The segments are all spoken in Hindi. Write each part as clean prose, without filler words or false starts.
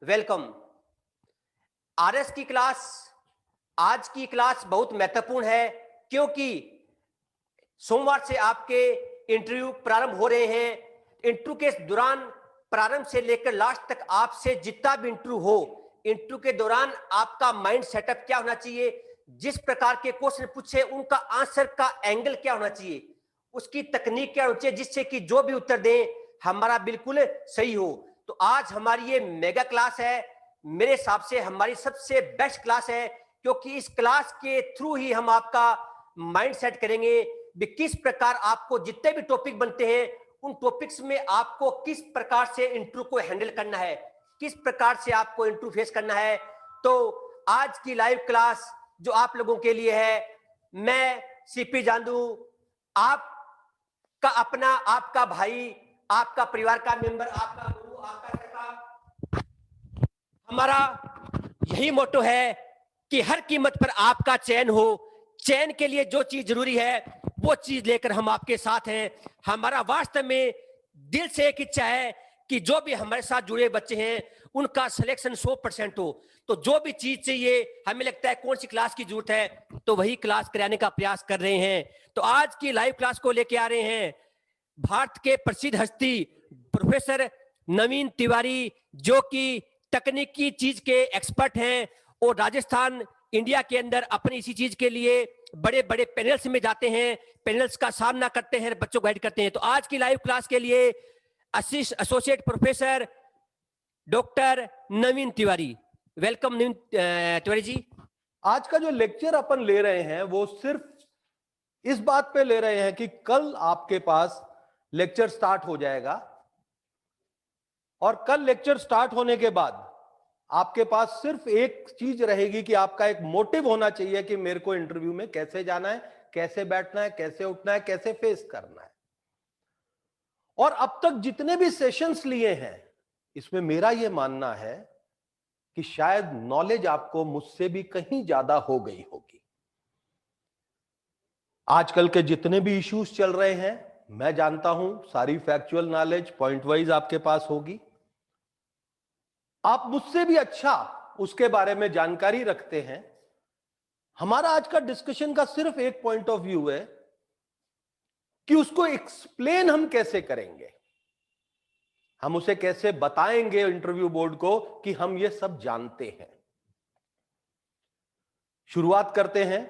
वेलकम। आरएस की क्लास, आज की क्लास बहुत महत्वपूर्ण है क्योंकि सोमवार से आपके इंटरव्यू प्रारंभ हो रहे हैं। इंटरव्यू के दौरान प्रारंभ से लेकर लास्ट तक आपसे जितना भी इंटरव्यू हो, इंटरव्यू के दौरान आपका माइंड सेटअप क्या होना चाहिए, जिस प्रकार के क्वेश्चन पूछे उनका आंसर का एंगल क्या होना चाहिए, उसकी तकनीक क्या होनी चाहिए, जिससे कि जो भी उत्तर दें हमारा बिल्कुल सही हो। तो आज हमारी ये मेगा क्लास है, मेरे हिसाब से हमारी सबसे बेस्ट क्लास है, क्योंकि इस क्लास के थ्रू ही हम आपका माइंड सेट करेंगे कि किस प्रकार आपको जितने भी टॉपिक बनते हैं उन टॉपिक्स में आपको किस प्रकार से इंटरव्यू को हैंडल करना है, किस प्रकार से आपको इंटरव्यू फेस करना है। तो आज की लाइव क्लास जो आप लोगों के लिए है, मैं सीपी जांदू, आपका अपना, आपका भाई, आपका परिवार का मेंबर, आपका गुरु, आपका सखा, हमारा यही मोटो है कि हर कीमत पर आपका चयन हो। चयन के लिए जो चीज जरूरी है वो चीज लेकर हम आपके साथ हैं। हमारा वास्तव में दिल से एक इच्छा है कि जो भी हमारे साथ जुड़े बच्चे हैं उनका सिलेक्शन 100% हो। तो जो भी चीज चाहिए, हमें लगता है कौन सी क्लास की जरूरत है, तो वही क्लास कराने का प्रयास कर रहे हैं। तो आज की लाइव क्लास को लेके आ रहे हैं भारत के प्रसिद्ध हस्ती प्रोफेसर नवीन तिवारी, जो कि तकनीकी चीज के एक्सपर्ट हैं और राजस्थान इंडिया के अंदर अपनी इसी चीज के लिए बड़े बड़े पैनल्स में जाते हैं, पैनल्स का सामना करते हैं, बच्चों को गाइड करते हैं। तो आज की लाइव क्लास के लिए एसोसिएट प्रोफेसर डॉक्टर नवीन तिवारी, वेलकम नवीन तिवारी जी। आज का जो लेक्चर अपन ले रहे हैं वो सिर्फ इस बात पे ले रहे हैं कि कल आपके पास लेक्चर स्टार्ट हो जाएगा और कल लेक्चर स्टार्ट होने के बाद आपके पास सिर्फ एक चीज रहेगी कि आपका एक मोटिव होना चाहिए कि मेरे को इंटरव्यू में कैसे जाना है, कैसे बैठना है, कैसे उठना है, कैसे फेस करना है। और अब तक जितने भी सेशंस लिए हैं, इसमें मेरा यह मानना है कि शायद नॉलेज आपको मुझसे भी कहीं ज्यादा हो गई होगी। आजकल के जितने भी इश्यूज चल रहे हैं, मैं जानता हूं सारी फैक्चुअल नॉलेज पॉइंट वाइज आपके पास होगी। आप मुझसे भी अच्छा उसके बारे में जानकारी रखते हैं। हमारा आज का डिस्कशन का सिर्फ एक पॉइंट ऑफ व्यू है कि उसको एक्सप्लेन हम कैसे करेंगे, हम उसे कैसे बताएंगे इंटरव्यू बोर्ड को कि हम ये सब जानते हैं। शुरुआत करते हैं।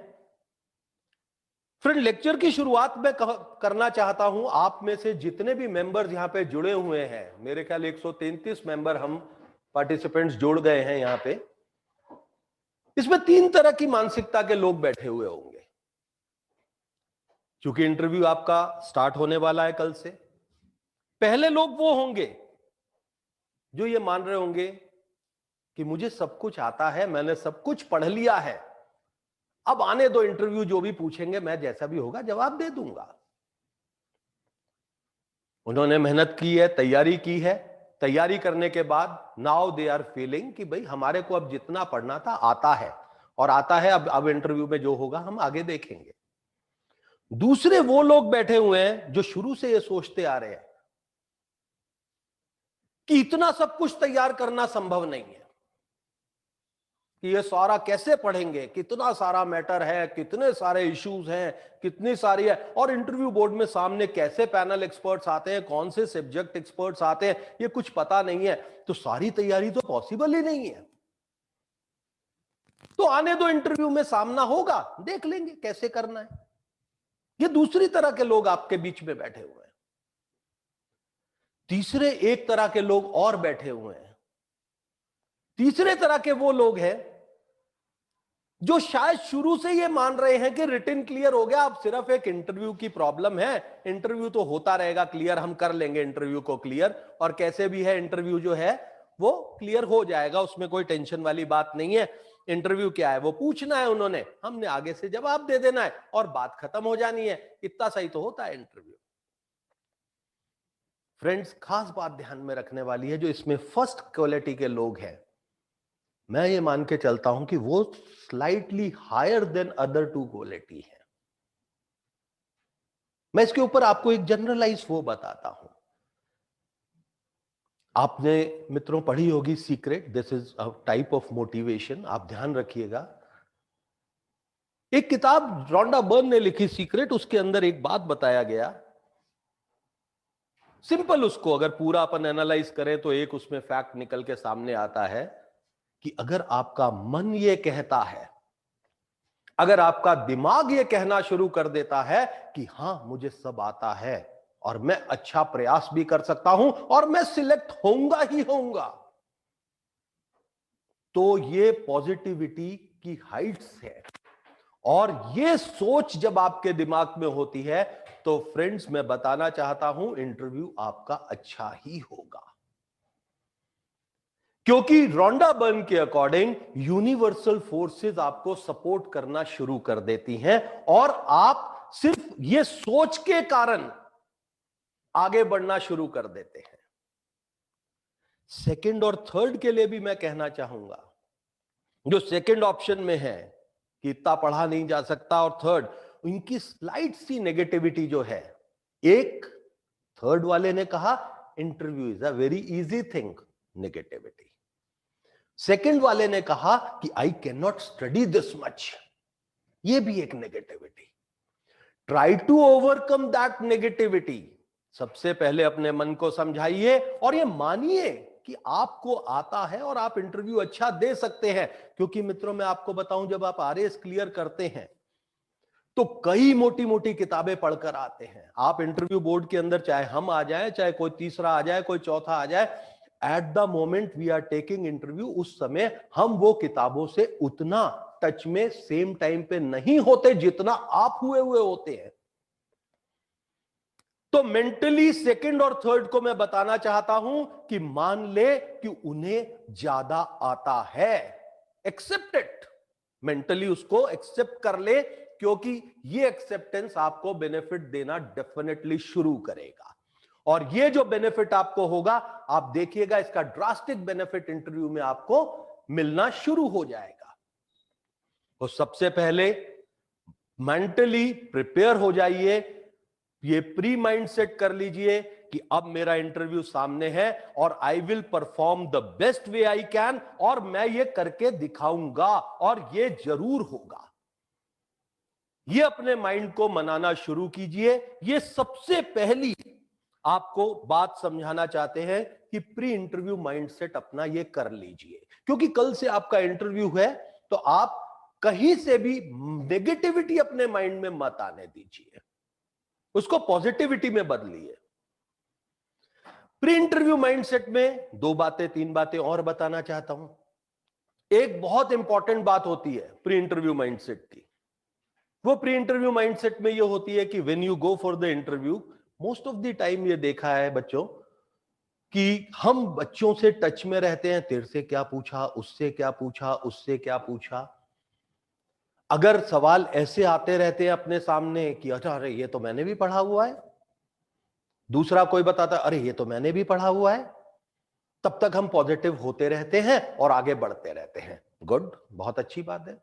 फ्रेंड, लेक्चर की शुरुआत में करना चाहता हूं, आप में से जितने भी मेंबर्स यहां पे जुड़े हुए हैं, मेरे ख्याल 133 मेंबर हम पार्टिसिपेंट्स जोड़ गए हैं यहां पे। इसमें 3 तरह की मानसिकता के लोग बैठे हुए होंगे। क्योंकि इंटरव्यू आपका स्टार्ट होने वाला है कल से। पहले लोग वो होंगे जो ये मान रहे होंगे कि मुझे सब कुछ आता है, मैंने सब कुछ पढ़ लिया है, अब आने दो, इंटरव्यू जो भी पूछेंगे मैं जैसा भी होगा जवाब दे दूंगा। उन्होंने मेहनत की है, तैयारी की है, तैयारी करने के बाद नाउ दे आर फीलिंग कि भाई हमारे को अब जितना पढ़ना था आता है, और आता है, अब इंटरव्यू में जो होगा हम आगे देखेंगे। दूसरे वो लोग बैठे हुए हैं जो शुरू से ये सोचते आ रहे हैं कि इतना सब कुछ तैयार करना संभव नहीं है, कि ये सारा कैसे पढ़ेंगे, कितना सारा मैटर है, कितने सारे इश्यूज हैं, कितनी सारी है, और इंटरव्यू बोर्ड में सामने कैसे पैनल एक्सपर्ट्स आते हैं, कौन से सब्जेक्ट एक्सपर्ट्स आते हैं, ये कुछ पता नहीं है, तो सारी तैयारी तो पॉसिबल ही नहीं है। तो आने दो, इंटरव्यू में सामना होगा, देख लेंगे कैसे करना है। ये दूसरी तरह के लोग आपके बीच में बैठे हुए हैं। तीसरे एक तरह के लोग और बैठे हुए हैं। तीसरे तरह के वो लोग हैं जो शायद शुरू से ये मान रहे हैं कि रिटन क्लियर हो गया, अब सिर्फ एक इंटरव्यू की प्रॉब्लम है, इंटरव्यू तो होता रहेगा क्लियर, हम कर लेंगे इंटरव्यू को क्लियर, और कैसे भी है इंटरव्यू जो है वो क्लियर हो जाएगा, उसमें कोई टेंशन वाली बात नहीं है। इंटरव्यू क्या है, वो पूछना है उन्होंने, हमने आगे से जवाब दे देना है और बात खत्म हो जानी है। इतना सही तो होता है इंटरव्यू। फ्रेंड्स, खास बात ध्यान में रखने वाली है, जो इसमें फर्स्ट क्वालिटी के लोग हैं, मैं ये मान के चलता हूं कि वो slightly higher than other 2 quality है। मैं इसके ऊपर आपको एक जनरलाइज वो बताता हूं। आपने मित्रों पढ़ी होगी secret, this is a type of motivation, आप ध्यान रखिएगा। एक किताब रोंडा बर्न ने लिखी सीक्रेट, उसके अंदर एक बात बताया गया, सिंपल, उसको अगर पूरा अपन एनालाइज करें तो एक उसमें फैक्ट निकल के सामने आता है कि अगर आपका मन ये कहता है, अगर आपका दिमाग ये कहना शुरू कर देता है कि हां मुझे सब आता है और मैं अच्छा प्रयास भी कर सकता हूं और मैं सिलेक्ट होऊंगा ही होऊंगा, तो ये पॉजिटिविटी की हाइट्स है। और ये सोच जब आपके दिमाग में होती है तो फ्रेंड्स मैं बताना चाहता हूं इंटरव्यू आपका अच्छा ही होगा। क्योंकि रोंडा बर्न के अकॉर्डिंग यूनिवर्सल फोर्सेस आपको सपोर्ट करना शुरू कर देती हैं और आप सिर्फ ये सोच के कारण आगे बढ़ना शुरू कर देते हैं। सेकंड और थर्ड के लिए भी मैं कहना चाहूंगा, जो सेकंड ऑप्शन में है कि इतना पढ़ा नहीं जा सकता, और थर्ड, इनकी स्लाइट सी नेगेटिविटी जो है, एक थर्ड वाले ने कहा interview is a very easy thing, negativity. Second वाले ने कहा कि I can not study this much, ये भी एक negativity. Try to overcome that negativity. सबसे पहले अपने मन को समझाइए और ये मानिए कि आपको आता है और आप इंटरव्यू अच्छा दे सकते हैं। क्योंकि मित्रों मैं आपको बताऊं, जब आप आरएएस क्लियर करते हैं तो कई मोटी मोटी किताबें पढ़कर आते हैं। आप इंटरव्यू बोर्ड के अंदर, चाहे हम आ जाए, चाहे कोई तीसरा आ जाए, कोई चौथा आ जाए, at the moment we are taking interview, उस समय हम वो किताबों से उतना टच में सेम टाइम पे नहीं होते जितना आप हुए होते हैं। तो मेंटली सेकंड और थर्ड को मैं बताना चाहता हूं कि मान ले कि उन्हें ज्यादा आता है, एक्सेप्ट इट, मेंटली उसको एक्सेप्ट कर ले, क्योंकि ये एक्सेप्टेंस आपको बेनिफिट देना डेफिनेटली शुरू करेगा। और ये जो बेनिफिट आपको होगा, आप देखिएगा इसका ड्रास्टिक बेनिफिट इंटरव्यू में आपको मिलना शुरू हो जाएगा। तो सबसे पहले मेंटली प्रिपेयर हो जाइए, ये प्री माइंड सेट कर लीजिए कि अब मेरा इंटरव्यू सामने है और I will perform the best way I can, और मैं ये करके दिखाऊंगा और ये जरूर होगा। ये अपने माइंड को मनाना शुरू कीजिए। ये सबसे पहली आपको बात समझाना चाहते हैं कि प्री इंटरव्यू माइंडसेट अपना ये कर लीजिए, क्योंकि कल से आपका इंटरव्यू है, तो आप कहीं से भी नेगेटिविटी अपने माइंड में मत आने दीजिए, उसको पॉजिटिविटी में बदलिए। प्री इंटरव्यू माइंडसेट में दो बातें, तीन बातें और बताना चाहता हूं। एक बहुत इंपॉर्टेंट बात होती है प्री इंटरव्यू माइंडसेट की। वो प्री इंटरव्यू माइंडसेट में ये होती है कि when you go for the interview, most of the time ये देखा है बच्चों कि हम बच्चों से टच में रहते हैं, तेरे से क्या पूछा, उससे क्या पूछा, उससे क्या पूछा। अगर सवाल ऐसे आते रहते हैं अपने सामने कि अच्छा अरे ये तो मैंने भी पढ़ा हुआ है, दूसरा कोई बताता अरे ये तो मैंने भी पढ़ा हुआ है, तब तक हम पॉजिटिव होते रहते हैं और आगे बढ़ते रहते हैं। गुड, बहुत अच्छी बात है।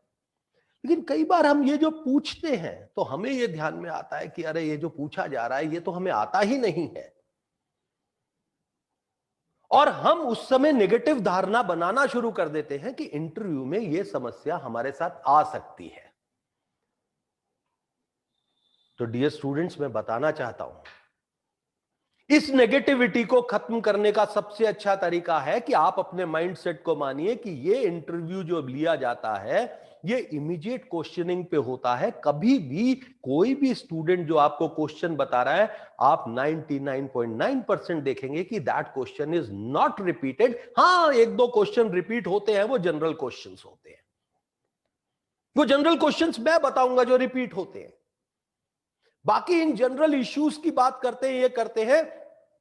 लेकिन कई बार हम ये जो पूछते हैं तो हमें ये ध्यान में आता है कि अरे ये जो पूछा जा रहा है ये तो हमें आता ही नहीं है, और हम उस समय नेगेटिव धारणा बनाना शुरू कर देते हैं कि इंटरव्यू में यह समस्या हमारे साथ आ सकती है। तो डियर स्टूडेंट्स, मैं बताना चाहता हूं, इस नेगेटिविटी को खत्म करने का सबसे अच्छा तरीका है कि आप अपने माइंडसेट को मानिए कि ये इंटरव्यू जो लिया जाता है ये इमीडिएट क्वेश्चनिंग पे होता है। कभी भी कोई भी स्टूडेंट जो आपको क्वेश्चन बता रहा है, आप 99.9% देखेंगे कि that question is not repeated. हां, एक दो क्वेश्चन रिपीट होते हैं, वो जनरल क्वेश्चंस होते हैं, वो जनरल क्वेश्चंस मैं बताऊंगा जो रिपीट होते हैं। बाकी इन जनरल इश्यूज की बात करते हैं, ये करते हैं,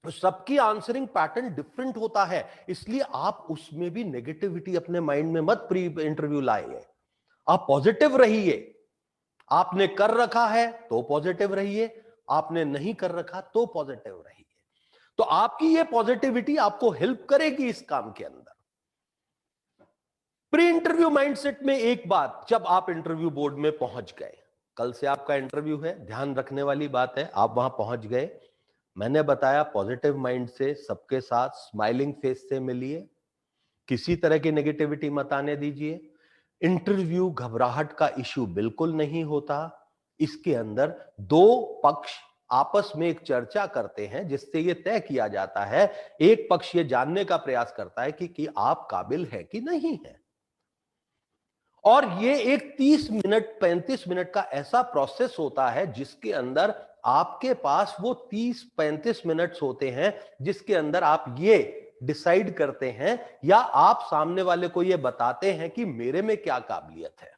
तो सबकी आंसरिंग पैटर्न डिफरेंट होता है। इसलिए आप उसमें भी नेगेटिविटी अपने माइंड में मत प्री इंटरव्यू लाइए, आप पॉजिटिव रहिए। आपने कर रखा है तो पॉजिटिव रहिए, आपने नहीं कर रखा तो पॉजिटिव रहिए। तो आपकी ये पॉजिटिविटी आपको हेल्प करेगी इस काम के अंदर। प्री इंटरव्यू माइंडसेट में एक बात, जब आप इंटरव्यू बोर्ड में पहुंच गए, कल से आपका इंटरव्यू है, ध्यान रखने वाली बात है, आप वहां पहुंच गए, मैंने बताया पॉजिटिव माइंड से, सबके साथ स्माइलिंग फेस से मिलिए, किसी तरह की नेगेटिविटी मत आने दीजिए। इंटरव्यू घबराहट का इश्यू बिल्कुल नहीं होता। इसके अंदर दो पक्ष आपस में एक चर्चा करते हैं जिससे यह तय किया जाता है, एक पक्ष यह जानने का प्रयास करता है कि आप काबिल है कि नहीं है। और ये एक 30 मिनट 35 मिनट का ऐसा प्रोसेस होता है जिसके अंदर आपके पास वो 30-35 मिनट्स होते हैं जिसके अंदर आप ये डिसाइड करते हैं या आप सामने वाले को ये बताते हैं कि मेरे में क्या काबिलियत है।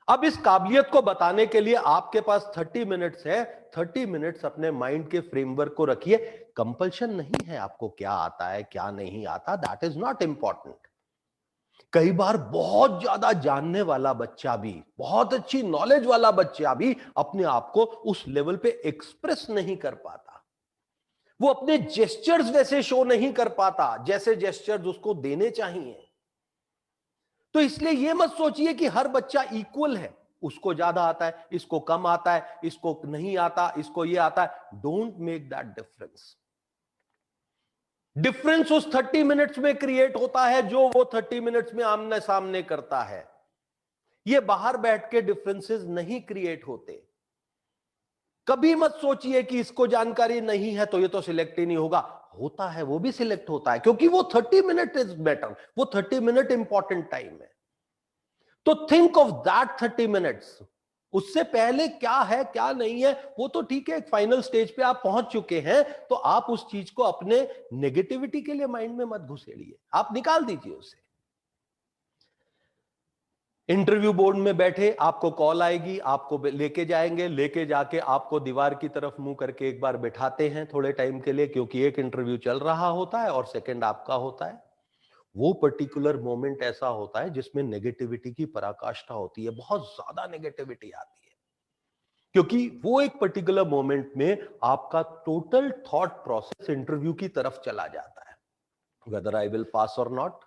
अब इस काबिलियत को बताने के लिए आपके पास 30 मिनट्स है। 30 मिनट्स अपने माइंड के फ्रेमवर्क को रखिए। कंपल्शन नहीं है आपको क्या आता है क्या नहीं आता, दैट इज नॉट इंपॉर्टेंट। कई बार बहुत ज्यादा जानने वाला बच्चा भी, बहुत अच्छी नॉलेज वाला बच्चा भी अपने आप को उस लेवल पे एक्सप्रेस नहीं कर पाता। वो अपने जेस्चर्स वैसे शो नहीं कर पाता जैसे जेस्चर्स उसको देने चाहिए। तो इसलिए यह मत सोचिए कि हर बच्चा इक्वल है, उसको ज्यादा आता है, इसको कम आता है, इसको नहीं आता, इसको यह आता है। Don't make that difference. Difference उस 30 मिनट्स में क्रिएट होता है जो वो 30 मिनट्स में आमने सामने करता है। ये बाहर बैठ के डिफरेंसेस नहीं क्रिएट होते। कभी मत सोचिए कि इसको जानकारी नहीं है तो ये तो सिलेक्ट ही नहीं होगा। होता है, वो भी सिलेक्ट होता है क्योंकि वो 30 मिनट इज बेटर, वो 30 मिनट इंपॉर्टेंट टाइम है। तो थिंक ऑफ दैट 30 मिनट्स। उससे पहले क्या है क्या नहीं है वो तो ठीक है, एक फाइनल स्टेज पे आप पहुंच चुके हैं, तो आप उस चीज को अपने नेगेटिविटी के लिए माइंड में मत घुसेड़िए, आप निकाल दीजिए उसे। इंटरव्यू बोर्ड में बैठे आपको कॉल आएगी, आपको लेके जाएंगे, लेके जाके आपको दीवार की तरफ मुंह करके एक बार बिठाते हैं थोड़े टाइम के लिए, क्योंकि एक इंटरव्यू चल रहा होता है और सेकंड आपका होता है। वो पर्टिकुलर मोमेंट ऐसा होता है जिसमें नेगेटिविटी की पराकाष्ठा होती है, बहुत ज्यादा नेगेटिविटी आती है, क्योंकि वो एक पर्टिकुलर मोमेंट में आपका टोटल थॉट प्रोसेस इंटरव्यू की तरफ चला जाता है। वेदर आई विल पास और नॉट,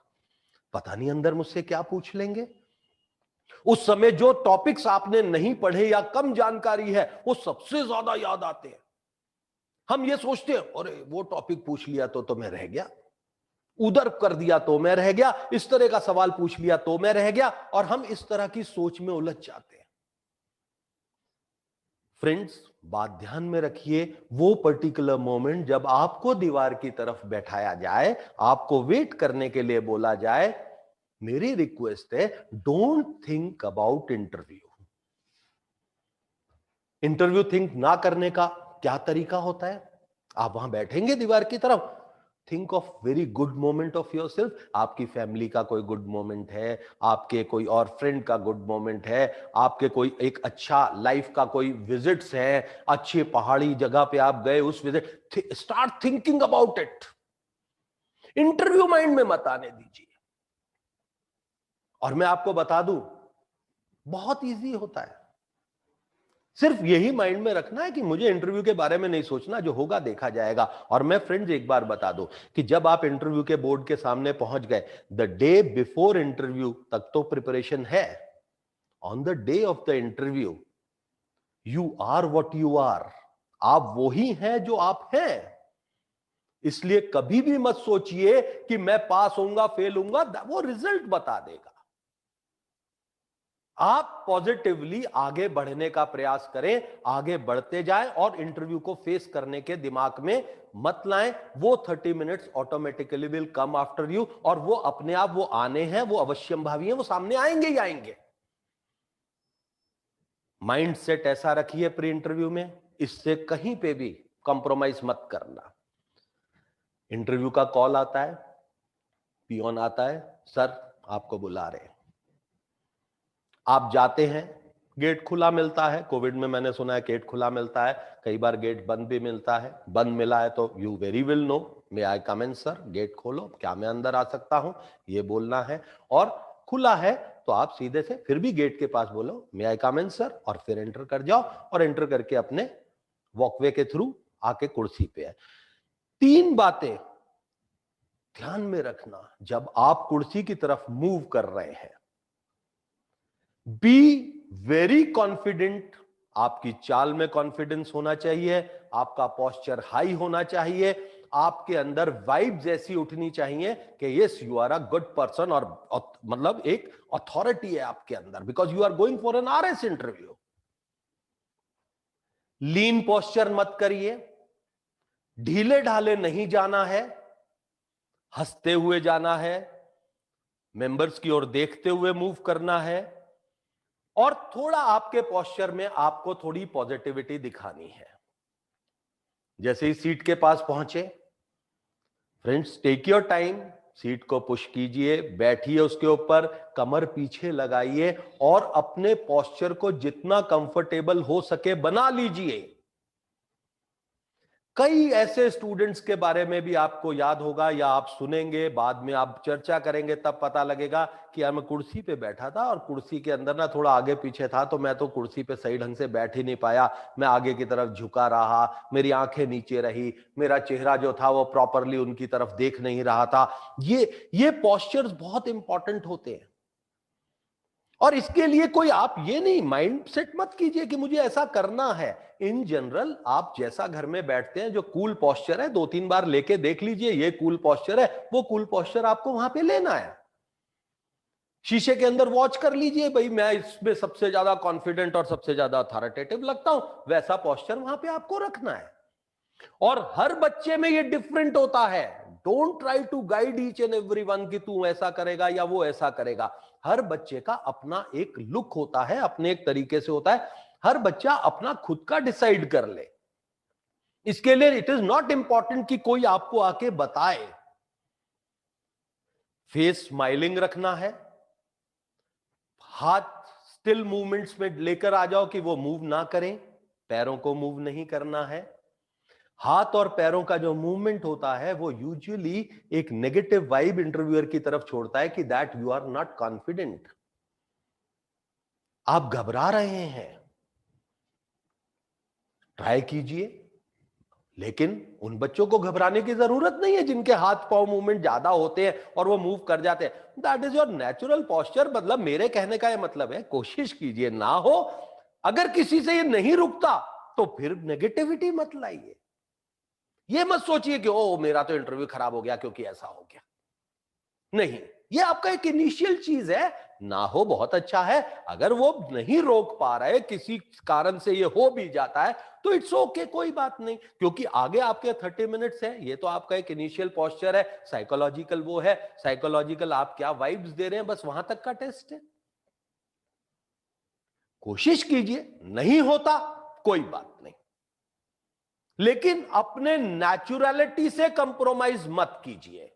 पता नहीं अंदर मुझसे क्या पूछ लेंगे। उस समय जो टॉपिक्स आपने नहीं पढ़े या कम जानकारी है वो सबसे ज्यादा याद आते हैं। हम ये सोचते हैं अरे वो टॉपिक पूछ लिया तो मैं रह गया, उधर कर दिया तो मैं रह गया, इस तरह का सवाल पूछ लिया तो मैं रह गया, और हम इस तरह की सोच में उलझ जाते हैं। फ्रेंड्स, बात ध्यान में रखिए, वो पर्टिकुलर मोमेंट जब आपको दीवार की तरफ बैठाया जाए, आपको वेट करने के लिए बोला जाए, मेरी रिक्वेस्ट है don't think about interview. Interview think ना करने का क्या तरीका होता है? आप वहां बैठेंगे दीवार की तरफ, think of very good moment of your self. आपकी फैमिली का कोई गुड मोमेंट है, आपके कोई और फ्रेंड का गुड मोमेंट है, आपके कोई एक अच्छा लाइफ का कोई विजिट्स है, अच्छी पहाड़ी जगह पे आप गए उस visit, start thinking about it. Interview mind में मत आने दीजिए। और मैं आपको बता दूं, बहुत इजी होता है, सिर्फ यही माइंड में रखना है कि मुझे इंटरव्यू के बारे में नहीं सोचना, जो होगा देखा जाएगा। और मैं फ्रेंड्स एक बार बता दूं कि जब आप इंटरव्यू के बोर्ड के सामने पहुंच गए, द डे बिफोर इंटरव्यू तक तो प्रिपरेशन है, on the day of the interview you are what you are, आप वही हैं जो आप हैं। इसलिए कभी भी मत सोचिए कि मैं पास होऊंगा फेल होऊंगा, वो रिजल्ट बता देगा। आप पॉजिटिवली आगे बढ़ने का प्रयास करें, आगे बढ़ते जाएं और इंटरव्यू को फेस करने के दिमाग में मत लाएं। वो 30 minutes automatically will come after you, और वो अपने आप वो आने हैं, वो अवश्यंभावी हैं, वो सामने आएंगे ही आएंगे। माइंड सेट ऐसा रखिए प्री इंटरव्यू में, इससे कहीं पे भी कॉम्प्रोमाइज मत करना। इंटरव्यू का कॉल आता है, पियोन आता है, सर आपको बुला रहे हैं। आप जाते हैं, गेट खुला मिलता है, कोविड में मैंने सुना है गेट खुला मिलता है, कई बार गेट बंद भी मिलता है। बंद मिला है तो you very well know, may I come in sir, gate खोलो, क्या मैं अंदर आ सकता हूं, ये बोलना है। और खुला है तो आप सीधे से फिर भी गेट के पास बोलो मे आई कम इन सर, और फिर एंटर कर जाओ, और एंटर करके अपने वॉकवे के थ्रू आके कुर्सी पे है। 3 बातें ध्यान में रखना जब आप कुर्सी की तरफ मूव कर रहे हैं। बी वेरी कॉन्फिडेंट आपकी चाल में कॉन्फिडेंस होना चाहिए, आपका पोस्चर हाई होना चाहिए, आपके अंदर वाइब्स ऐसी उठनी चाहिए कि yes you are a good person, और मतलब एक अथॉरिटी है आपके अंदर, because you are going for an RS interview. Lean posture मत करिए, ढीले ढाले नहीं जाना है, हंसते हुए जाना है, मेंबर्स की ओर देखते हुए मूव करना है, और थोड़ा आपके पोस्चर में आपको थोड़ी पॉजिटिविटी दिखानी है। जैसे ही सीट के पास पहुंचे, friends take your time, seat को पुश कीजिए, बैठिए उसके ऊपर, कमर पीछे लगाइए और अपने पोस्चर को जितना कंफर्टेबल हो सके बना लीजिए। कई ऐसे स्टूडेंट्स के बारे में भी आपको याद होगा या आप सुनेंगे, बाद में आप चर्चा करेंगे तब पता लगेगा कि यार मैं कुर्सी पे बैठा था और कुर्सी के अंदर ना थोड़ा आगे पीछे था, तो मैं तो कुर्सी पे सही ढंग से बैठ ही नहीं पाया, मैं आगे की तरफ झुका रहा, मेरी आंखें नीचे रही, मेरा चेहरा जो था वो प्रॉपरली उनकी तरफ देख नहीं रहा था। ये पोस्चर्स बहुत इंपॉर्टेंट होते हैं, और इसके लिए कोई आप ये नहीं माइंड सेट मत कीजिए कि मुझे ऐसा करना है। इन जनरल आप जैसा घर में बैठते हैं, जो कूल पोस्चर है, 2-3 बार लेके देख लीजिए, ये कूल पोस्चर है, वो कूल पोस्चर आपको वहां पे लेना है। शीशे के अंदर वॉच कर लीजिए, भाई मैं इसमें सबसे ज्यादा कॉन्फिडेंट और सबसे ज्यादा अथॉरिटेटिव लगता हूं, वैसा पोस्चर वहां पे आपको रखना है। और हर बच्चे में ये डिफरेंट होता है। Don't try to guide each and everyone कि तू ऐसा करेगा या वो ऐसा करेगा। हर बच्चे का अपना एक लुक होता है, अपने एक तरीके से होता है। हर बच्चा अपना खुद का डिसाइड कर ले। इसके लिए इट इज नॉट इंपॉर्टेंट कि कोई आपको आके बताए। फेस स्माइलिंग रखना है, हाथ स्टिल मूवमेंट्स में लेकर आ जाओ कि वो मूव ना करें, पैरों को मूव नहीं करना है। हाथ और पैरों का जो मूवमेंट होता है वो यूजुअली एक नेगेटिव वाइब इंटरव्यूअर की तरफ छोड़ता है कि that you are not confident, आप घबरा रहे हैं। ट्राई कीजिए, लेकिन उन बच्चों को घबराने की जरूरत नहीं है जिनके हाथ पांव मूवमेंट ज्यादा होते हैं और वो मूव कर जाते हैं। That is your natural posture. मतलब मेरे कहने का यह मतलब है, कोशिश कीजिए ना हो। अगर किसी से ये नहीं रुकता तो फिर नेगेटिविटी मत लाइए। ये मत सोचिए कि ओ मेरा तो इंटरव्यू खराब हो गया क्योंकि ऐसा हो गया। नहीं, ये आपका एक इनिशियल चीज है, ना हो बहुत अच्छा है। अगर वो नहीं रोक पा रहे, किसी कारण से ये हो भी जाता है, तो इट्स ओके, कोई बात नहीं, क्योंकि आगे आपके 30 मिनट्स है। ये तो आपका एक इनिशियल पोस्चर है, साइकोलॉजिकल वो है, साइकोलॉजिकल आप क्या वाइब्स दे रहे हैं, बस वहां तक का टेस्ट है। कोशिश कीजिए, नहीं होता कोई बात नहीं, लेकिन अपने नेचुरलिटी से कंप्रोमाइज मत कीजिए।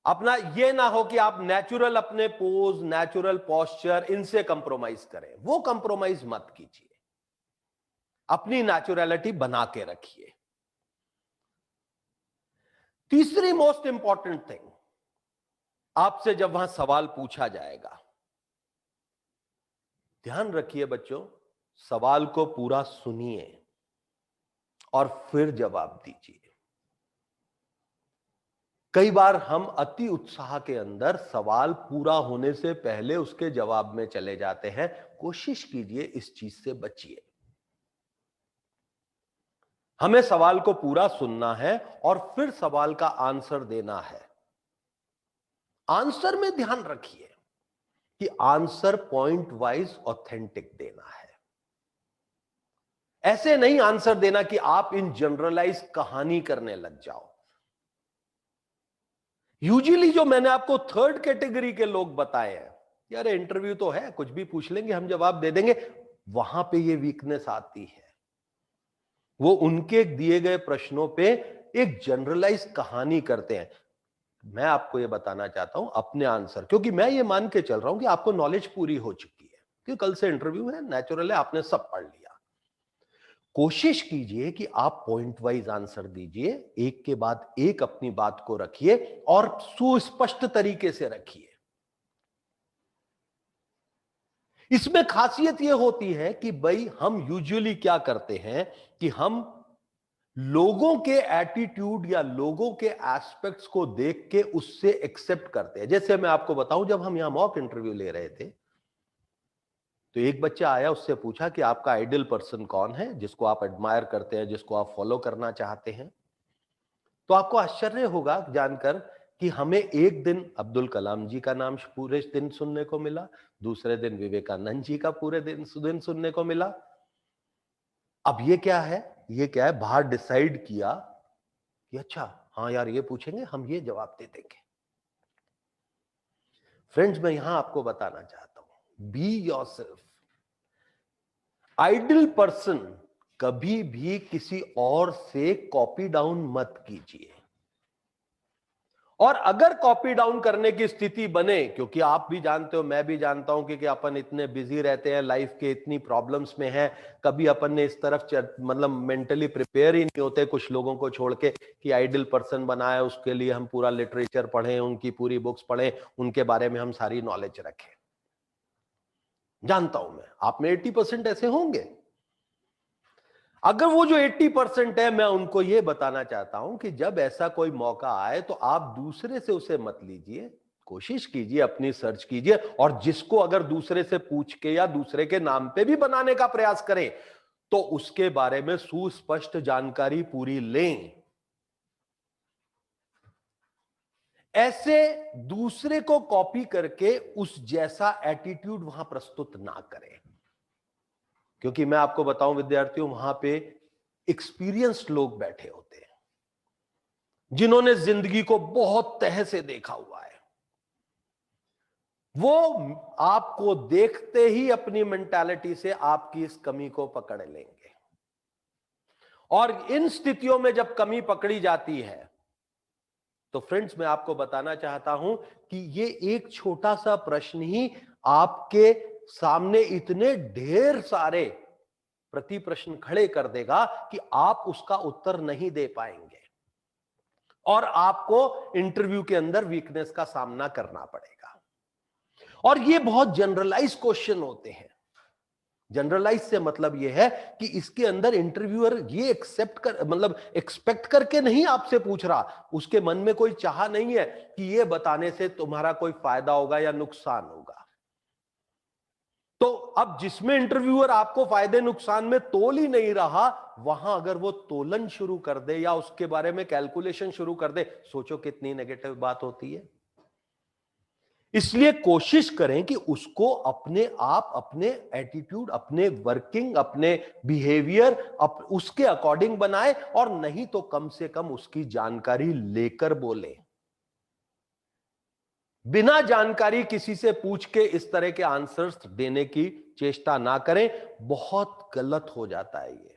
अपना ये ना हो कि आप नेचुरल अपने पोज, नेचुरल पोस्चर, इनसे कंप्रोमाइज करें। वो कंप्रोमाइज मत कीजिए, अपनी नेचुरलिटी बना के रखिए। तीसरी मोस्ट इंपॉर्टेंट थिंग, आपसे जब वहां सवाल पूछा जाएगा, ध्यान रखिए बच्चों, सवाल को पूरा सुनिए और फिर जवाब दीजिए। कई बार हम अति उत्साह के अंदर सवाल पूरा होने से पहले उसके जवाब में चले जाते हैं। कोशिश कीजिए इस चीज से बचिए। हमें सवाल को पूरा सुनना है और फिर सवाल का आंसर देना है। आंसर में ध्यान रखिए कि आंसर पॉइंट वाइज ऑथेंटिक देना है। ऐसे नहीं आंसर देना कि आप इन जनरलाइज कहानी करने लग जाओ। यूजुअली जो मैंने आपको थर्ड कैटेगरी के लोग बताए हैं, यार इंटरव्यू तो है, कुछ भी पूछ लेंगे, हम जवाब दे देंगे, वहां पे ये वीकनेस आती है। वो उनके दिए गए प्रश्नों पे एक जनरलाइज कहानी करते हैं। मैं आपको ये बताना चाहता हूं अपने आंसर, क्योंकि मैं ये मान के चल रहा हूं कि आपको नॉलेज पूरी हो चुकी है, क्योंकि कल से इंटरव्यू है, नेचुरल है, आपने सब पढ़ लिया। कोशिश कीजिए कि आप पॉइंट वाइज आंसर दीजिए, एक के बाद एक अपनी बात को रखिए और सुस्पष्ट तरीके से रखिए। इसमें खासियत यह होती है कि भाई हम यूजुअली क्या करते हैं कि हम लोगों के एटीट्यूड या लोगों के एस्पेक्ट्स को देख के उससे एक्सेप्ट करते हैं। जैसे मैं आपको बताऊं, जब हम यहां मॉक इंटरव्यू ले रहे थे, तो एक बच्चा आया, उससे पूछा कि आपका आइडियल पर्सन कौन है, जिसको आप एडमायर करते हैं, जिसको आप फॉलो करना चाहते हैं। तो आपको आश्चर्य होगा जानकर कि हमें एक दिन अब्दुल कलाम जी का नाम पूरे दिन सुनने को मिला, दूसरे दिन विवेकानंद जी का पूरे दिन सुनने को मिला। अब ये क्या है, बाहर डिसाइड किया कि अच्छा हाँ यार ये पूछेंगे, हम ये जवाब दे देंगे। फ्रेंड्स, मैं यहां आपको बताना चाहता हूं, बी योरसेल्फ। आइडियल पर्सन कभी भी किसी और से कॉपी डाउन मत कीजिए। और अगर कॉपी डाउन करने की स्थिति बने, क्योंकि आप भी जानते हो, मैं भी जानता हूं कि अपन इतने बिजी रहते हैं, लाइफ के इतनी प्रॉब्लम्स में हैं, कभी अपन ने इस तरफ मतलब मेंटली प्रिपेयर ही नहीं होते कुछ लोगों को छोड़ के कि आइडियल पर्सन बनाए, उसके लिए हम पूरा लिटरेचर पढ़ें, उनकी पूरी बुक्स पढ़ें, उनके बारे में हम सारी नॉलेज रखें। जानता हूं मैं, आप में 80% ऐसे होंगे। अगर वो जो 80% है, मैं उनको ये बताना चाहता हूं कि जब ऐसा कोई मौका आए तो आप दूसरे से उसे मत लीजिए, कोशिश कीजिए, अपनी सर्च कीजिए, और जिसको अगर दूसरे से पूछ के या दूसरे के नाम पे भी बनाने का प्रयास करें तो उसके बारे में सुस्पष्ट जानकारी पूरी लें। ऐसे दूसरे को कॉपी करके उस जैसा एटीट्यूड वहां प्रस्तुत ना करें, क्योंकि मैं आपको बताऊं विद्यार्थियों, वहां पे एक्सपीरियंस्ड लोग बैठे होते हैं, जिन्होंने जिंदगी को बहुत तह से देखा हुआ है। वो आपको देखते ही अपनी मेंटालिटी से आपकी इस कमी को पकड़ लेंगे, और इन स्थितियों में जब कमी पकड़ी जाती है तो फ्रेंड्स, मैं आपको बताना चाहता हूं कि ये एक छोटा सा प्रश्न ही आपके सामने इतने ढेर सारे प्रति प्रश्न खड़े कर देगा कि आप उसका उत्तर नहीं दे पाएंगे, और आपको इंटरव्यू के अंदर वीकनेस का सामना करना पड़ेगा। और ये बहुत जनरलाइज क्वेश्चन होते हैं। जनरलाइज से मतलब यह है कि इसके अंदर इंटरव्यूअर ये एक्सपेक्ट करके नहीं आपसे पूछ रहा, उसके मन में कोई चाह नहीं है कि ये बताने से तुम्हारा कोई फायदा होगा या नुकसान होगा। तो अब जिसमें इंटरव्यूअर आपको फायदे नुकसान में तोल ही नहीं रहा, वहां अगर वो तोलन शुरू कर दे या उसके बारे में कैलकुलेशन शुरू कर दे, सोचो कितनी नेगेटिव बात होती है। इसलिए कोशिश करें कि उसको अपने आप, अपने एटीट्यूड, अपने वर्किंग, अपने बिहेवियर उसके अकॉर्डिंग बनाए, और नहीं तो कम से कम उसकी जानकारी लेकर बोले। बिना जानकारी किसी से पूछ के इस तरह के आंसर्स देने की चेष्टा ना करें, बहुत गलत हो जाता है ये।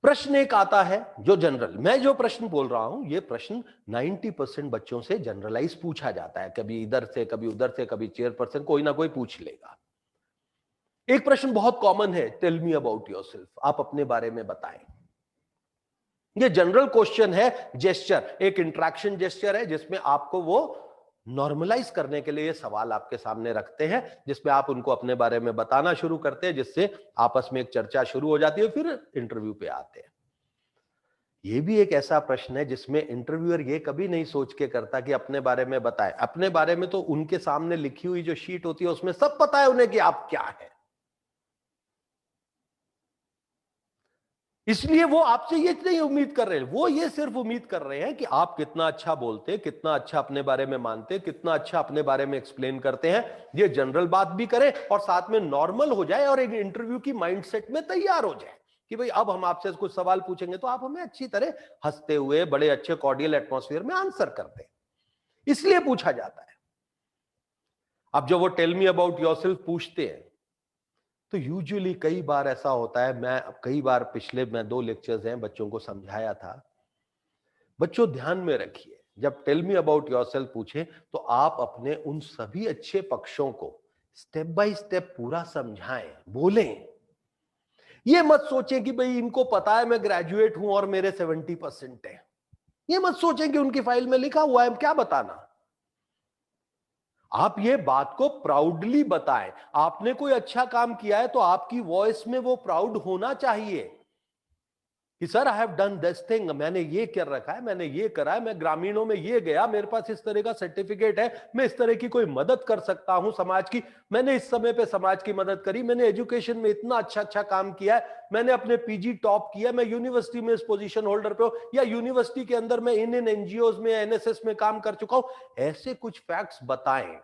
प्रश्न एक आता है जो जनरल, मैं जो प्रश्न बोल रहा हूं, ये प्रश्न 90% बच्चों से जनरलाइज पूछा जाता है, कभी इधर से, कभी उधर से, कभी चेयरपर्सन, कोई ना कोई पूछ लेगा। एक प्रश्न बहुत कॉमन है, टेल मी अबाउट योरसेल्फ, आप अपने बारे में बताएं। ये जनरल क्वेश्चन है, जेस्चर, एक इंट्रैक्शन जेस्चर है, जिसमें आपको वो नॉर्मलाइज करने के लिए सवाल आपके सामने रखते हैं, जिसमें आप उनको अपने बारे में बताना शुरू करते हैं, जिससे आपस में एक चर्चा शुरू हो जाती है, फिर इंटरव्यू पे आते हैं। ये भी एक ऐसा प्रश्न है जिसमें इंटरव्यूअर ये कभी नहीं सोच के करता कि अपने बारे में बताए। अपने बारे में तो उनके सामने लिखी हुई जो शीट होती है उसमें सब पता है उन्हें कि आप क्या है, इसलिए वो आपसे ये नहीं उम्मीद कर रहे हैं, वो ये सिर्फ उम्मीद कर रहे हैं कि आप कितना अच्छा बोलते, कितना अच्छा अपने बारे में मानते, कितना अच्छा अपने बारे में एक्सप्लेन करते हैं। ये जनरल बात भी करें और साथ में नॉर्मल हो जाए, और एक इंटरव्यू की माइंडसेट में तैयार हो जाए कि भाई अब हम आपसे कुछ सवाल पूछेंगे तो आप हमें अच्छी तरह हंसते हुए, बड़े अच्छे कॉर्डियल एटमॉस्फेयर में आंसर करते हैं, इसलिए पूछा जाता है। अब जब वो टेल मी अबाउट योरसेल्फ पूछते हैं तो यूजुअली कई बार ऐसा होता है, मैं कई बार पिछले 2 लेक्चर्स हैं बच्चों को समझाया था। बच्चों ध्यान में रखिए, जब टेल मी अबाउट योरसेल्फ पूछे तो आप अपने उन सभी अच्छे पक्षों को स्टेप बाय स्टेप पूरा समझाएं, बोलें। ये मत सोचें कि भाई इनको पता है मैं ग्रेजुएट हूं और मेरे 70% है। ये मत सोचें कि उनकी फाइल में लिखा हुआ है, क्या बताना। आप ये बात को प्राउडली बताएं। आपने कोई अच्छा काम किया है तो आपकी वॉइस में वो प्राउड होना चाहिए कि sir I have done this thing, मैंने ये कर रखा है, मैंने ये करा है, मैं ग्रामीणों में ये गया, मेरे पास इस तरह का सर्टिफिकेट है, मैं इस तरह की कोई मदद कर सकता हूं समाज की, मैंने इस समय पे समाज की मदद करी, मैंने एजुकेशन में इतना अच्छा अच्छा काम किया है, मैंने अपने पीजी टॉप किया, मैं यूनिवर्सिटी में इस पोजीशन होल्डर पे हूं, या यूनिवर्सिटी के अंदर मैं इन एनजीओज में, एनएसएस में काम कर चुका हूं। ऐसे कुछ फैक्ट्स बताएं।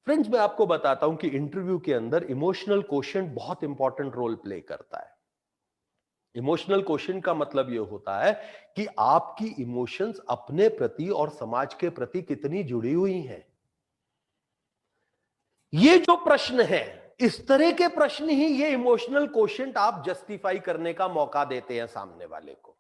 फ्रेंड्स, मैं आपको बताता हूं कि इंटरव्यू के अंदर इमोशनल क्वोशंट बहुत इंपॉर्टेंट रोल प्ले करता है। इमोशनल क्वोशंट का मतलब यह होता है कि आपकी इमोशंस अपने प्रति और समाज के प्रति कितनी जुड़ी हुई हैं। ये जो प्रश्न है, इस तरह के प्रश्न ही ये इमोशनल क्वोशंट आप जस्टिफाई करने का मौका देते हैं सामने वाले को।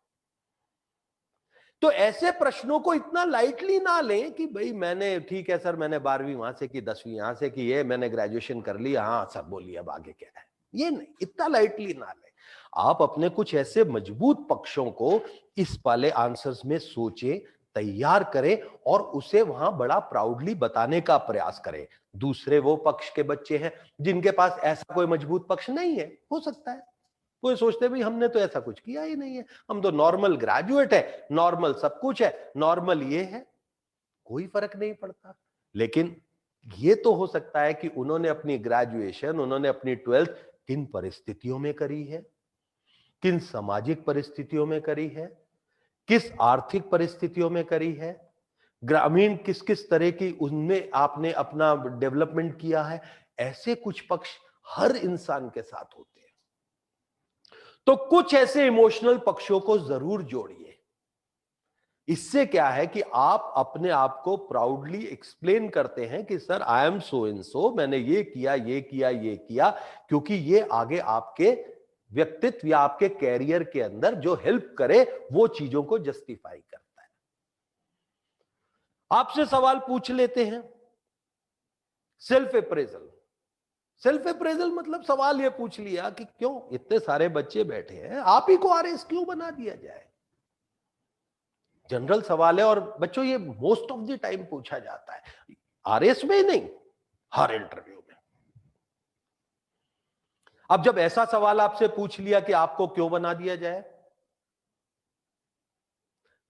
तो ऐसे प्रश्नों को इतना लाइटली ना लें कि भाई मैंने, ठीक है सर, मैंने 12वीं वहां से की, 10वीं यहां से की है, मैंने ग्रेजुएशन कर ली, हाँ सर बोलिए अब आगे क्या है। ये नहीं, इतना लाइटली ना लें। आप अपने कुछ ऐसे मजबूत पक्षों को इस वाले आंसर्स में सोचें, तैयार करें और उसे वहां बड़ा प्राउडली बताने का प्रयास करें। दूसरे वो पक्ष के बच्चे हैं जिनके पास ऐसा कोई मजबूत पक्ष नहीं है, हो सकता है वो सोचते भी हमने तो ऐसा कुछ किया ही नहीं है, हम तो नॉर्मल ग्रेजुएट है, नॉर्मल सब कुछ है, नॉर्मल ये है, कोई फर्क नहीं पड़ता। लेकिन ये तो हो सकता है कि उन्होंने अपनी ग्रेजुएशन, उन्होंने अपनी 12th किन परिस्थितियों में करी है, किन सामाजिक परिस्थितियों में करी है, किस आर्थिक परिस्थितियों में करी है, ग्रामीण किस किस तरह की उनमें आपने अपना डेवलपमेंट किया है। ऐसे कुछ पक्ष हर इंसान के साथ होते हैं। तो कुछ ऐसे इमोशनल पक्षों को जरूर जोड़िए। इससे क्या है कि आप अपने आप को प्राउडली एक्सप्लेन करते हैं कि sir I am so and so, मैंने ये किया, ये किया, ये किया, क्योंकि ये आगे आपके व्यक्तित्व या आपके कैरियर के अंदर जो हेल्प करे वो चीजों को जस्टिफाई करता है। आपसे सवाल पूछ लेते हैं, सेल्फ अप्रेजल। सेल्फ अप्रेजल मतलब सवाल यह पूछ लिया कि क्यों इतने सारे बच्चे बैठे हैं, आप ही को आरएस क्यों बना दिया जाए। जनरल सवाल है और बच्चों ये मोस्ट ऑफ द टाइम पूछा जाता है, आरएस में ही नहीं, हर इंटरव्यू में। अब जब ऐसा सवाल आपसे पूछ लिया कि आपको क्यों बना दिया जाए,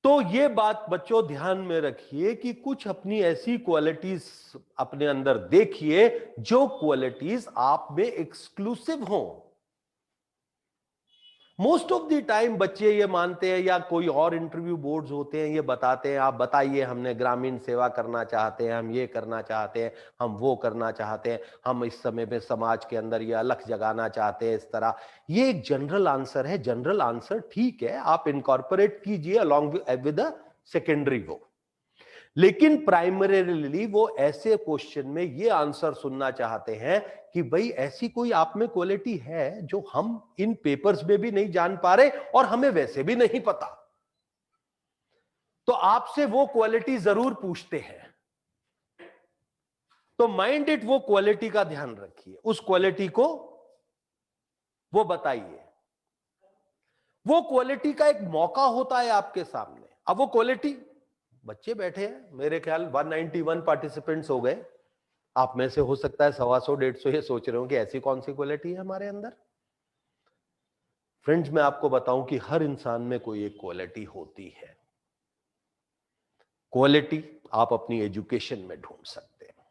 तो ये बात बच्चों ध्यान में रखिए कि कुछ अपनी ऐसी क्वालिटीज अपने अंदर देखिए जो क्वालिटीज आप में एक्सक्लूसिव हों। मोस्ट ऑफ द टाइम बच्चे ये मानते हैं, या कोई और इंटरव्यू बोर्ड्स होते हैं ये बताते हैं, आप बताइए हमने ग्रामीण सेवा करना चाहते हैं, हम ये करना चाहते हैं, हम वो करना चाहते हैं, हम इस समय में समाज के अंदर ये अलग जगाना चाहते हैं, इस तरह। ये एक जनरल आंसर है। जनरल आंसर ठीक है, आप इनकॉर्पोरेट कीजिए अलॉन्ग विद द सेकेंडरी वो, लेकिन प्राइमरीली वो ऐसे क्वेश्चन में ये आंसर सुनना चाहते हैं कि भाई ऐसी कोई आप में क्वालिटी है जो हम इन पेपर्स में भी नहीं जान पा रहे और हमें वैसे भी नहीं पता। तो आपसे वो क्वालिटी जरूर पूछते हैं। तो माइंड इट, वो क्वालिटी का ध्यान रखिए, उस क्वालिटी को वो बताइए। वो क्वालिटी का एक मौका होता है आपके सामने। अब वो क्वालिटी, बच्चे बैठे हैं, मेरे ख्याल 191 पार्टिसिपेंट्स हो गए, आप में से हो सकता है 125 150 ये सोच रहे हो कि ऐसी कौन सी क्वालिटी है हमारे अंदर। फ्रेंड्स, मैं आपको बताऊं कि हर इंसान में कोई एक क्वालिटी होती है। क्वालिटी आप अपनी एजुकेशन में ढूंढ सकते हैं।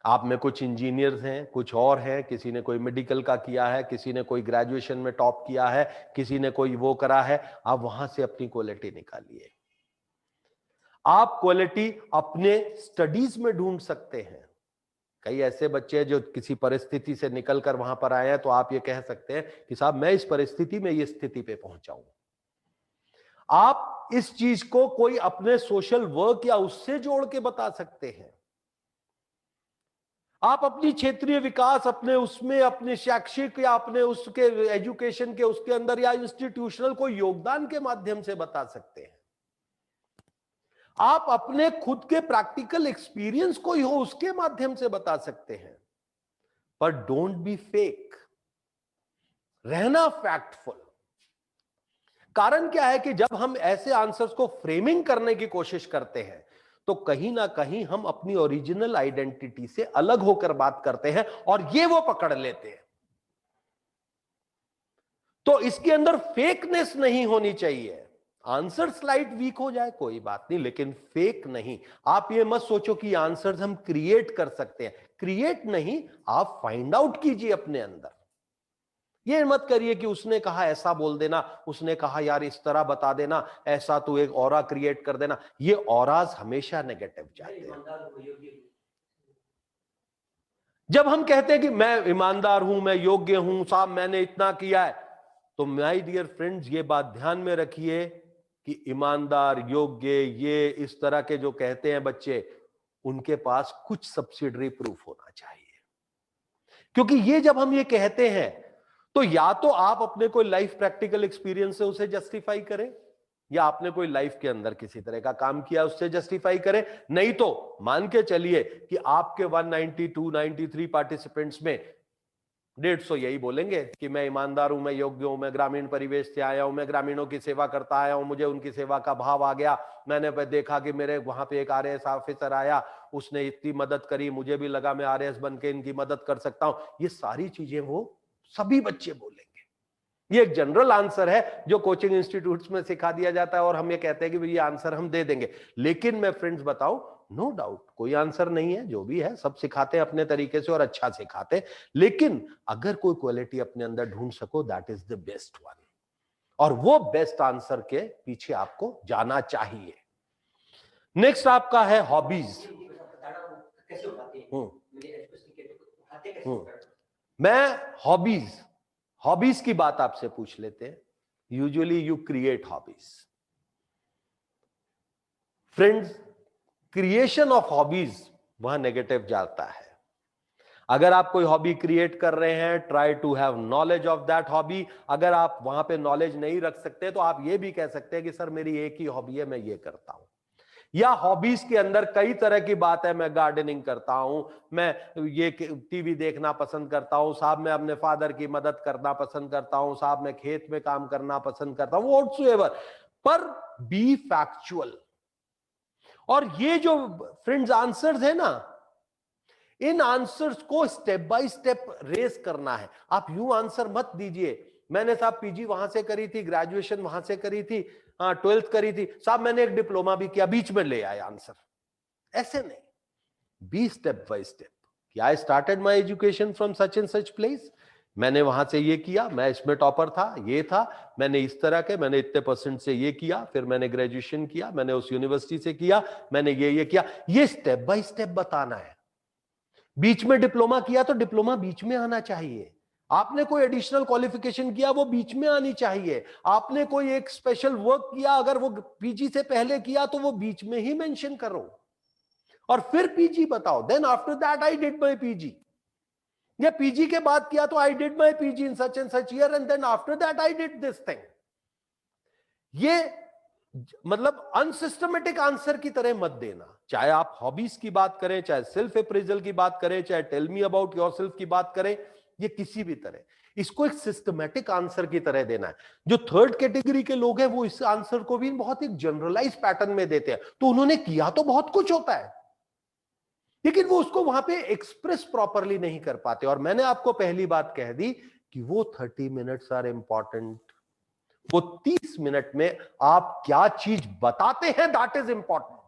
आप में कुछ इंजीनियर्स हैं, कुछ और हैं, किसी ने कोई मेडिकल का किया है, किसी ने कोई ग्रेजुएशन में टॉप किया है, किसी ने कोई वो करा है, आप वहां से अपनी क्वालिटी निकालिए। आप क्वालिटी अपने स्टडीज में ढूंढ सकते हैं। कई ऐसे बच्चे हैं जो किसी परिस्थिति से निकलकर वहां पर आए हैं, तो आप ये कह सकते हैं कि साहब मैं इस परिस्थिति में इस स्थिति पे पहुंचा हूं। आप इस चीज को कोई अपने सोशल वर्क या उससे जोड़ के बता सकते हैं। आप अपनी क्षेत्रीय विकास, अपने उसमें अपने शैक्षिक या अपने उसके एजुकेशन के उसके अंदर या इंस्टीट्यूशनल कोई योगदान के माध्यम से बता सकते हैं। आप अपने खुद के प्रैक्टिकल एक्सपीरियंस को ही हो उसके माध्यम से बता सकते हैं। पर डोंट बी फेक, रहना फैक्टफुल। कारण क्या है कि जब हम ऐसे आंसर्स को फ्रेमिंग करने की कोशिश करते हैं तो कहीं ना कहीं हम अपनी ओरिजिनल आइडेंटिटी से अलग होकर बात करते हैं और ये वो पकड़ लेते हैं। तो इसके अंदर फेकनेस नहीं होनी चाहिए। आंसर स्लाइड वीक हो जाए कोई बात नहीं, लेकिन फेक नहीं। आप ये मत सोचो कि आंसर्स हम क्रिएट कर सकते हैं, क्रिएट नहीं, आप फाइंड आउट कीजिए अपने अंदर। ये मत करिए कि उसने कहा ऐसा बोल देना, उसने कहा यार इस तरह बता देना, ऐसा तो एक ऑरा क्रिएट कर देना। ये ऑराज हमेशा नेगेटिव जाते हैं। जब हम कहते हैं कि मैं ईमानदार हूं, मैं योग्य हूं, साहब मैंने इतना किया है, तो माय डियर फ्रेंड्स ये बात ध्यान में रखिए कि ईमानदार, योग्य, ये इस तरह के जो कहते हैं बच्चे, उनके पास कुछ सब्सिडरी प्रूफ होना चाहिए। क्योंकि ये जब हम ये कहते हैं तो या तो आप अपने कोई लाइफ प्रैक्टिकल एक्सपीरियंस से उसे जस्टिफाई करें, या आपने कोई लाइफ के अंदर किसी तरह का काम किया उससे जस्टिफाई करें। नहीं तो मान के चलिए कि आपके 192, 93 पार्टिसिपेंट्स में 150 यही बोलेंगे कि मैं ईमानदार हूं, मैं योग्य हूं, मैं ग्रामीण परिवेश से आया हूं, मैं ग्रामीणों की सेवा करता आया हूं, मुझे उनकी सेवा का भाव आ गया, मैंने देखा कि मेरे वहां पे एक आरएएस ऑफिसर आया, उसने इतनी मदद करी, मुझे भी लगा मैं आरएएस बन के इनकी मदद कर सकता हूं। ये सारी चीजें वो सभी बच्चे बोलेंगे। ये एक जनरल आंसर है जो कोचिंग इंस्टीट्यूट्स में सिखा दिया जाता है और हम ये कहते हैं कि ये आंसर हम दे देंगे। लेकिन मैं फ्रेंड्स बताऊं, नो डाउट कोई आंसर नहीं है, जो भी है सब सिखाते हैं अपने तरीके से और अच्छा सिखाते हैं। लेकिन अगर कोई क्वालिटी अपने अंदर ढूंढ सको, that is the best one, और वो बेस्ट आंसर के पीछे आपको जाना चाहिए। नेक्स्ट आपका है हॉबीज। मैं हॉबीज की बात आपसे पूछ लेते हैं। Usually you create hobbies. Friends, creation of hobbies वहां नेगेटिव जाता है। अगर आप कोई हॉबी क्रिएट कर रहे हैं, try to have knowledge of that hobby. अगर आप वहां पे नॉलेज नहीं रख सकते तो आप ये भी कह सकते हैं कि सर मेरी एक ही हॉबी है, मैं ये करता हूं। या हॉबीज के अंदर कई तरह की बात है, मैं गार्डनिंग करता हूं, मैं ये टीवी देखना पसंद करता हूं, साहब मैं अपने फादर की मदद करना पसंद करता हूं, साहब मैं खेत में काम करना पसंद करता हूं, व्हाटसोएवर, पर बी फैक्चुअल। और ये जो फ्रेंड्स आंसर्स है ना, इन आंसर्स को स्टेप बाय स्टेप रेस करना है। आप यूं आंसर मत दीजिए, मैंने साहब पीजी वहां से करी थी, ग्रेजुएशन वहां से करी थी, 12th करी थी, साहब मैंने एक डिप्लोमा भी किया, बीच में ले आए आंसर। ऐसे नहीं, बी स्टेप बाय स्टेप कि I started my education from such and such place, मैंने वहां से ये किया, मैं इसमें टॉपर था, ये था, मैंने इस तरह के, मैंने इतने % से ये किया, फिर मैंने ग्रेजुएशन किया, मैंने उस यूनिवर्सिटी से किया, मैंने ये किया। ये स्टेप बाय स्टेप बताना है। बीच में डिप्लोमा किया तो डिप्लोमा बीच में आना चाहिए। आपने कोई एडिशनल क्वालिफिकेशन किया, वो बीच में आनी चाहिए। आपने कोई एक स्पेशल वर्क किया, अगर वो पीजी से पहले किया तो वो बीच में ही मेंशन करो और फिर पीजी बताओ। Then after that I did my PG, या पीजी के बाद किया तो I did my PG in such and such year and then after that I did this thing. ये मतलब अनसिस्टमेटिक आंसर की तरह मत देना। चाहे आप हॉबीज की बात करें, चाहे सेल्फ अप्रेजल की बात करें, चाहे टेल मी अबाउट योरसेल्फ की बात करें, ये किसी भी तरह इसको एक सिस्टमैटिक आंसर की तरह देना है। जो थर्ड कैटेगरी के लोग हैं वो इस आंसर को भी बहुत एक जनरलाइज पैटर्न में देते हैं। तो उन्होंने किया तो बहुत कुछ होता है, लेकिन वो उसको वहां पे एक्सप्रेस प्रॉपरली नहीं कर पाते। और मैंने आपको पहली बात कह दी कि वो 30 मिनट्स आर इंपॉर्टेंट। वो 30 मिनट में आप क्या चीज बताते हैं, दैट इज इंपॉर्टेंट।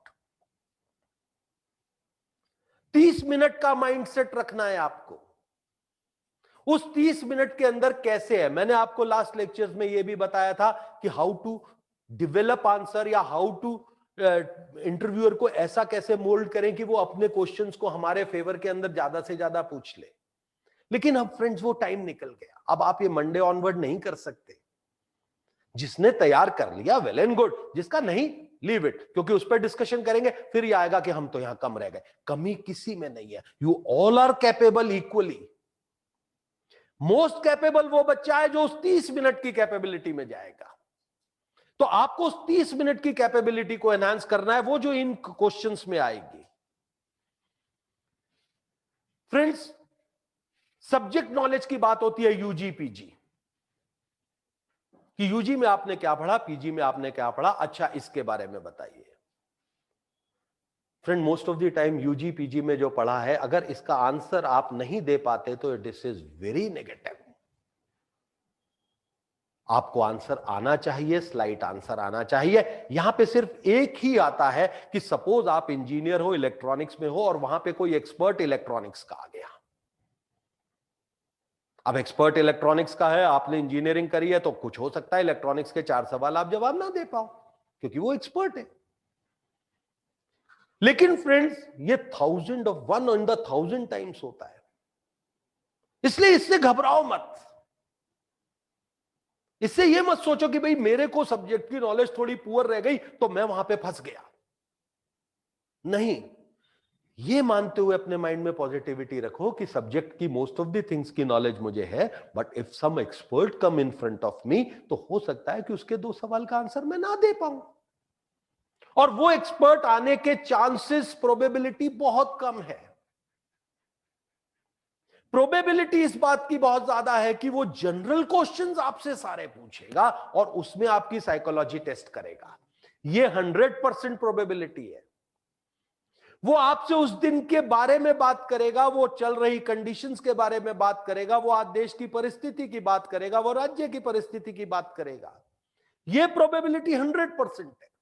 30 मिनट का माइंडसेट रखना है आपको। उस 30 मिनट के अंदर कैसे है, मैंने आपको लास्ट लेक्चर्स में यह भी बताया था कि हाउ टू डिवेलप आंसर, या हाउ टू इंटरव्यूअर को ऐसा कैसे मोल्ड करें कि वो अपने क्वेश्चंस को हमारे फेवर के अंदर ज्यादा से ज्यादा पूछ ले। लेकिन अब फ्रेंड्स वो टाइम निकल गया, अब आप ये मंडे ऑनवर्ड नहीं कर सकते। जिसने तैयार कर लिया वेल एंड गुड, जिसका नहीं लीव इट, क्योंकि उस पर डिस्कशन करेंगे फिर ये आएगा कि हम तो यहां कम रह गए। कमी किसी में नहीं है, you all are capable equally. Most capable वो बच्चा है जो उस 30 मिनट की कैपेबिलिटी में जाएगा। तो आपको उस 30 मिनट की कैपेबिलिटी को एनहांस करना है, वो जो इन क्वेश्चंस में आएगी। फ्रेंड्स, सब्जेक्ट नॉलेज की बात होती है यूजी पीजी, कि यूजी में आपने क्या पढ़ा, पीजी में आपने क्या पढ़ा, अच्छा इसके बारे में बताइए। Friend, most of the time UG PG में जो पढ़ा है, अगर इसका आंसर आप नहीं दे पाते तो दिस इज वेरी नेगेटिव। आपको आंसर आना चाहिए, स्लाइट आंसर आना चाहिए। यहां पे सिर्फ एक ही आता है कि सपोज आप इंजीनियर हो, इलेक्ट्रॉनिक्स में हो और वहां पे कोई एक्सपर्ट इलेक्ट्रॉनिक्स का आ गया। अब एक्सपर्ट इलेक्ट्रॉनिक्स का है, आपने इंजीनियरिंग करी है, तो कुछ हो सकता है इलेक्ट्रॉनिक्स के 4 सवाल आप जवाब ना दे पाओ क्योंकि वो एक्सपर्ट है। लेकिन फ्रेंड्स, ये 1000 इन द 1000 टाइम्स होता है, इसलिए इससे घबराओ मत। इससे यह मत सोचो कि भाई मेरे को सब्जेक्ट की नॉलेज थोड़ी पुअर रह गई तो मैं वहां पे फंस गया। नहीं, ये मानते हुए अपने माइंड में पॉजिटिविटी रखो कि सब्जेक्ट की मोस्ट ऑफ द थिंग्स की नॉलेज मुझे है, but if some expert come in front of me तो हो सकता है कि उसके 2 सवाल का आंसर मैं ना दे पाऊं, और वो एक्सपर्ट आने के चांसेस, प्रोबेबिलिटी बहुत कम है। प्रोबेबिलिटी इस बात की बहुत ज्यादा है कि वो जनरल क्वेश्चंस आपसे सारे पूछेगा और उसमें आपकी साइकोलॉजी टेस्ट करेगा। ये 100% प्रोबेबिलिटी है। वो आपसे उस दिन के बारे में बात करेगा, वो चल रही कंडीशंस के बारे में बात करेगा, वो आज देश की परिस्थिति की बात करेगा, वो राज्य की परिस्थिति की बात करेगा। ये प्रोबेबिलिटी 100% है।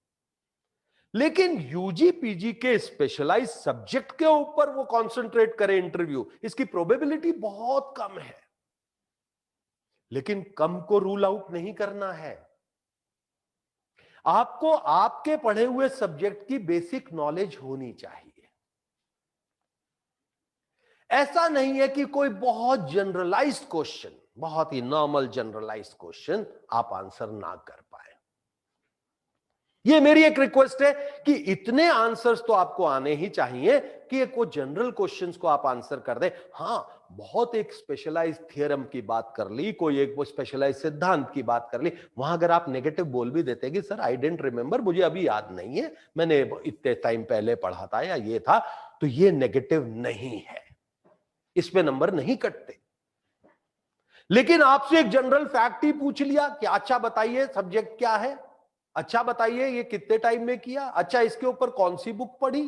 लेकिन यूजी पीजी के स्पेशलाइज सब्जेक्ट के ऊपर वो कंसंट्रेट करे इंटरव्यू, इसकी प्रोबेबिलिटी बहुत कम है। लेकिन कम को रूल आउट नहीं करना है। आपको आपके पढ़े हुए सब्जेक्ट की बेसिक नॉलेज होनी चाहिए। ऐसा नहीं है कि कोई बहुत जनरलाइज्ड क्वेश्चन, बहुत ही नॉर्मल जनरलाइज्ड क्वेश्चन आप आंसर ना कर पाए। ये मेरी एक रिक्वेस्ट है कि इतने आंसर्स तो आपको आने ही चाहिए कि एक वो जनरल क्वेश्चंस को आप आंसर कर दें। हां, बहुत एक स्पेशलाइज्ड थ्योरम की बात कर ली, कोई एक वो स्पेशलाइज्ड सिद्धांत की बात कर ली, वहां अगर आप नेगेटिव बोल भी देते कि सर आई डिडंट रिमेंबर, मुझे अभी याद नहीं है, मैंने इतने टाइम पहले पढ़ा था या ये था, तो ये नेगेटिव नहीं है, इसमें नंबर नहीं कटते। लेकिन आपसे एक जनरल फैक्ट ही पूछ लिया कि अच्छा बताइए सब्जेक्ट क्या है, अच्छा बताइए ये कितने टाइम में किया, अच्छा इसके ऊपर कौन सी बुक पढ़ी,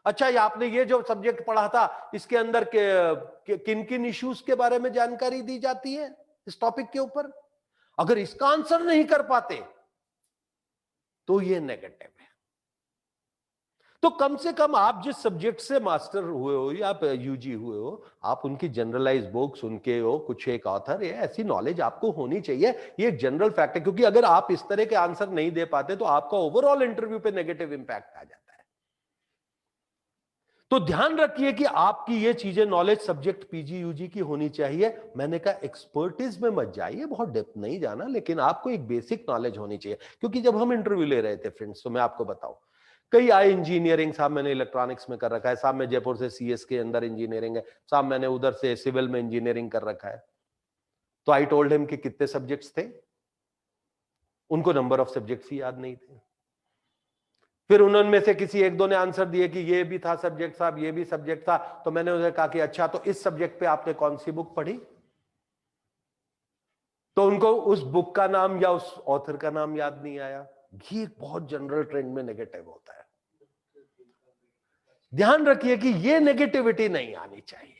अच्छा ये आपने ये जो सब्जेक्ट पढ़ा था इसके अंदर किन किन इश्यूज के बारे में जानकारी दी जाती है इस टॉपिक के ऊपर, अगर इसका आंसर नहीं कर पाते तो ये नेगेटिव है। तो कम से कम आप जिस सब्जेक्ट से मास्टर हुए हो या आप यूजी हुए हो, आप उनकी जनरलाइज बुक्स, उनके हो कुछ एक ऑथर, ये ऐसी नॉलेज आपको होनी चाहिए। ये एक जनरल फैक्ट है, क्योंकि अगर आप इस तरह के आंसर नहीं दे पाते तो आपका ओवरऑल इंटरव्यू पे नेगेटिव इंपैक्ट आ जाता है। तो ध्यान रखिए कि आपकी ये चीजें नॉलेज सब्जेक्ट पीजी यूजी की होनी चाहिए। मैंने कहा एक्सपर्टीज में मत जाइए, बहुत डेप्थ नहीं जाना, लेकिन आपको एक बेसिक नॉलेज होनी चाहिए। क्योंकि जब हम इंटरव्यू ले रहे थे फ्रेंड्स, तो मैं आपको बताऊं, कई आए इंजीनियरिंग, साहब मैंने इलेक्ट्रॉनिक्स में कर रखा है, साहब मैं जयपुर से सीएस के अंदर इंजीनियरिंग है, साहब मैंने उधर से सिविल में इंजीनियरिंग कर रखा है। तो आई टोल्ड हिम कि कितने सब्जेक्ट्स थे, उनको नंबर ऑफ सब्जेक्ट्स ही याद नहीं थे। फिर उनमें से किसी एक दो ने आंसर दिए कि ये भी था सब्जेक्ट साहब, ये भी सब्जेक्ट था। तो मैंने उन्हें कहा कि अच्छा तो इस सब्जेक्ट पे आपने कौन सी बुक पढ़ी, तो उनको उस बुक का नाम या उस ऑथर का नाम याद नहीं आया। ये बहुत जनरल ट्रेंड में नेगेटिव होता है। ध्यान रखिए कि ये नेगेटिविटी नहीं आनी चाहिए।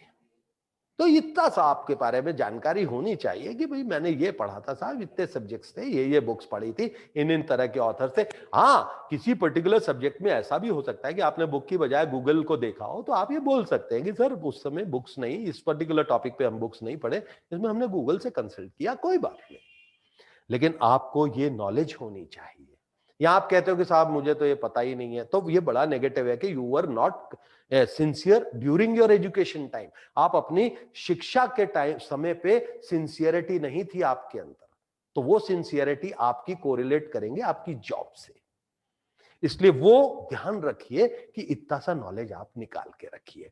तो इतना सा आपके बारे में जानकारी होनी चाहिए कि भाई मैंने ये पढ़ा था साहब, इतने सब्जेक्ट्स थे, ये बुक्स पढ़ी थी, इन तरह के ऑथर से। हाँ, किसी पर्टिकुलर सब्जेक्ट में ऐसा भी हो सकता है कि आपने बुक की बजाय गूगल को देखा हो, तो आप ये बोल सकते हैं कि सर उस समय बुक्स नहीं, इस पर्टिकुलर टॉपिक पे हम बुक्स नहीं पढ़े, इसमें हमने गूगल से कंसल्ट किया, कोई बात नहीं। लेकिन आपको ये नॉलेज होनी चाहिए। या आप कहते हो कि साहब मुझे तो ये पता ही नहीं है, तो ये बड़ा नेगेटिव है कि you are not sincere during your education time. आप अपनी शिक्षा के टाइम समय पे सिंसियरिटी नहीं थी आपके अंदर, तो वो सिंसियरिटी आपकी कोरिलेट करेंगे आपकी जॉब से। इसलिए वो ध्यान रखिए कि इतना सा नॉलेज आप निकाल के रखिए।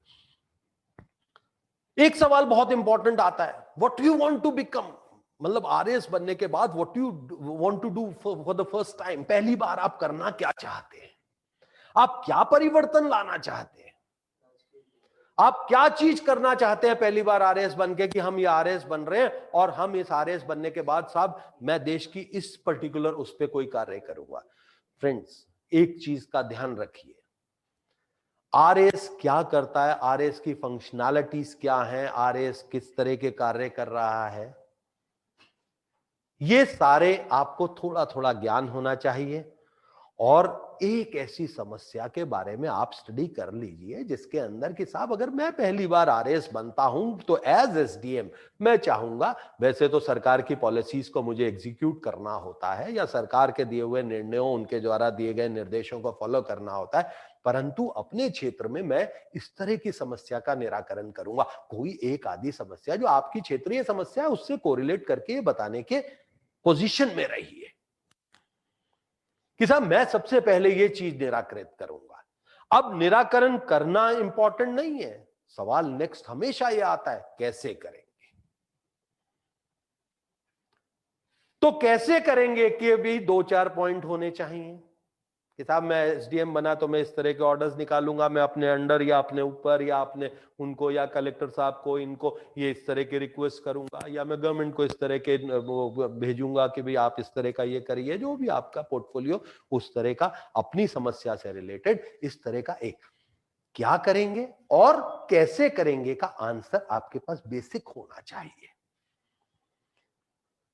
एक सवाल बहुत इंपॉर्टेंट आता है, what you want to become, मतलब आरएएस बनने के बाद what you want to do for the first time, पहली बार आप करना क्या चाहते हैं, आप क्या परिवर्तन लाना चाहते हैं, आप क्या चीज करना चाहते हैं पहली बार आरएएस बन के कि हम ये आरएएस बन रहे हैं और हम इस आरएएस बनने के बाद साहब मैं देश की इस पर्टिकुलर उस पर कोई कार्य करूंगा। फ्रेंड्स, एक चीज का ध्यान रखिए, आरएएस क्या करता है, आरएएस की फंक्शनैलिटीज क्या है, आरएएस किस तरह के कार्य कर रहा है, ये सारे आपको थोड़ा थोड़ा ज्ञान होना चाहिए और एक ऐसी समस्या के बारे में आप स्टडी कर लीजिए जिसके अंदर कि साहब अगर मैं पहली बार आरएएस बनता हूं तो एज एसडीएम मैं चाहूंगा, वैसे तो सरकार की पॉलिसीज को मुझे एग्जीक्यूट करना होता है या सरकार के दिए हुए निर्णयों, उनके द्वारा दिए गए निर्देशों को फॉलो करना होता है, परंतु अपने क्षेत्र में मैं इस तरह की समस्या का निराकरण करूंगा। कोई एक आधी समस्या जो आपकी क्षेत्रीय समस्या है उससे कोरिलेट करके बताने के पोजीशन में रहिए कि साहब मैं सबसे पहले ये चीज निराकृत करूंगा। अब निराकरण करना इंपॉर्टेंट नहीं है, सवाल नेक्स्ट हमेशा ये आता है कैसे करेंगे। तो कैसे करेंगे कि भी 2-4 पॉइंट होने चाहिए कि साहब मैं एसडीएम बना तो मैं इस तरह के ऑर्डर्स निकालूंगा, मैं अपने अंडर या अपने ऊपर या अपने उनको या कलेक्टर साहब को इनको ये इस तरह के रिक्वेस्ट करूंगा या मैं गवर्नमेंट को इस तरह के भेजूंगा कि भाई आप इस तरह का ये करिए, जो भी आपका पोर्टफोलियो उस तरह का अपनी समस्या से रिलेटेड इस तरह का एक क्या करेंगे और कैसे करेंगे का आंसर आपके पास बेसिक होना चाहिए।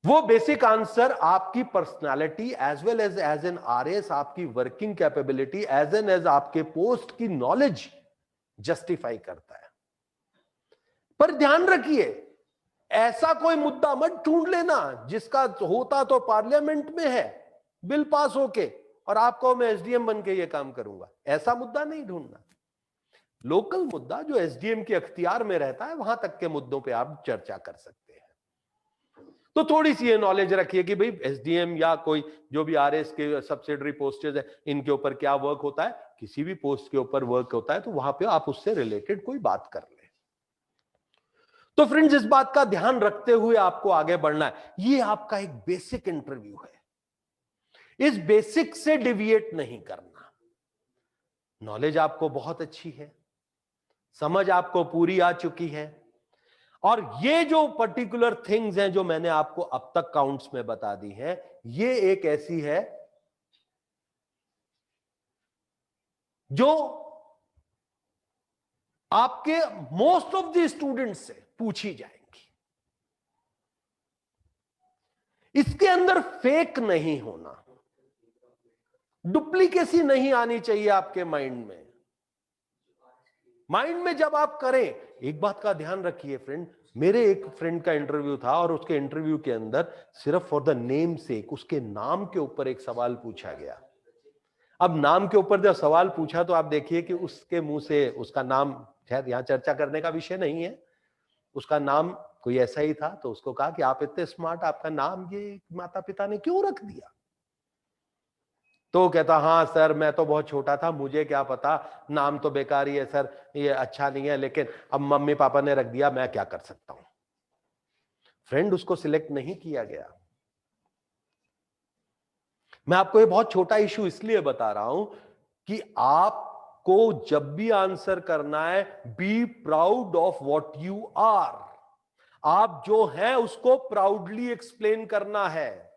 वो बेसिक आंसर आपकी personality as well as an RS, आपकी वर्किंग कैपेबिलिटी एज आपके पोस्ट की नॉलेज जस्टिफाई करता है। पर ध्यान रखिए ऐसा कोई मुद्दा मत ढूंढ लेना जिसका होता तो पार्लियामेंट में है बिल पास होके और आपको मैं एसडीएम बन के ये काम करूंगा, ऐसा मुद्दा नहीं ढूंढना। लोकल मुद्दा जो एसडीएम के अख्तियार में रहता है वहां तक के मुद्दों पे आप चर्चा कर सकते हैं। तो थोड़ी सी ये नॉलेज रखिए कि भाई एसडीएम या कोई जो भी आरएस के सब्सिडरी पोस्टेज है इनके ऊपर क्या वर्क होता है, किसी भी पोस्ट के ऊपर वर्क होता है तो वहां पे आप उससे रिलेटेड कोई बात कर ले। तो फ्रेंड्स इस बात का ध्यान रखते हुए आपको आगे बढ़ना है। ये आपका एक बेसिक इंटरव्यू है, इस बेसिक से डिविएट नहीं करना। नॉलेज आपको बहुत अच्छी है, समझ आपको पूरी आ चुकी है और ये जो पर्टिकुलर थिंग्स हैं जो मैंने आपको अब तक काउंट्स में बता दी हैं, ये एक ऐसी है जो आपके मोस्ट ऑफ द स्टूडेंट्स से पूछी जाएंगी। इसके अंदर फेक नहीं होना, डुप्लीकेसी नहीं आनी चाहिए आपके माइंड में। माइंड में जब आप करें, एक बात का ध्यान रखिए फ्रेंड, मेरे एक फ्रेंड का इंटरव्यू था और उसके इंटरव्यू के अंदर सिर्फ फॉर द नेम सेक उसके नाम के ऊपर एक सवाल पूछा गया। अब नाम के ऊपर जब सवाल पूछा तो आप देखिए कि उसके मुंह से उसका नाम, शायद यहां चर्चा करने का विषय नहीं है, उसका नाम कोई ऐसा ही था, तो उसको कहा कि आप इतने स्मार्ट, आपका नाम ये माता पिता ने क्यों रख दिया? तो वो कहता हाँ सर मैं तो बहुत छोटा था, मुझे क्या पता, नाम तो बेकार ही है सर, ये अच्छा नहीं है, लेकिन अब मम्मी पापा ने रख दिया, मैं क्या कर सकता हूं। फ्रेंड उसको सिलेक्ट नहीं किया गया। मैं आपको ये बहुत छोटा इशू इसलिए बता रहा हूं कि आपको जब भी आंसर करना है, be proud of what you are. आप जो है उसको प्राउडली एक्सप्लेन करना है,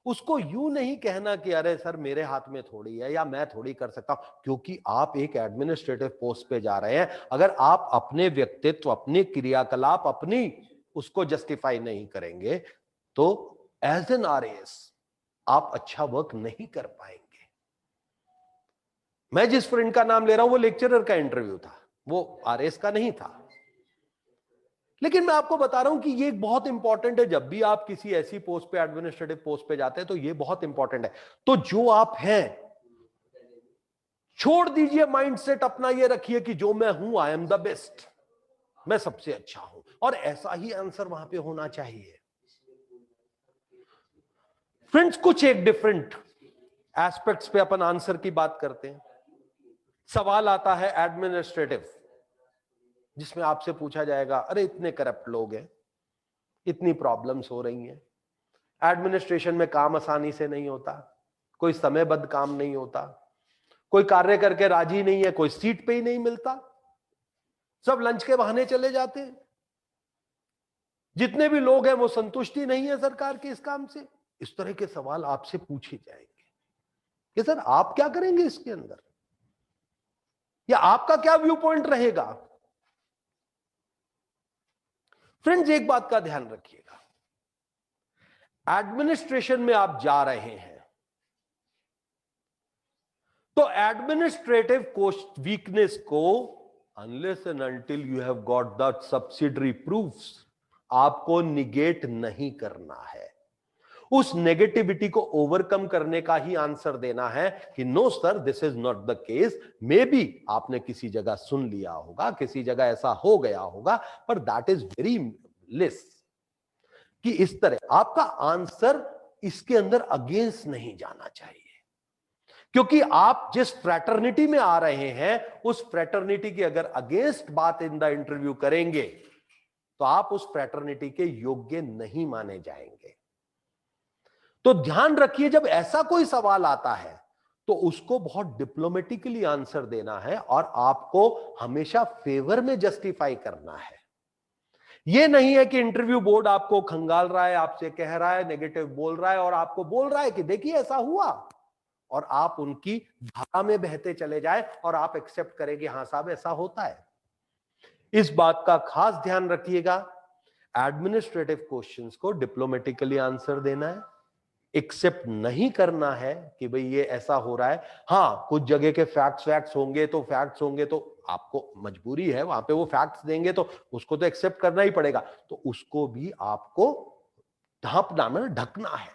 उसको यूं नहीं कहना कि अरे सर मेरे हाथ में थोड़ी है या मैं थोड़ी कर सकता हूं, क्योंकि आप एक एडमिनिस्ट्रेटिव पोस्ट पे जा रहे हैं। अगर आप अपने व्यक्तित्व, अपने क्रियाकलाप, अपनी उसको जस्टिफाई नहीं करेंगे तो एज एन आरएएस आप अच्छा वर्क नहीं कर पाएंगे। मैं जिस फ्रेंड का नाम ले रहा हूं वो लेक्चरर का इंटरव्यू था, वो आरएएस का नहीं था, लेकिन मैं आपको बता रहा हूं कि ये बहुत इंपॉर्टेंट है। जब भी आप किसी ऐसी पोस्ट पे, एडमिनिस्ट्रेटिव पोस्ट पे जाते हैं तो ये बहुत इंपॉर्टेंट है। तो जो आप हैं, छोड़ दीजिए माइंडसेट अपना, ये रखिए कि जो मैं हूं आई एम द बेस्ट, मैं सबसे अच्छा हूं, और ऐसा ही आंसर वहां पे होना चाहिए। फ्रेंड्स कुछ एक डिफरेंट एस्पेक्ट्स पे अपन आंसर की बात करते हैं। सवाल आता है एडमिनिस्ट्रेटिव, जिसमें आपसे पूछा जाएगा अरे इतने करप्ट लोग हैं, इतनी प्रॉब्लम्स हो रही हैं, एडमिनिस्ट्रेशन में काम आसानी से नहीं होता, कोई समयबद्ध काम नहीं होता, कोई कार्य करके राजी नहीं है, कोई सीट पे ही नहीं मिलता, सब लंच के बहाने चले जाते हैं, जितने भी लोग हैं वो संतुष्टि नहीं है सरकार के इस काम से। इस तरह के सवाल आपसे पूछे जाएंगे कि सर आप क्या करेंगे इसके अंदर, या आपका क्या व्यू पॉइंट रहेगा। फ्रेंड्स एक बात का ध्यान रखिएगा, एडमिनिस्ट्रेशन में आप जा रहे हैं तो एडमिनिस्ट्रेटिव वीकनेस को unless and until you have got the subsidiary proofs आपको निगेट नहीं करना है। उस नेगेटिविटी को ओवरकम करने का ही आंसर देना है कि no sir this is not the case, maybe आपने किसी जगह सुन लिया होगा, किसी जगह ऐसा हो गया होगा, पर दैट इज वेरी लेस। कि इस तरह आपका आंसर इसके अंदर अगेंस्ट नहीं जाना चाहिए, क्योंकि आप जिस फ्रैटर्निटी में आ रहे हैं उस फ्रैटर्निटी की अगर अगेंस्ट बात इन द इंटरव्यू करेंगे तो आप उस फ्रैटर्निटी के योग्य नहीं माने जाएंगे। तो ध्यान रखिए, जब ऐसा कोई सवाल आता है तो उसको बहुत डिप्लोमेटिकली आंसर देना है और आपको हमेशा फेवर में जस्टिफाई करना है। यह नहीं है कि इंटरव्यू बोर्ड आपको खंगाल रहा है, आपसे कह रहा है, नेगेटिव बोल रहा है और आपको बोल रहा है कि देखिए ऐसा हुआ, और आप उनकी धारा में बहते चले जाए और आप एक्सेप्ट करेंगे हां साहब ऐसा होता है। इस बात का खास ध्यान रखिएगा, एडमिनिस्ट्रेटिव क्वेश्चंस को डिप्लोमेटिकली आंसर देना है, एक्सेप्ट नहीं करना है कि भाई ये ऐसा हो रहा है। हां, कुछ जगह के फैक्ट्स होंगे तो आपको मजबूरी है, वहां पे वो फैक्ट्स देंगे तो उसको तो एक्सेप्ट करना ही पड़ेगा, तो उसको भी आपको ढांपना में ढकना है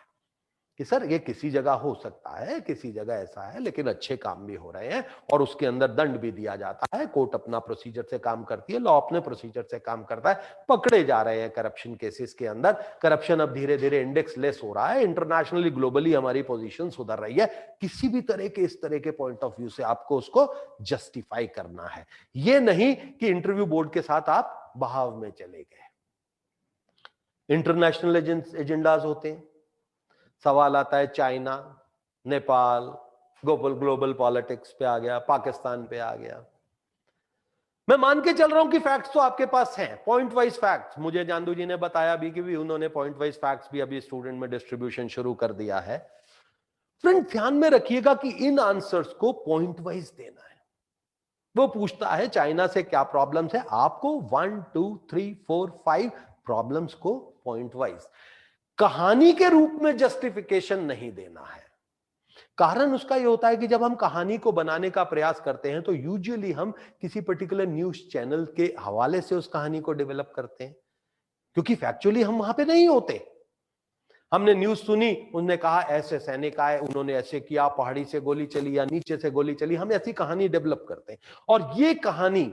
कि सर ये किसी जगह हो सकता है, किसी जगह ऐसा है, लेकिन अच्छे काम भी हो रहे हैं और उसके अंदर दंड भी दिया जाता है। कोर्ट अपना प्रोसीजर से काम करती है, लॉ अपने प्रोसीजर से काम करता है। पकड़े जा रहे हैं करप्शन केसेस के अंदर, करप्शन अब धीरे धीरे इंडेक्स लेस हो रहा है, इंटरनेशनली ग्लोबली हमारी पोजीशन सुधर रही है। किसी भी तरह के इस तरह के पॉइंट ऑफ व्यू से आपको उसको जस्टिफाई करना है, ये नहीं कि इंटरव्यू बोर्ड के साथ आप बहाव में चले गए। इंटरनेशनल एजेंडाज होते हैं, सवाल आता है चाइना, नेपाल, ग्लोबल पॉलिटिक्स पे आ गया, पाकिस्तान पे आ गया। मैं मान के चल रहा हूं कि फैक्ट्स तो आपके पास हैं, पॉइंट वाइज फैक्ट्स। मुझे जानदू जी ने बताया भी कि उन्होंने पॉइंट वाइज फैक्ट्स भी अभी स्टूडेंट में डिस्ट्रीब्यूशन शुरू कर दिया है। फ्रेंड ध्यान में रखिएगा कि इन आंसर्स को पॉइंट वाइज देना है। वो पूछता है चाइना से क्या प्रॉब्लम्स है, आपको 1 2 3 4 5 प्रॉब्लम्स को पॉइंट वाइज, कहानी के रूप में जस्टिफिकेशन नहीं देना है। कारण उसका यह होता है कि जब हम कहानी को बनाने का प्रयास करते हैं तो यूजुअली हम किसी पर्टिकुलर न्यूज चैनल के हवाले से उस कहानी को डेवलप करते हैं, क्योंकि फैक्चुअली हम वहां पे नहीं होते। हमने न्यूज सुनी, उन्होंने कहा ऐसे सैनिक आए, उन्होंने ऐसे किया, पहाड़ी से गोली चली या नीचे से गोली चली, हम ऐसी कहानी डेवलप करते हैं और ये कहानी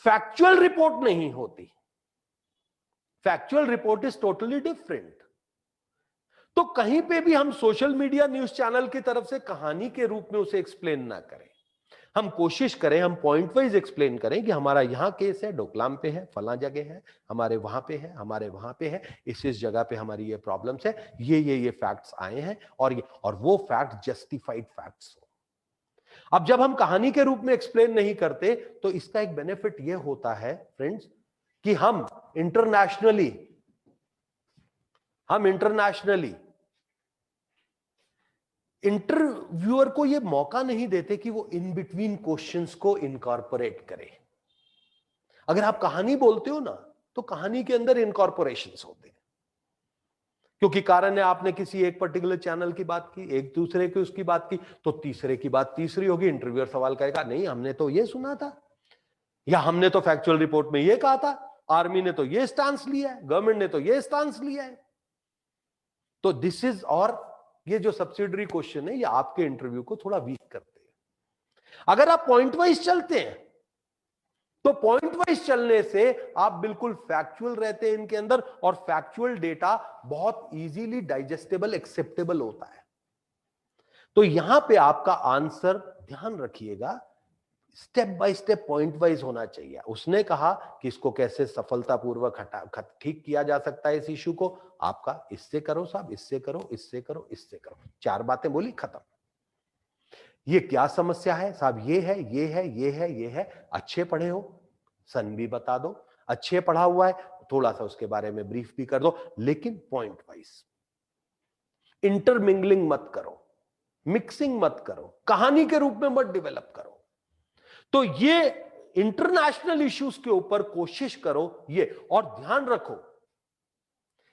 फैक्चुअल रिपोर्ट नहीं होती। Factual report is totally different. तो कहीं पे भी हम सोशल मीडिया न्यूज चैनल की तरफ से कहानी के रूप में उसे एक्सप्लेन ना करें। हम कोशिश करें, हम पॉइंट वाइज एक्सप्लेन करें कि हमारा यहां केस है, डोकलाम पे है, फलां जगह है, हमारे वहां पे है, हमारे वहां पे है, इस जगह पे हमारी ये प्रॉब्लम्स है, ये फैक्ट्स आए हैं और वो फैक्ट जस्टिफाइड फैक्ट्स हो। अब जब हम कहानी के रूप में एक्सप्लेन नहीं करते तो इसका एक बेनिफिट ये होता है फ्रेंड्स कि हम इंटरनेशनली इंटरव्यूअर को यह मौका नहीं देते कि वो इन बिटवीन क्वेश्चंस को इनकॉर्पोरेट करे। अगर आप कहानी बोलते हो ना तो कहानी के अंदर इनकॉर्पोरेशंस होते हैं, क्योंकि कारण है आपने किसी एक पर्टिकुलर चैनल की बात की, एक दूसरे की उसकी बात की, तो तीसरे की बात तीसरी होगी। इंटरव्यूअर सवाल करेगा, नहीं हमने तो ये सुना था, या हमने तो फैक्चुअल रिपोर्ट में ये कहा था, आर्मी ने तो ये स्टांस लिया है, गवर्नमेंट ने तो ये स्टांस लिया है। तो दिस इज, और ये जो सब्सिडरी क्वेश्चन है ये आपके इंटरव्यू को थोड़ा वीक करते हैं। अगर आप पॉइंट वाइज चलते हैं तो पॉइंट वाइज चलने से आप बिल्कुल फैक्चुअल रहते हैं इनके अंदर, और फैक्चुअल डेटा बहुत इजीली डाइजेस्टेबल, एक्सेप्टेबल होता है। तो यहां पे आपका आंसर ध्यान रखिएगा, step by step point wise होना चाहिए। उसने कहा कि इसको कैसे सफलतापूर्वक ठीक किया जा सकता है इस इश्यू को, आपका इससे करो साहब, इससे करो, इससे करो, इससे करो, 4 बातें बोली, खत्म। ये क्या समस्या है साहब, ये है, ये है, ये है, ये है। अच्छे पढ़े हो, सन भी बता दो, अच्छे पढ़ा हुआ है थोड़ा सा उसके बारे में ब्रीफ भी कर दो, लेकिन पॉइंट वाइज। इंटरमिंगलिंग मत करो, मिक्सिंग मत करो, कहानी के रूप में मत डेवलप करो। तो ये इंटरनेशनल इश्यूज के ऊपर कोशिश करो ये, और ध्यान रखो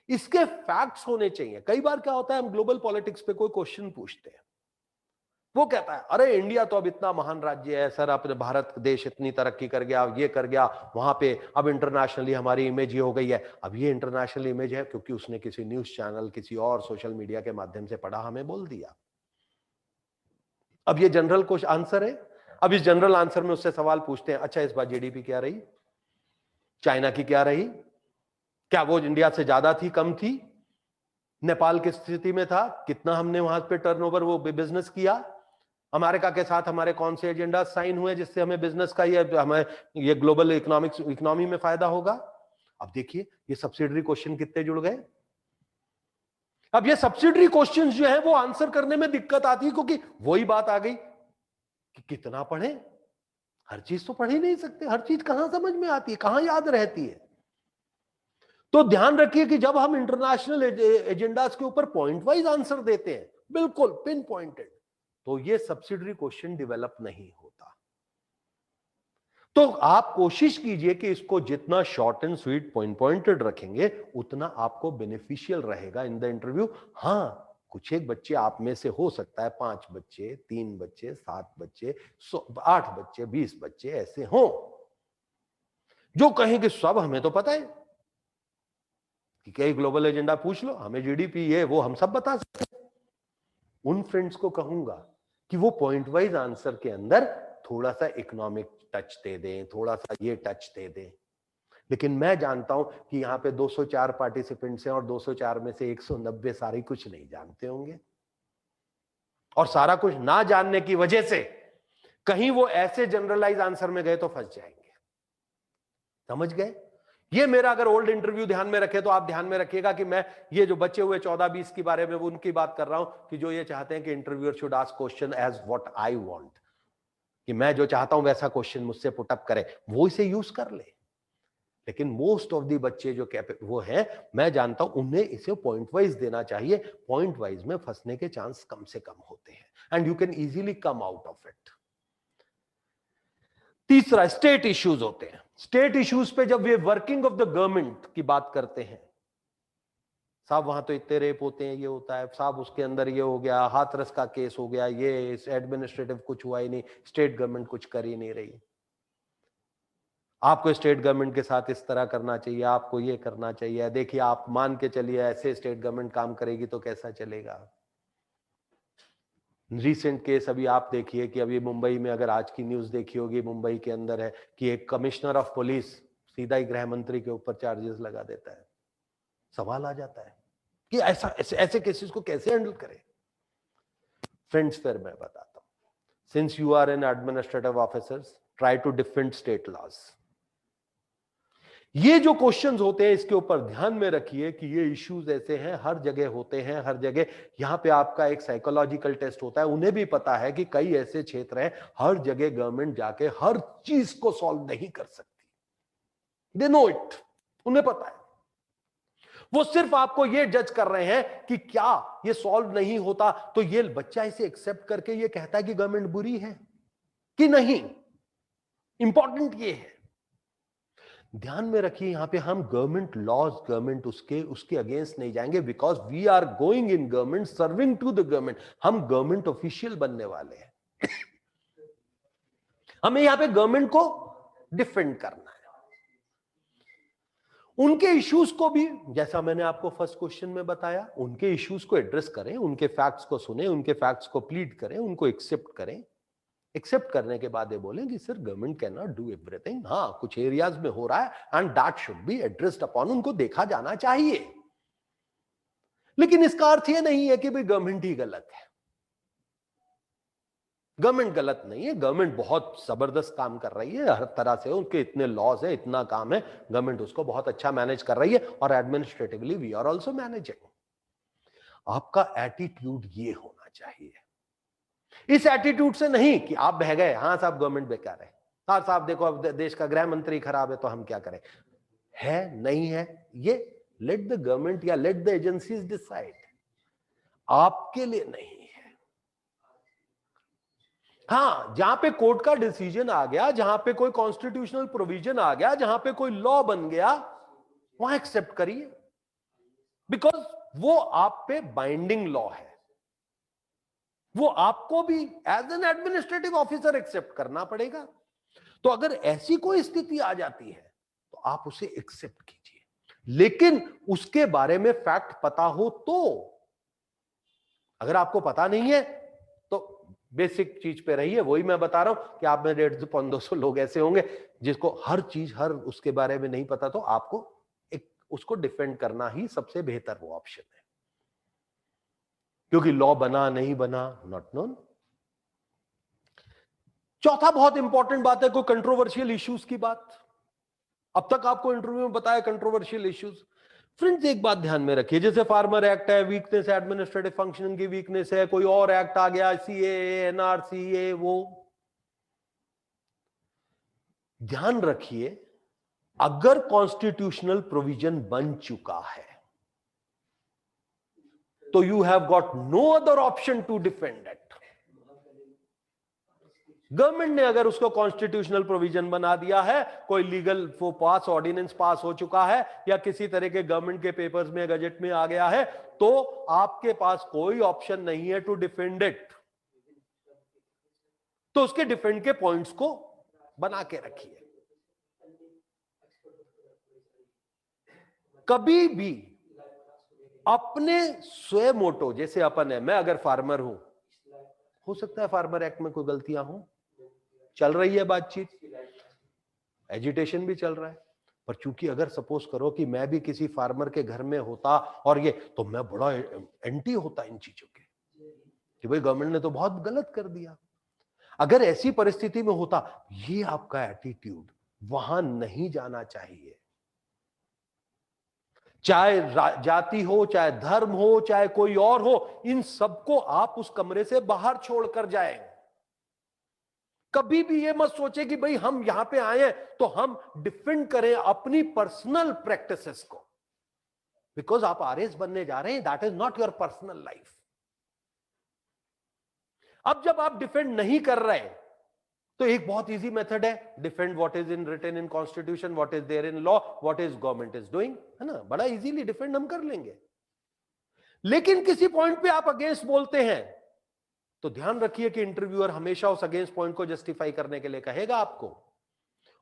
इसके फैक्ट्स होने चाहिए। कई बार क्या होता है, हम ग्लोबल पॉलिटिक्स पे कोई क्वेश्चन पूछते हैं, वो कहता है अरे इंडिया तो अब इतना महान राज्य है सर, अपने भारत देश इतनी तरक्की कर गया, ये कर गया, वहां पे अब इंटरनेशनली हमारी इमेज ये हो गई है। अब ये इंटरनेशनल इमेज है क्योंकि उसने किसी न्यूज चैनल, किसी और सोशल मीडिया के माध्यम से पढ़ा, हमें बोल दिया। अब ये जनरल क्वेश्चन आंसर है। अब इस जनरल आंसर में उससे सवाल पूछते हैं, अच्छा इस बार जीडीपी क्या रही, चाइना की क्या रही, क्या वो इंडिया से ज्यादा थी, कम थी, नेपाल की स्थिति में था, कितना हमने वहां पे टर्नओवर वो बिजनेस किया, अमेरिका के साथ हमारे कौन से एजेंडा साइन हुए जिससे हमें बिजनेस का हमें ये ग्लोबल इकोनॉमी में फायदा होगा। अब देखिए ये सब्सिडरी क्वेश्चन कितने जुड़ गए। अब ये सब्सिडरी क्वेश्चंस जो है वो आंसर करने में दिक्कत आती है, क्योंकि वही बात आ गई कि कितना पढ़े, हर चीज तो पढ़ ही नहीं सकते, हर चीज कहां समझ में आती है, कहां याद रहती है। तो ध्यान रखिए कि जब हम इंटरनेशनल एजेंडास के ऊपर पॉइंट वाइज आंसर देते हैं, बिल्कुल पिन पॉइंटेड, तो ये सब्सिडरी क्वेश्चन डेवलप नहीं होता। तो आप कोशिश कीजिए कि इसको जितना short and sweet point pointed रखेंगे उतना आपको बेनिफिशियल रहेगा इन द इंटरव्यू। हां, कुछ एक बच्चे आप में से हो सकता है 5 बच्चे, 3 बच्चे, 7 बच्चे, 8 बच्चे, 20 बच्चे ऐसे हों जो कहेंगे सब हमें तो पता है कि कई ग्लोबल एजेंडा पूछ लो, हमें जीडीपी ये वो हम सब बता सकते हैं। उन फ्रेंड्स को कहूंगा कि वो पॉइंट वाइज आंसर के अंदर थोड़ा सा इकोनॉमिक टच दे दें, थोड़ा सा ये टच दे दें। लेकिन मैं जानता हूं कि यहां पे 204 पार्टिसिपेंट्स हैं और 204 में से 190 सारे कुछ नहीं जानते होंगे, और सारा कुछ ना जानने की वजह से कहीं वो ऐसे जनरलाइज आंसर में गए तो फंस जाएंगे। समझ गए? ये मेरा अगर ओल्ड इंटरव्यू ध्यान में रखे तो आप ध्यान में रखिएगा कि मैं ये जो बचे हुए 14-20 के बारे में उनकी बात कर रहा हूं कि जो ये चाहते हैं कि interviewer should ask question as what I want, कि मैं जो चाहता हूं वैसा क्वेश्चन मुझसे पुटअप करे, वो इसे यूज कर ले। लेकिन मोस्ट ऑफ दी बच्चे जो वो हैं, मैं जानता हूं उन्हें इसे पॉइंट वाइज देना चाहिए। पॉइंट वाइज में फंसने के चांस कम से कम होते हैं and you can easily come out of it. तीसरा, स्टेट इश्यूज होते हैं। स्टेट इश्यूज पे जब वे वर्किंग ऑफ द गवर्नमेंट की बात करते हैं, साहब वहां तो इतने रेप होते हैं, ये होता है, साहब उसके अंदर ये हो गया, हाथरस का केस हो गया, ये एडमिनिस्ट्रेटिव कुछ हुआ ही नहीं, स्टेट गवर्नमेंट कुछ कर ही नहीं रही, आपको स्टेट गवर्नमेंट के साथ इस तरह करना चाहिए, आपको ये करना चाहिए। देखिए आप मान के चलिए ऐसे स्टेट गवर्नमेंट काम करेगी तो कैसा चलेगा। रिसेंट केस अभी आप देखिए कि अभी मुंबई में, अगर आज की न्यूज देखी होगी, मुंबई के अंदर है कि एक कमिश्नर ऑफ पुलिस सीधा ही गृह मंत्री के ऊपर चार्जेस लगा देता है। सवाल आ जाता है कि ऐसे केसेस को कैसे हैंडल करें। फ्रेंड्स, फिर मैं बताता हूं, since you are an administrative officers, try to defend state laws. ये जो क्वेश्चंस होते हैं इसके ऊपर ध्यान में रखिए कि ये इश्यूज ऐसे हैं, हर जगह होते हैं, हर जगह। यहां पे आपका एक साइकोलॉजिकल टेस्ट होता है। उन्हें भी पता है कि कई ऐसे क्षेत्र हैं हर जगह गवर्नमेंट जाके हर चीज को सॉल्व नहीं कर सकती। दे नो इट, उन्हें पता है। वो सिर्फ आपको ये जज कर रहे हैं कि क्या ये सॉल्व नहीं होता तो ये बच्चा इसे एक्सेप्ट करके ये कहता है कि गवर्नमेंट बुरी है कि नहीं। इंपॉर्टेंट ये है, ध्यान में रखिए, यहां पे हम गवर्नमेंट लॉज, गवर्नमेंट उसके अगेंस्ट नहीं जाएंगे, because we are going in government, serving to the government. हम गवर्नमेंट ऑफिशियल बनने वाले हैं। हमें यहां पे गवर्नमेंट को डिफेंड करना है। उनके इश्यूज को भी, जैसा मैंने आपको फर्स्ट क्वेश्चन में बताया, उनके इश्यूज को एड्रेस करें, उनके फैक्ट्स को सुने, उनके फैक्ट्स को प्लीड करें, उनको एक्सेप्ट करें। एक्सेप्ट करने के बाद ये बोलें कि sir government can not do everything, हाँ कुछ एरियाज में हो रहा है and that should be addressed upon, उनको देखा जाना चाहिए। लेकिन इसका अर्थ ये नहीं है कि भाई गवर्नमेंट ही गलत है। गवर्नमेंट गलत नहीं है, गवर्नमेंट बहुत जबरदस्त काम कर रही है हर तरह से, उनके इतने लॉज है, इतना काम है, गवर्नमेंट उसको बहुत अच्छा मैनेज कर रही है और administratively we are also managing. आपका एटीट्यूड ये होना चाहिए, इस एटीट्यूड से नहीं कि आप बह गए, हाँ साहब गवर्नमेंट बेकार है, हाँ साहब देखो अब देश का गृह मंत्री खराब है तो हम क्या करें। है नहीं है, ये लेट द गवर्नमेंट या लेट द एजेंसीज डिसाइड, आपके लिए नहीं है। हाँ, जहां पे कोर्ट का डिसीजन आ गया, जहां पे कोई कॉन्स्टिट्यूशनल प्रोविजन आ गया, जहां पे कोई लॉ बन गया, वहां एक्सेप्ट करिए। बिकॉज वो आप पे बाइंडिंग लॉ है, वो आपको भी as an administrative officer accept करना पड़ेगा। तो अगर ऐसी कोई स्थिति आ जाती है तो आप उसे एक्सेप्ट कीजिए, लेकिन उसके बारे में फैक्ट पता हो तो। अगर आपको पता नहीं है तो बेसिक चीज पे रहिए, वही मैं बता रहा हूं कि आप में 150-200 लोग ऐसे होंगे जिसको हर चीज हर उसके बारे में नहीं पता, तो आपको एक उसको डिफेंड करना ही सबसे बेहतर वो ऑप्शन है, क्योंकि लॉ बना नहीं बना नॉट नोन। चौथा बहुत इंपॉर्टेंट बात है, कोई कंट्रोवर्शियल इश्यूज की बात। अब तक आपको इंटरव्यू में बताया कंट्रोवर्शियल इश्यूज। फ्रेंड्स एक बात ध्यान में रखिए, जैसे फार्मर एक्ट है, वीकनेस है, एडमिनिस्ट्रेटिव फंक्शनिंग की वीकनेस है, कोई और एक्ट आ गया, सीएए, एनआरसी, वो ध्यान रखिए, अगर कॉन्स्टिट्यूशनल प्रोविजन बन चुका है तो you have got no other option to defend it. Government ने अगर उसको कॉन्स्टिट्यूशनल प्रोविजन बना दिया है, कोई लीगल वो पास ऑर्डिनेंस पास हो चुका है, या किसी तरह के गवर्नमेंट के पेपर्स में गजेट में आ गया है, तो आपके पास कोई ऑप्शन नहीं है टू डिफेंड इट। तो उसके डिफेंड के पॉइंट्स को बना के रखिए। कभी भी अपने स्वयं मोटो, जैसे अपन है, मैं अगर फार्मर हूं, हो सकता है फार्मर एक्ट में कोई गलतियां हो, चल रही है बातचीत, एजिटेशन भी चल रहा है, पर चूंकि अगर सपोज करो कि मैं भी किसी फार्मर के घर में होता और ये, तो मैं बड़ा एंटी होता इन चीजों के कि भाई गवर्नमेंट ने तो बहुत गलत कर दिया। अगर ऐसी परिस्थिति में होता, ये आपका एटीट्यूड वहां नहीं जाना चाहिए। चाहे जाति हो, चाहे धर्म हो, चाहे कोई और हो, इन सबको आप उस कमरे से बाहर छोड़कर जाएं। कभी भी ये मत सोचे कि भाई हम यहां पे आए हैं तो हम डिफेंड करें अपनी पर्सनल प्रैक्टिसेस को, बिकॉज आप आरएस बनने जा रहे हैं, that is not your personal life. अब जब आप डिफेंड नहीं कर रहे तो एक बहुत इजी मेथड है, defend what is in written in constitution, what is there in law, what is government is doing, है ना, बड़ा इजीली डिफेंड हम कर लेंगे। लेकिन किसी पॉइंट पे आप अगेंस्ट बोलते हैं तो ध्यान रखिए कि इंटरव्यूअर हमेशा उस अगेंस्ट पॉइंट को जस्टिफाई करने के लिए कहेगा आपको,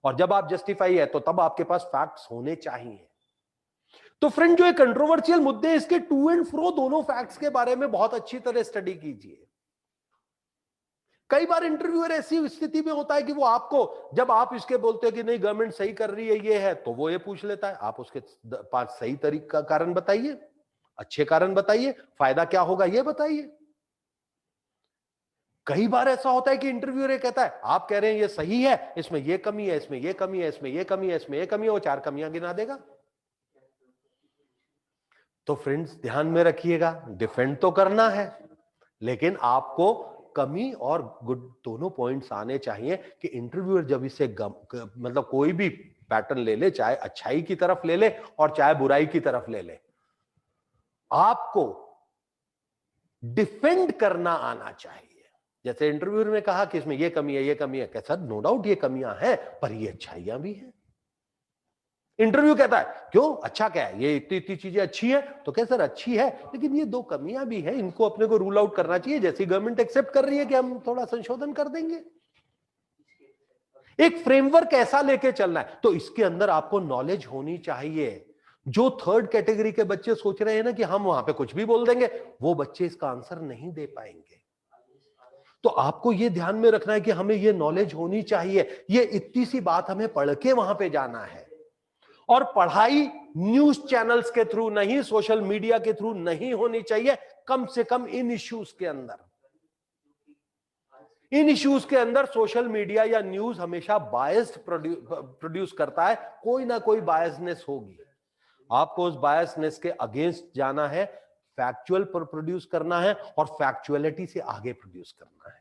और जब आप जस्टिफाई है तो तब आपके पास फैक्ट्स होने चाहिए। तो फ्रेंड जो ये कंट्रोवर्शियल मुद्दे, इसके टू एंड फ्रो दोनों फैक्ट्स के बारे में बहुत अच्छी तरह स्टडी कीजिए। कई बार इंटरव्यूअर ऐसी स्थिति में होता है कि वो आपको, जब आप इसके बोलते हैं कि नहीं गवर्नमेंट सही कर रही है, ये है, तो वो ये पूछ लेता है आप उसके 5 सही तरीका कारण बताइए, अच्छे कारण बताइए, फायदा क्या होगा ये बताइए। कई बार ऐसा होता है कि इंटरव्यूअर ये कहता है आप कह रहे हैं ये सही है, इसमें ये कमी है, इसमें ये कमी है, इसमें ये कमी है, इसमें ये कमी है, वो 4 कमियां गिना देगा। तो फ्रेंड्स ध्यान में रखिएगा, डिफेंड तो करना है, लेकिन आपको कमी और गुड दोनों पॉइंट्स आने चाहिए कि इंटरव्यूअर जब इसे मतलब कोई भी पैटर्न ले ले, चाहे अच्छाई की तरफ ले ले और चाहे बुराई की तरफ ले ले, आपको डिफेंड करना आना चाहिए। जैसे इंटरव्यूअर ने कहा कि इसमें ये कमी है, ये कमी है, कैसा नो डाउट ये कमियां हैं, पर ये अच्छाइयां भी हैं। इंटरव्यू कहता है क्यों अच्छा क्या है, ये इतनी इतनी चीजें अच्छी है, तो क्या सर अच्छी है, लेकिन ये 2 कमियां भी हैं, इनको अपने को रूल आउट करना चाहिए। जैसी गवर्नमेंट एक्सेप्ट कर रही है कि हम थोड़ा संशोधन कर देंगे। एक फ्रेमवर्क ऐसा लेके चलना है, तो इसके अंदर आपको नॉलेज होनी चाहिए। जो थर्ड कैटेगरी के बच्चे सोच रहे हैं ना कि हम वहां पे कुछ भी बोल देंगे, वो बच्चे इसका आंसर नहीं दे पाएंगे। तो आपको ये ध्यान में रखना है कि हमें ये नॉलेज होनी चाहिए, ये इतनी सी बात हमें पढ़ के वहां पे जाना है। और पढ़ाई न्यूज चैनल्स के थ्रू नहीं, सोशल मीडिया के थ्रू नहीं होनी चाहिए, कम से कम इन इश्यूज के अंदर। इन इश्यूज के अंदर सोशल मीडिया या न्यूज हमेशा बायस्ड प्रोड्यूस करता है, कोई ना कोई बायसनेस होगी। आपको उस बायसनेस के अगेंस्ट जाना है, फैक्चुअल प्रोड्यूस करना है और फैक्चुअलिटी से आगे प्रोड्यूस करना है।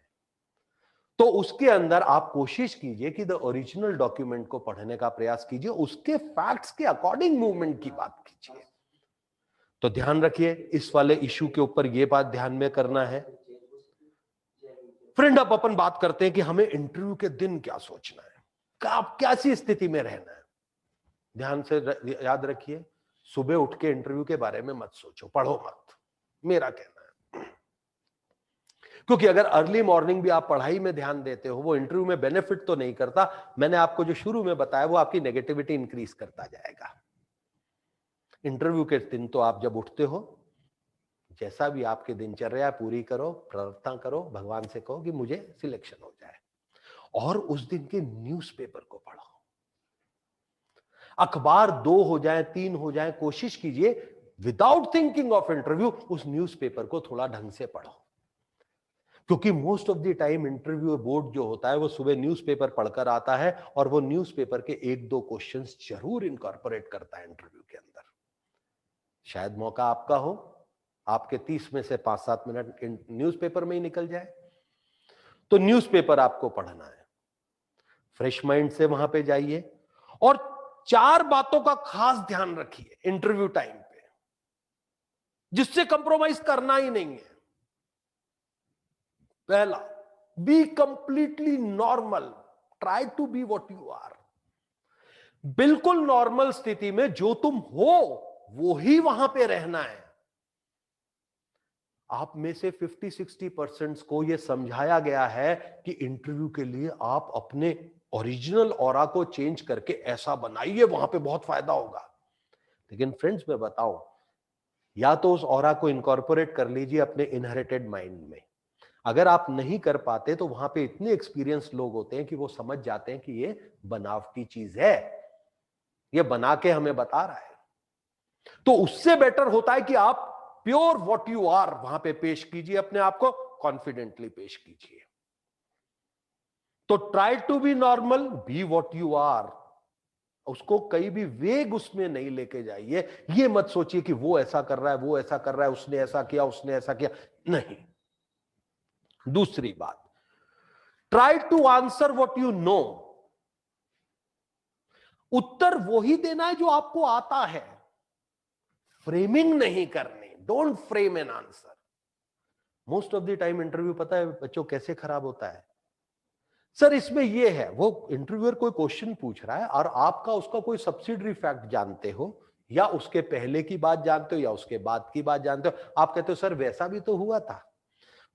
तो उसके अंदर आप कोशिश कीजिए कि द ओरिजिनल डॉक्यूमेंट को पढ़ने का प्रयास कीजिए, उसके फैक्ट्स के अकॉर्डिंग मूवमेंट की बात कीजिए। तो ध्यान रखिए इस वाले इशू के ऊपर यह बात ध्यान में करना है। फ्रेंड अब अपन बात करते हैं कि हमें इंटरव्यू के दिन क्या सोचना है, कैसी स्थिति में रहना है। ध्यान से याद रखिए, सुबह उठ के इंटरव्यू के बारे में मत सोचो, पढ़ो मत, मेरा कहना है। क्योंकि अगर अर्ली मॉर्निंग भी आप पढ़ाई में ध्यान देते हो, वो इंटरव्यू में बेनिफिट तो नहीं करता। मैंने आपको जो शुरू में बताया वो आपकी नेगेटिविटी इंक्रीज करता जाएगा। इंटरव्यू के दिन तो आप जब उठते हो, जैसा भी आपकी दिनचर्या पूरी करो, प्रार्थना करो, भगवान से कहो कि मुझे सिलेक्शन हो जाए, और उस दिन के न्यूज़पेपर को पढ़ो। अखबार 2 हो जाए, 3 हो जाए, कोशिश कीजिए विदाउट थिंकिंग ऑफ इंटरव्यू उस न्यूज़पेपर को थोड़ा ढंग से पढ़ो। क्योंकि most of the time interview board जो होता है वो सुबह न्यूज़पेपर पढ़कर आता है, और वो न्यूज़पेपर के 1-2 क्वेश्चंस जरूर इनकॉर्पोरेट करता है इंटरव्यू के अंदर। शायद मौका आपका हो, आपके 30 में से 5-7 मिनट न्यूज़पेपर में ही निकल जाए। तो न्यूज़पेपर आपको पढ़ना है, फ्रेश माइंड से वहां पे जाइए, और 4 बातों का खास ध्यान रखिए इंटरव्यू टाइम पे, जिससे कंप्रोमाइज करना ही नहीं है। पहला, be completely normal, try to be what you are. बिल्कुल नॉर्मल स्थिति में जो तुम हो वो ही वहां पे रहना है। आप में से 50-60% को यह समझाया गया है कि इंटरव्यू के लिए आप अपने ओरिजिनल ऑरा को चेंज करके ऐसा बनाइए, वहां पे बहुत फायदा होगा। लेकिन फ्रेंड्स, मैं बताऊं, या तो उस ऑरा को इनकॉर्पोरेट कर लीजिए अपने इनहेरिटेड माइंड में। अगर आप नहीं कर पाते तो वहां पे इतने एक्सपीरियंस लोग होते हैं कि वो समझ जाते हैं कि ये बनावटी चीज है, ये बना के हमें बता रहा है। तो उससे बेटर होता है कि आप प्योर व्हाट यू आर वहां पे पेश कीजिए, अपने आप को कॉन्फिडेंटली पेश कीजिए। तो try to be normal, be what you are. उसको कहीं भी वेग उसमें नहीं लेके जाइए। ये मत सोचिए कि वो ऐसा कर रहा है, वो ऐसा कर रहा है, उसने ऐसा किया, उसने ऐसा किया, नहीं। दूसरी बात, try to answer what you know. उत्तर वही देना है जो आपको आता है, फ्रेमिंग नहीं करनी। Don't frame an answer. Most of the time interview पता है बच्चों कैसे खराब होता है? सर इसमें ये है, वो इंटरव्यूअर कोई क्वेश्चन पूछ रहा है और आपका उसका कोई सब्सिडरी फैक्ट जानते हो, या उसके पहले की बात जानते हो, या उसके बाद की बात जानते हो। आप कहते हो सर वैसा भी तो हुआ था।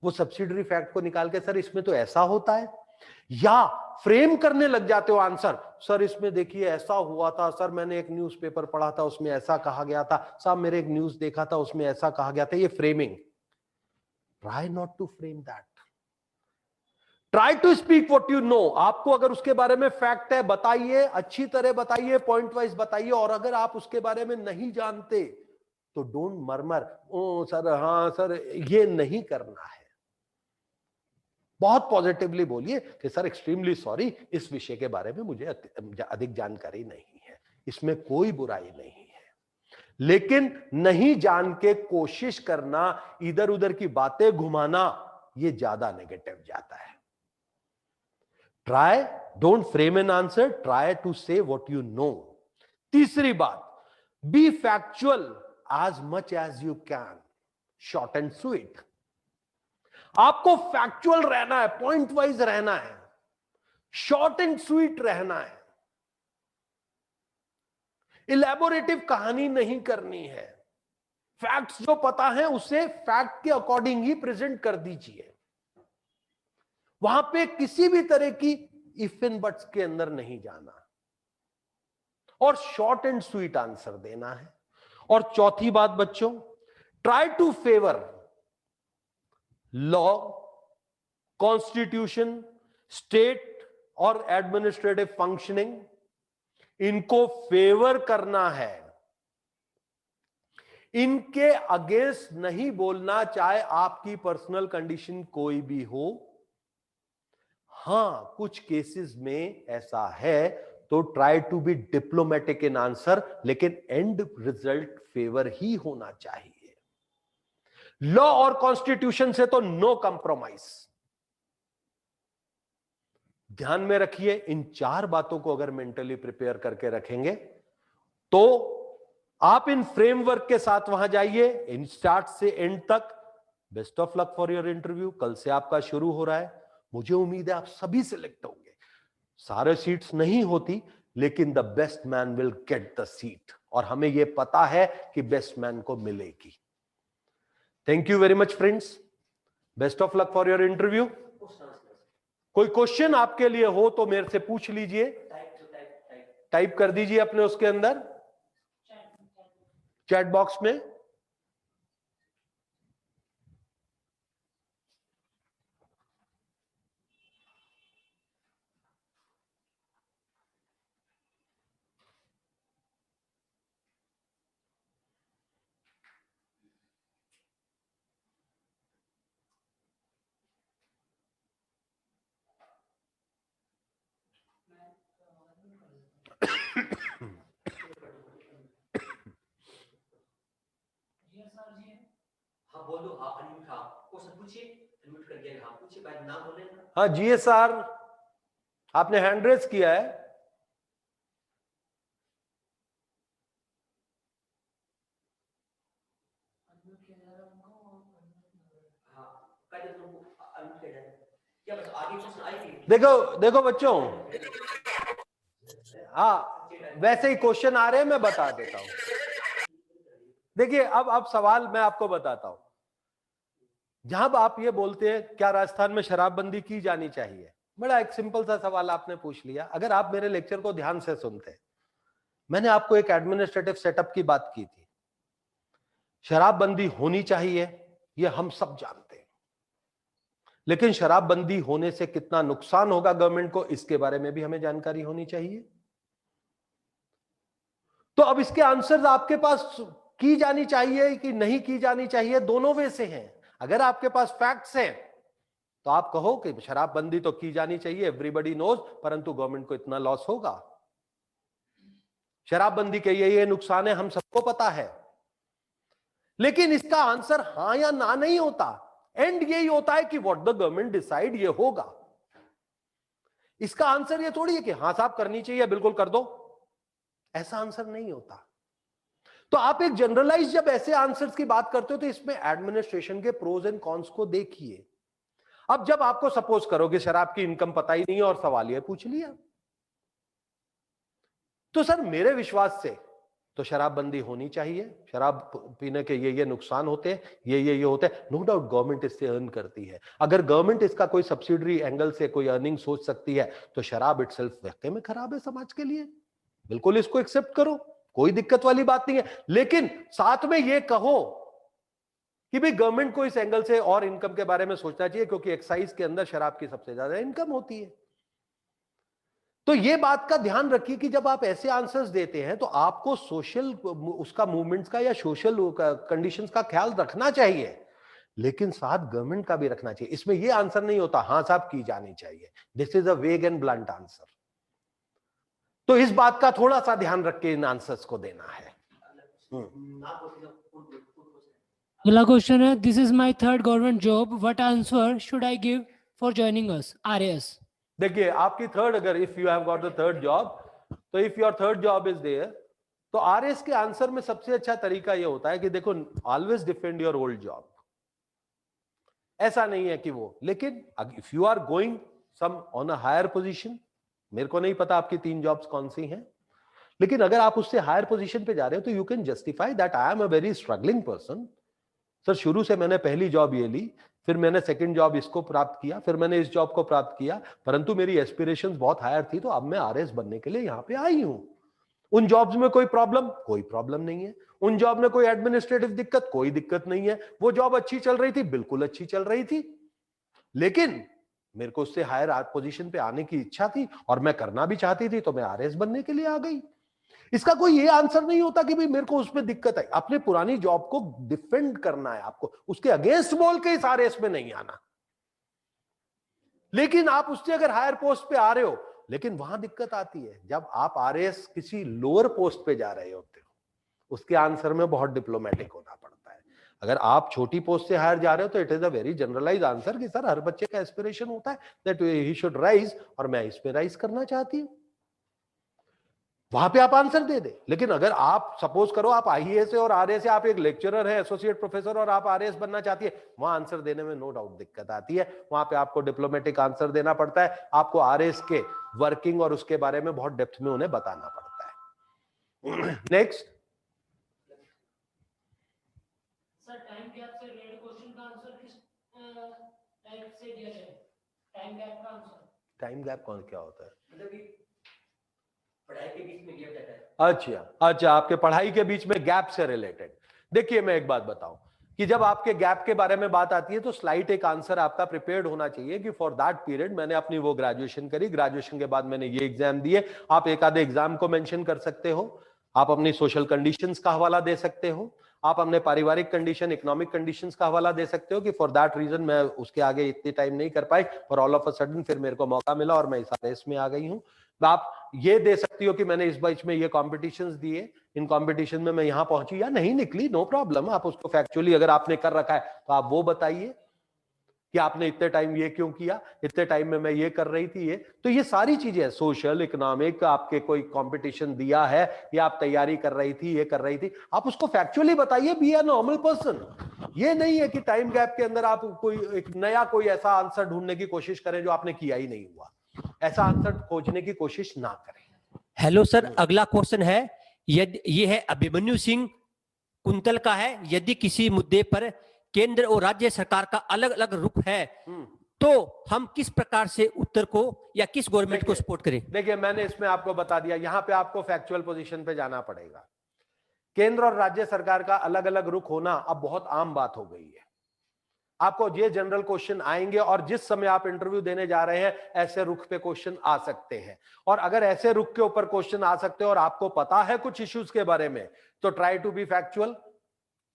वो सब्सिडरी फैक्ट को निकाल के सर इसमें तो ऐसा होता है, या फ्रेम करने लग जाते हो आंसर। सर इसमें देखिए ऐसा हुआ था, सर मैंने एक न्यूज़पेपर पढ़ा था उसमें ऐसा कहा गया था, साहब मेरे एक न्यूज़ देखा था उसमें ऐसा कहा गया था। ये framing. Try not to frame that. Try to speak what you know. आपको अगर उसके बारे में फैक्ट है बताइए, अच्छी तरह बताइए, पॉइंट वाइज बताइए। और अगर आप उसके बारे में नहीं जानते तो डोंट मरमर, ओ सर, हाँ सर, ये नहीं करना है। बहुत पॉजिटिवली बोलिए कि सर एक्सट्रीमली सॉरी, इस विषय के बारे में मुझे अधिक जानकारी नहीं है। इसमें कोई बुराई नहीं है, लेकिन नहीं जान के कोशिश करना, इधर उधर की बातें घुमाना, ये ज्यादा नेगेटिव जाता है। Try, don't frame an answer, try to say what you know. तीसरी बात, be factual as much as you can, short and sweet. आपको फैक्चुअल रहना है, पॉइंट वाइज रहना है, शॉर्ट एंड स्वीट रहना है। इलेबोरेटिव कहानी नहीं करनी है। फैक्ट्स जो पता है उसे फैक्ट के अकॉर्डिंग ही प्रेजेंट कर दीजिए। वहां पे किसी भी तरह की इफ एंड बट्स के अंदर नहीं जाना, और शॉर्ट एंड स्वीट आंसर देना है। और चौथी बात बच्चों, try to favour law, constitution, state और एडमिनिस्ट्रेटिव फंक्शनिंग, इनको फेवर करना है। इनके अगेंस्ट नहीं बोलना, चाहे आपकी पर्सनल कंडीशन कोई भी हो। हां, कुछ केसेस में ऐसा है तो try to be diplomatic in answer, लेकिन एंड रिजल्ट फेवर ही होना चाहिए। लॉ और कॉन्स्टिट्यूशन से तो नो कंप्रोमाइज। ध्यान में रखिए, इन 4 बातों को अगर मेंटली प्रिपेयर करके रखेंगे तो आप इन फ्रेमवर्क के साथ वहां जाइए, इन स्टार्ट से एंड तक। Best of luck for your interview. कल से आपका शुरू हो रहा है, मुझे उम्मीद है आप सभी सिलेक्ट होंगे। सारे सीट्स नहीं होती, लेकिन the best man will get the seat, और हमें यह पता है कि बेस्ट मैन को मिलेगी। Thank you very much friends, best of luck for your interview. कोई क्वेश्चन आपके लिए हो तो मेरे से पूछ लीजिए, टाइप कर दीजिए अपने उसके अंदर चैट बॉक्स में। हाँ बोलो, हाँ अनम्यूट, हाँ क्वेश्चन पूछिए, अनम्यूट कर दिया, हाँ पूछिए, भाई नाम बोले ना। हाँ GSR, आपने हैंड रेस किया है। देखो देखो बच्चों, हाँ वैसे ही क्वेश्चन आ रहे हैं, मैं बता देता हूं। देखिए अब सवाल मैं आपको बताता हूं। जहां आप ये बोलते हैं क्या राजस्थान में शराबबंदी की जानी चाहिए, बड़ा एक सिंपल सा सवाल आपने पूछ लिया। अगर आप मेरे लेक्चर को ध्यान से सुनते, मैंने आपको एक एडमिनिस्ट्रेटिव सेटअप की बात की थी। शराबबंदी होनी चाहिए, ये हम सब जानते हैं, लेकिन शराबबंदी होने से कितना नुकसान होगा गवर्नमेंट को, इसके बारे में भी हमें जानकारी होनी चाहिए। तो अब इसके आंसर्स आपके पास की जानी चाहिए कि नहीं की जानी चाहिए, दोनों वे से हैं। अगर आपके पास फैक्ट्स हैं तो आप कहो कि शराबबंदी तो की जानी चाहिए, एवरीबडी नोज, परंतु गवर्नमेंट को इतना लॉस होगा। शराबबंदी के ये नुकसान है, हम सबको पता है। लेकिन इसका आंसर हां या ना नहीं होता, एंड यही होता है कि व्हाट द गवर्नमेंट डिसाइड ये होगा। इसका आंसर ये थोड़ी है कि हां साहब करनी चाहिए बिल्कुल कर दो, ऐसा आंसर नहीं होता। तो आप एक जनरलाइज जब ऐसे आंसर्स की बात करते हो तो इसमें एडमिनिस्ट्रेशन के प्रोज एंड कॉन्स को देखिए। अब जब आपको सपोज करो कि शराब की इनकम पता ही नहीं है और सवाल ये पूछ लिया, तो सर मेरे विश्वास से तो शराबबंदी होनी चाहिए। शराब पीने के ये नुकसान होते हैं, ये होते हैं, नो डाउट गवर्नमेंट इससे अर्न करती है। अगर गवर्नमेंट इसका कोई सब्सिडरी एंगल से कोई अर्निंग सोच सकती है तो शराब इटसेल्फ वाकई में खराब है समाज के लिए, बिल्कुल इसको एक्सेप्ट करो, कोई दिक्कत वाली बात नहीं है। लेकिन साथ में ये कहो कि भाई गवर्नमेंट को इस एंगल से और इनकम के बारे में सोचना चाहिए, क्योंकि एक्साइज के अंदर शराब की सबसे ज्यादा इनकम होती है। तो ये बात का ध्यान रखिए कि जब आप ऐसे आंसर्स देते हैं तो आपको सोशल उसका मूवमेंट्स का या सोशल कंडीशंस का ख्याल रखना चाहिए, लेकिन साथ गवर्नमेंट का भी रखना चाहिए। इसमें ये आंसर नहीं होता हां साहब की जानी चाहिए, दिस इज अ वेग एंड ब्लंट आंसर। तो इस बात का थोड़ा सा ध्यान रख के इन आंसर्स को देना है। अगला क्वेश्चन है, this is my third government job, what answer should I give for joining as RAS? देखिए आपकी थर्ड, अगर if you have got the third job, तो if your third job is there, तो आरएस के आंसर में सबसे अच्छा तरीका यह होता है कि देखो always defend your old job. ऐसा नहीं है कि वो, लेकिन if you are going some on a higher position, मेरे को नहीं पता आपकी 3 जॉब्स कौन सी हैं, लेकिन अगर आप उससे हायर पोजीशन पे जा रहे हो तो you can justify that I am a very struggling person. Sir शुरू से मैंने पहली जॉब ये ली, फिर मैंने सेकंड जॉब इसको प्राप्त किया, फिर मैंने इस जॉब को प्राप्त किया, परंतु मेरी एस्पिरेशंस बहुत हायर थी, तो अब मैं आरएस बनने के लिए यहां पे आई हूं। उन जॉब्स में कोई प्रॉब्लम नहीं है। उन जॉब में कोई एडमिनिस्ट्रेटिव दिक्कत, कोई दिक्कत नहीं है। वो जॉब अच्छी चल रही थी, बिल्कुल अच्छी चल रही थी, लेकिन मेरे को उससे हायर पोजीशन पे आने की इच्छा थी और मैं करना भी चाहती थी, तो मैं आरएस बनने के लिए आ गई। इसका कोई ये आंसर नहीं होता कि भाई मेरे को उसमें दिक्कत है। अपने पुरानी जॉब को डिफेंड करना है आपको, उसके अगेंस्ट बोल के इस आरएस में नहीं आना। लेकिन आप उससे अगर हायर पोस्ट पे आ रहे हो, लेकिन वहां दिक्कत आती है जब आप आरएस किसी लोअर पोस्ट पे जा रहे होते हो, उसके आंसर में बहुत डिप्लोमेटिक होना पड़ता है। अगर आप छोटी पोस्ट से हायर जा रहे हो तो it is a very generalise answer कि सर हर बच्चे का एस्पिरेशन होता है दैट ही शुड राइज, और मैं इस पे राइज करना चाहती हूं, वहां पे आप आंसर दे दे। लेकिन अगर आप सपोज करो आप आईएएस और आरएएस से, आप एक लेक्चरर है, एसोसिएट प्रोफेसर, और आप आरएएस बनना चाहती है, वहां आंसर देने में नो डाउट दिक्कत आती है। वहां पे आपको डिप्लोमेटिक आंसर देना पड़ता है, आपको आरएएस के वर्किंग और उसके बारे में बहुत डेप्थ में उन्हें बताना पड़ता है। नेक्स्ट सर, टाइम गैप से रिलेटेड क्वेश्चन का आंसर किस टाइप से दिया जाए? टाइम गैप का आंसर, टाइम गैप कौन क्या होता है? मतलब कि पढ़ाई के बीच में गैप जाता है। अच्छा, आपके पढ़ाई के बीच में गैप से रिलेटेड। देखिए मैं एक बात बताऊं कि जब आपके गैप के बारे में बात आती है तो स्लाइट एक आंसर आपका प्रिपेयर्ड होना चाहिए कि फॉर दैट पीरियड मैंने अपनी वो ग्रेजुएशन करी, ग्रेजुएशन के बाद मैंने ये एग्जाम दिए। आप एक आधे एग्जाम को मेंशन कर सकते हो, आप अपनी सोशल कंडीशंस का हवाला दे सकते हो, आप अपने पारिवारिक कंडीशन, इकोनॉमिक कंडीशंस का हवाला दे सकते हो कि फॉर दैट रीजन मैं उसके आगे इतने टाइम नहीं कर पाई और ऑल ऑफ अ सडन फिर मेरे को मौका मिला और मैं इस रेस में आ गई हूं। आप ये दे सकती हो कि मैंने इस बीच में ये कॉम्पिटिशंस दिए, इन कॉम्पिटिशन में मैं यहां पहुंची या नहीं निकली, नो प्रॉब्लम। आप उसको फैक्चुअली अगर आपने कर रखा है तो आप वो बताइए कि आपने इतने टाइम ये क्यों किया, इतने टाइम में मैं ये कर रही थी। ये तो ये सारी चीजें सोशल इकोनॉमिक, आपके कोई कंपटीशन दिया है या आप तैयारी कर रही थी, ये कर रही थी, आप उसको फैक्चुअली बताइए। Be a normal person. ये नहीं है कि टाइम गैप के अंदर आप कोई एक नया कोई ऐसा आंसर ढूंढने की कोशिश करें जो आपने किया ही नहीं हुआ। ऐसा आंसर खोजने की कोशिश ना करें। हेलो सर, अगला क्वेश्चन है, यदि ये है अभिमन्यु सिंह कुंतल का है, यदि किसी मुद्दे पर केंद्र और राज्य सरकार का अलग अलग रुख है तो हम किस प्रकार से उत्तर को या किस गवर्नमेंट को सपोर्ट करें? देखिए मैंने इसमें आपको बता दिया, यहां पे आपको फैक्चुअल पोजीशन पे जाना पड़ेगा। केंद्र और राज्य सरकार का अलग अलग रुख होना अब बहुत आम बात हो गई है। आपको ये जनरल क्वेश्चन आएंगे और जिस समय आप इंटरव्यू देने जा रहे हैं ऐसे रुख पे क्वेश्चन आ सकते हैं। और अगर ऐसे रुख के ऊपर क्वेश्चन आ सकते हैं और आपको पता है कुछ इश्यूज के बारे में तो try to be factual.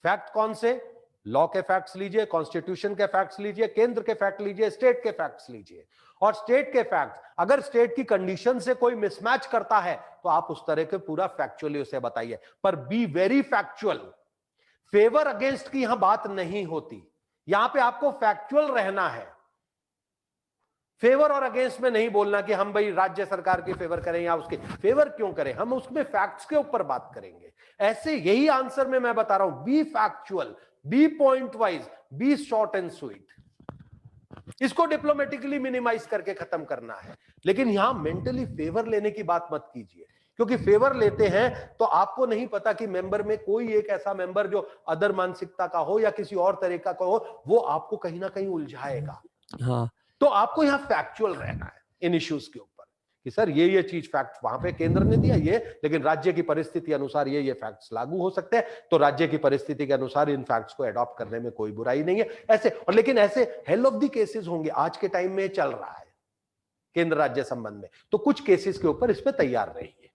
Fact कौन से? लॉ के फैक्ट्स लीजिए, कॉन्स्टिट्यूशन के फैक्ट्स लीजिए, केंद्र के फैक्ट लीजिए, स्टेट के फैक्ट्स लीजिए। और स्टेट के फैक्ट्स अगर स्टेट की कंडीशन से कोई मिसमैच करता है तो आप उस तरह के पूरा फैक्चुअली उसे बताइए, पर be very factual. Favour against की यहां बात नहीं होती, यहां पे आपको फैक्चुअल रहना है। फेवर और अगेंस्ट में नहीं बोलना कि हम भाई राज्य सरकार की फेवर करें या उसके फेवर क्यों करें, हम उसमें फैक्ट्स के ऊपर बात करेंगे। ऐसे यही आंसर में मैं बता रहा हूं, be factual, be point wise, be short and sweet. इसको डिप्लोमेटिकली मिनिमाइज करके खत्म करना है, लेकिन यहां मेंटली फेवर लेने की बात मत कीजिए, क्योंकि फेवर लेते हैं तो आपको नहीं पता कि मेंबर में कोई एक ऐसा मेंबर जो अदर मानसिकता का हो या किसी और तरीका का हो, वो आपको कहीं ना कहीं उलझाएगा। हाँ, तो आपको यहां फैक्चुअल रहना है इन इश्यूज के ऊपर कि सर ये चीज फैक्ट वहां पे केंद्र ने दिया ये, लेकिन राज्य की परिस्थिति अनुसार ये फैक्ट्स लागू हो सकते हैं, तो राज्य की परिस्थिति के अनुसार इन फैक्ट्स को अडॉप्ट करने में कोई बुराई नहीं है। ऐसे और लेकिन ऐसे हेल ऑफ द केसेस होंगे, आज के टाइम में चल रहा है केंद्र राज्य संबंध में, तो कुछ केसेस के ऊपर इस पे तैयार रहिए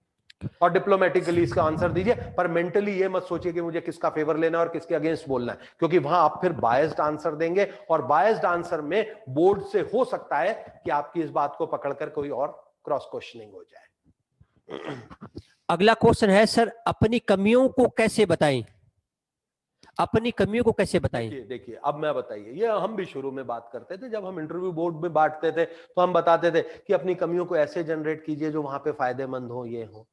और डिप्लोमेटिकली इसका आंसर दीजिए। पर मेंटली ये मत सोचिए कि मुझे किसका फेवर लेना है और किसके अगेंस्ट बोलना है, क्योंकि वहां आप फिर बायस्ड आंसर देंगे और बायस्ड आंसर में बोर्ड से हो सकता है कि आपकी इस बात को पकड़कर कोई और क्रॉस क्वेश्चनिंग हो जाए। अगला क्वेश्चन है सर, अपनी कमियों को कैसे बताएं? अपनी कमियों को कैसे बताएं? देखिए अब मैं बताइए, ये हम भी शुरू में बात करते थे, जब हम इंटरव्यू बोर्ड में बांटते थे तो हम बताते थे कि अपनी कमियों को ऐसे जनरेट कीजिए जो वहां पे फायदेमंद हो, ये हो।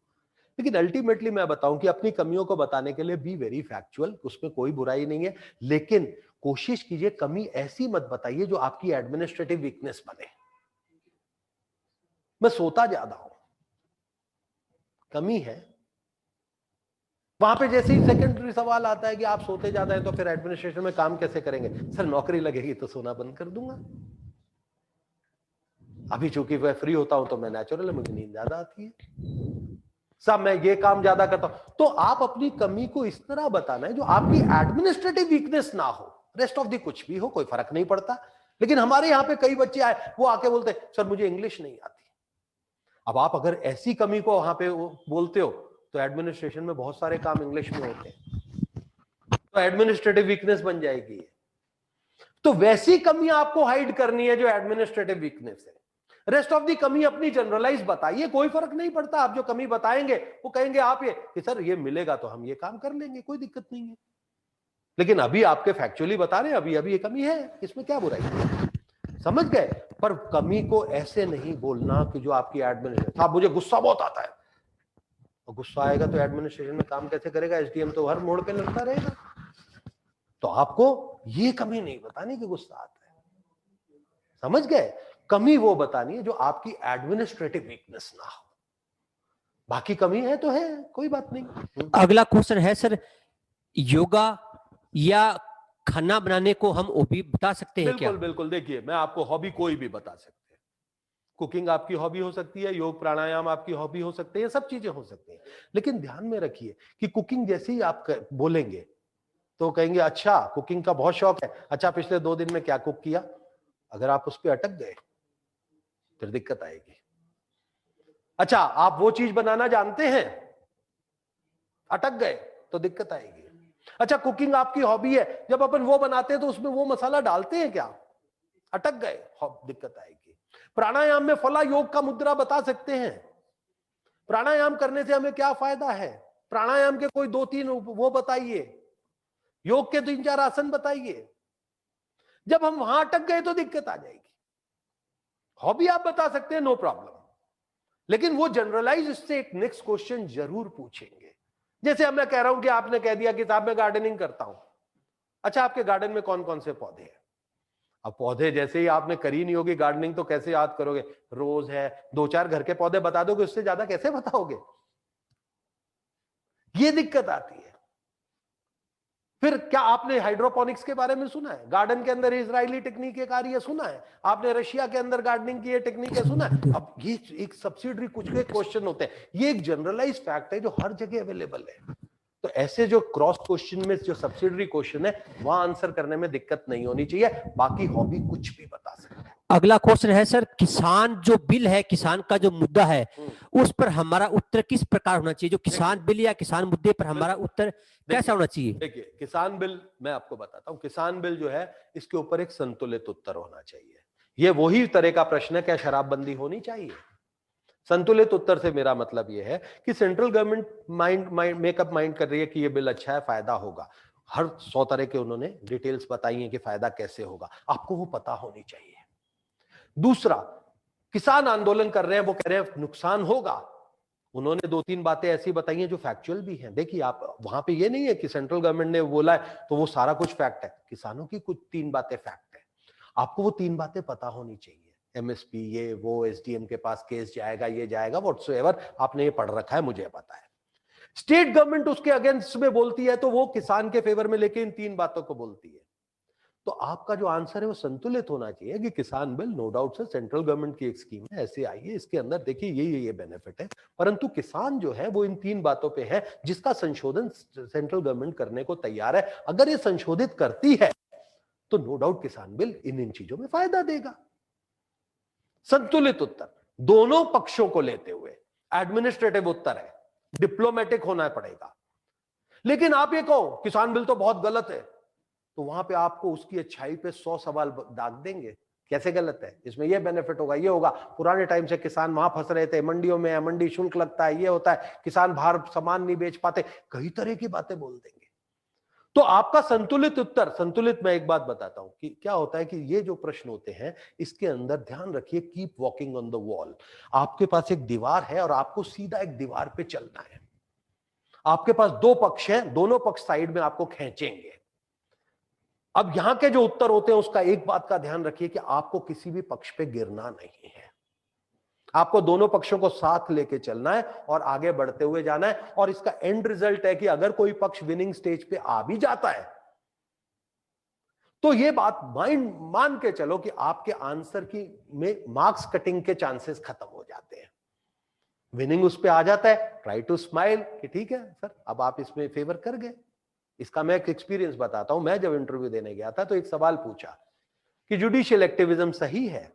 लेकिन अल्टीमेटली मैं बताऊं कि अपनी कमियों को बताने के लिए बी वेरी फैक्चुअल, उसमें कोई बुराई नहीं है, लेकिन कोशिश कीजिए कमी ऐसी मत बताइए जो आपकी एडमिनिस्ट्रेटिव वीकनेस बने। मैं सोता ज्यादा हूं, कमी है, वहां पे जैसे ही सेकेंडरी सवाल आता है कि आप सोते ज्यादा हैं तो फिर एडमिनिस्ट्रेशन में काम कैसे करेंगे? सर नौकरी लगेगी तो सोना बंद कर दूंगा। अभी चूंकि मैं फ्री होता हूं तो मैं नेचुरल है, मुझे नींद ज्यादा आती है, सब मैं ये काम ज्यादा करता हूं। तो आप अपनी कमी को इस तरह बताना है जो आपकी एडमिनिस्ट्रेटिव वीकनेस ना हो, रेस्ट ऑफ दी कुछ भी हो, कोई फर्क नहीं पड़ता। लेकिन हमारे यहां पे कई बच्चे आए, वो आके बोलते हैं सर मुझे इंग्लिश नहीं आती। अब आप अगर ऐसी कमी को वहां पे बोलते हो तो एडमिनिस्ट्रेशन में बहुत सारे काम इंग्लिश में होते हैं, तो एडमिनिस्ट्रेटिव वीकनेस बन जाएगी। तो वैसी कमी आपको हाइड करनी है जो एडमिनिस्ट्रेटिव वीकनेस है। रेस्ट ऑफ दी कमी अपनी जनरलाइज बताइए, कोई फर्क नहीं पड़ता। आप जो कमी बताएंगे वो कहेंगे आप ये कि सर ये मिलेगा तो हम ये काम कर लेंगे, कोई दिक्कत नहीं है। लेकिन अभी आपके फैक्चुअली बता रहे हैं अभी अभी ये कमी है, इसमें क्या बुराई है, समझ गए? पर कमी को ऐसे नहीं बोलना कि जो आपकी एडमिनिस्ट्रेशन, साहब मुझे गुस्सा बहुत आता है, और गुस्सा आएगा तो एडमिनिस्ट्रेशन में काम कैसे करेगा? एसडीएम तो हर मोड़ पे लड़ता रहेगा। तो आपको ये कमी नहीं बतानी कि गुस्सा आता है, समझ गए? कमी वो बतानी है जो आपकी एडमिनिस्ट्रेटिव वीकनेस ना हो। बाकी कमी है तो है, कोई बात नहीं। अगला क्वेश्चन है सर, योगा या खाना बनाने को हम हॉबी बता सकते हैं क्या? बिल्कुल बिल्कुल, देखिए मैं आपको हॉबी कोई भी बता सकते हैं। कुकिंग आपकी हॉबी हो सकती है, योग प्राणायाम आपकी हॉबी हो सकती है, सब चीजें हो सकती हैं। लेकिन ध्यान में रखिए कि कुकिंग जैसे ही आप बोलेंगे तो कहेंगे अच्छा कुकिंग का बहुत शौक है, अच्छा पिछले 2 दिन में क्या कुक किया? अगर आप उस पर अटक गए फिर दिक्कत आएगी। अच्छा आप वो चीज बनाना जानते हैं, अटक गए तो दिक्कत आएगी। अच्छा कुकिंग आपकी हॉबी है, जब अपन वो बनाते हैं तो उसमें वो मसाला डालते हैं क्या? अटक गए, दिक्कत आएगी। प्राणायाम में फला योग का मुद्रा बता सकते हैं, प्राणायाम करने से हमें क्या फायदा है? प्राणायाम के कोई 2-3 वो बताइए, योग के 3-4 आसन बताइए। जब हम वहां अटक गए तो दिक्कत आ जाएगी। हॉबी आप बता सकते हैं, नो प्रॉब्लम, लेकिन वो जनरलाइज इससे एक नेक्स्ट क्वेश्चन जरूर पूछेंगे। जैसे अब मैं कह रहा हूं कि आपने कह दिया कि साहब मैं गार्डनिंग करता हूं, अच्छा आपके गार्डन में कौन कौन से पौधे हैं? अब पौधे जैसे ही आपने करी नहीं होगी गार्डनिंग तो कैसे याद करोगे? रोज है, 2-4 घर के पौधे बता दोगे, उससे ज्यादा कैसे बताओगे? ये दिक्कत आती है। फिर क्या आपने हाइड्रोपोनिक्स के बारे में सुना है? गार्डन के अंदर इजरायली टेक्निक एक आ रही है, सुना है? आपने रशिया के अंदर गार्डनिंग की ये टेक्निक है, सुना है? अब ये एक सब्सिडरी कुछ के क्वेश्चन होते हैं, ये एक जनरलाइज फैक्ट है जो हर जगह अवेलेबल है। तो ऐसे जो क्रॉस क्वेश्चन में जो सब्सिडरी क्वेश्चन है वहां आंसर करने में दिक्कत नहीं होनी चाहिए, बाकी हॉबी कुछ भी बता सकते हैं। अगला क्वेश्चन है सर, किसान जो बिल है, किसान का जो मुद्दा है, उस पर हमारा उत्तर किस प्रकार होना चाहिए? जो किसान बिल या किसान मुद्दे पर हमारा उत्तर कैसा होना चाहिए? देखिए किसान बिल मैं आपको बताता हूं, किसान बिल जो है इसके ऊपर एक संतुलित उत्तर होना चाहिए। ये वही तरह का प्रश्न है, क्या शराबबंदी होनी चाहिए? संतुलित उत्तर से मेरा मतलब यह है कि सेंट्रल गवर्नमेंट मेकअप माइंड कर रही है कि ये बिल अच्छा है, फायदा होगा। हर 100 तरह के उन्होंने डिटेल्स बताई हैं कि फायदा कैसे होगा, आपको वो पता होनी चाहिए। दूसरा, किसान आंदोलन कर रहे हैं, वो कह रहे हैं नुकसान होगा, उन्होंने 2-3 बातें ऐसी बताई हैं जो फैक्चुअल भी हैं। देखिए आप वहां पे ये नहीं है कि सेंट्रल गवर्नमेंट ने बोला है तो वो सारा कुछ फैक्ट है, किसानों की कुछ 3 बातें फैक्ट है, आपको वो 3 बातें पता होनी चाहिए। एमएसपी ये वो, एसडीएम के पास केस जाएगा, ये जाएगा, व्हाटसोएवर, आपने ये पढ़ रखा है, मुझे पता है। स्टेट गवर्नमेंट उसके अगेंस्ट में बोलती है तो वो किसान के फेवर में लेके इन 3 बातों को बोलती है। तो आपका जो आंसर है वो संतुलित होना चाहिए कि किसान बिल नो डाउट से सेंट्रल गवर्नमेंट की एक स्कीम है, ऐसे आई है, इसके अंदर देखिए ये बेनिफिट है, परंतु किसान जो है वो इन 3 बातों पे है जिसका संशोधन सेंट्रल गवर्नमेंट करने को तैयार है। अगर ये संशोधित करती है तो नो डाउट किसान बिल इन चीजों में फायदा देगा। संतुलित उत्तर दोनों पक्षों को लेते हुए एडमिनिस्ट्रेटिव उत्तर है, डिप्लोमेटिक होना पड़ेगा। लेकिन आप ये कहो किसान बिल तो बहुत गलत है, तो वहां पे आपको उसकी अच्छाई पे 100 सवाल दाग देंगे, कैसे गलत है, इसमें ये बेनिफिट होगा, ये होगा, पुराने टाइम से किसान वहां फंस रहे थे, मंडियों में मंडी शुल्क लगता है, ये होता है, किसान बाहर सामान नहीं बेच पाते, कई तरह की बातें बोल देंगे। तो आपका संतुलित उत्तर, संतुलित मैं एक बात बताता हूं कि क्या होता है कि ये जो प्रश्न होते हैं इसके अंदर ध्यान रखिए, keep walking on the wall. आपके पास एक दीवार है और आपको सीधा एक दीवार पे चलना है। आपके पास 2 पक्ष हैं, दोनों पक्ष साइड में आपको खींचेंगे। अब यहां के जो उत्तर होते हैं उसका एक बात का ध्यान रखिए कि आपको किसी भी पक्ष पे गिरना नहीं है, आपको दोनों पक्षों को साथ लेके चलना है और आगे बढ़ते हुए जाना है। और इसका एंड रिजल्ट है कि अगर कोई पक्ष विनिंग स्टेज पे आ भी जाता है तो यह बात मान के चलो कि आपके आंसर की में मार्क्स कटिंग के चांसेस खत्म हो जाते हैं। विनिंग उस पे आ जाता है, ट्राई टू स्माइल कि ठीक है सर अब आप इसमें फेवर कर गए। इसका मैं एक एक्सपीरियंस बताता हूं, मैं जब इंटरव्यू देने गया था तो एक सवाल पूछा कि जुडिशियल एक्टिविज्म सही है।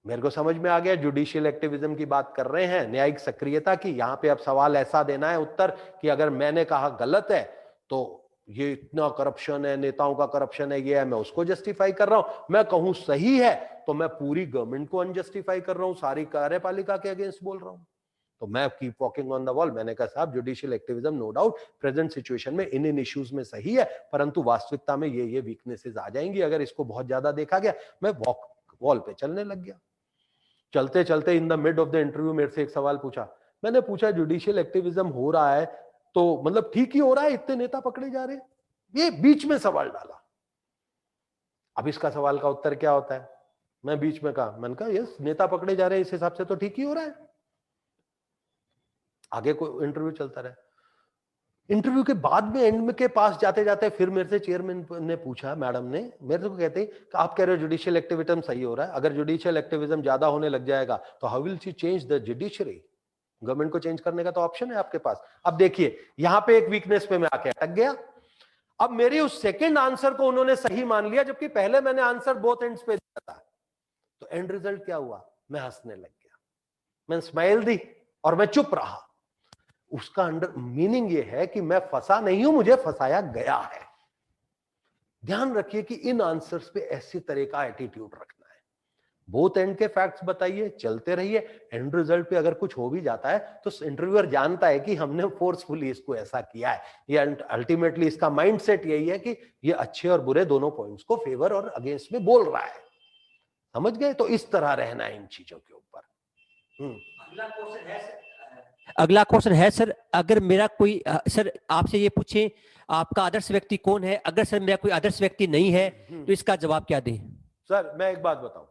मेरे को समझ में आ गया जुडिशियल एक्टिविज्म की बात कर रहे हैं, न्यायिक सक्रियता की। यहां पे अब सवाल ऐसा देना है उत्तर कि अगर मैंने कहा गलत है तो ये इतना करप्शन है, नेताओं का करप्शन है, ये है, मैं उसको जस्टिफाई कर रहा हूं। मैं कहूं सही है तो मैं पूरी गवर्नमेंट को अनजस्टिफाई कर रहा हूं, सारी कार्यपालिका के अगेंस्ट बोल रहा हूं। तो मैं keep walking on the wall, मैंने कहा साहब judicial activism no doubt present situation में इन इश्यूज में सही है, परंतु वास्तविकता में ये वीकनेसेस आ जाएंगी अगर इसको बहुत ज्यादा देखा गया। मैं वॉल पे चलने लग गया। चलते चलते in the mid of the interview मेरे से एक सवाल पूछा। मैंने पूछा जुडिशियल एक्टिविज्म हो रहा है तो मतलब ठीक ही हो रहा है, इतने नेता पकड़े जा रहे हैं? ये बीच में सवाल डाला। अब इसका सवाल का उत्तर क्या होता है? मैं बीच में कहा, मैंने कहा यस, नेता पकड़े जा रहे हैं, इस हिसाब से तो ठीक ही हो रहा है। आगे कोई इंटरव्यू चलता रहा। इंटरव्यू के बाद में एंड में के पास जाते जाते फिर मेरे से चेयरमैन ने पूछा, मैडम ने मेरे को कहते कि आप कह रहे हो जुडिशियल एक्टिविज्म सही हो रहा है, अगर जुडिशियल एक्टिविज्म ज्यादा होने लग जाएगा तो how will she change the judiciary? Government को चेंज करने का तो ऑप्शन है आपके पास। अब देखिए यहां पे एक वीकनेस पे मैं आके अटक गया। अब मेरी उस सेकंड आंसर को उन्होंने सही मान लिया, जबकि पहले मैंने आंसर बोथ एंड्स पे दिया था। तो एंड रिजल्ट क्या हुआ? मैं हंसने लग गया, मैंने स्माइल दी और मैं चुप रहा। उसका अंडर मीनिंग यह है कि मैं फंसा नहीं हूं, मुझे फंसाया गया है। ध्यान रखिए कि इन आंसर्स पे ऐसी तरह का एटीट्यूड रखना है। बोथ एंड के फैक्ट्स बताइए, चलते रहिए। एंड रिजल्ट पे अगर कुछ हो भी जाता है तो इंटरव्यूअर जानता है कि हमने फोर्सफुली इसको ऐसा किया है। ये अल्टीमेटली इसका माइंडसेट यही है कि ये अच्छे और बुरे दोनों पॉइंट्स को फेवर और अगेंस्ट में बोल रहा है। समझ गए? तो इस तरह रहना है इन चीजों के ऊपर। अगला क्वेश्चन है सर, अगर मेरा कोई सर आपसे ये पूछे आपका आदर्श व्यक्ति कौन है, अगर सर मेरा कोई आदर्श व्यक्ति नहीं है तो इसका जवाब क्या दें? सर मैं एक बात बताऊं,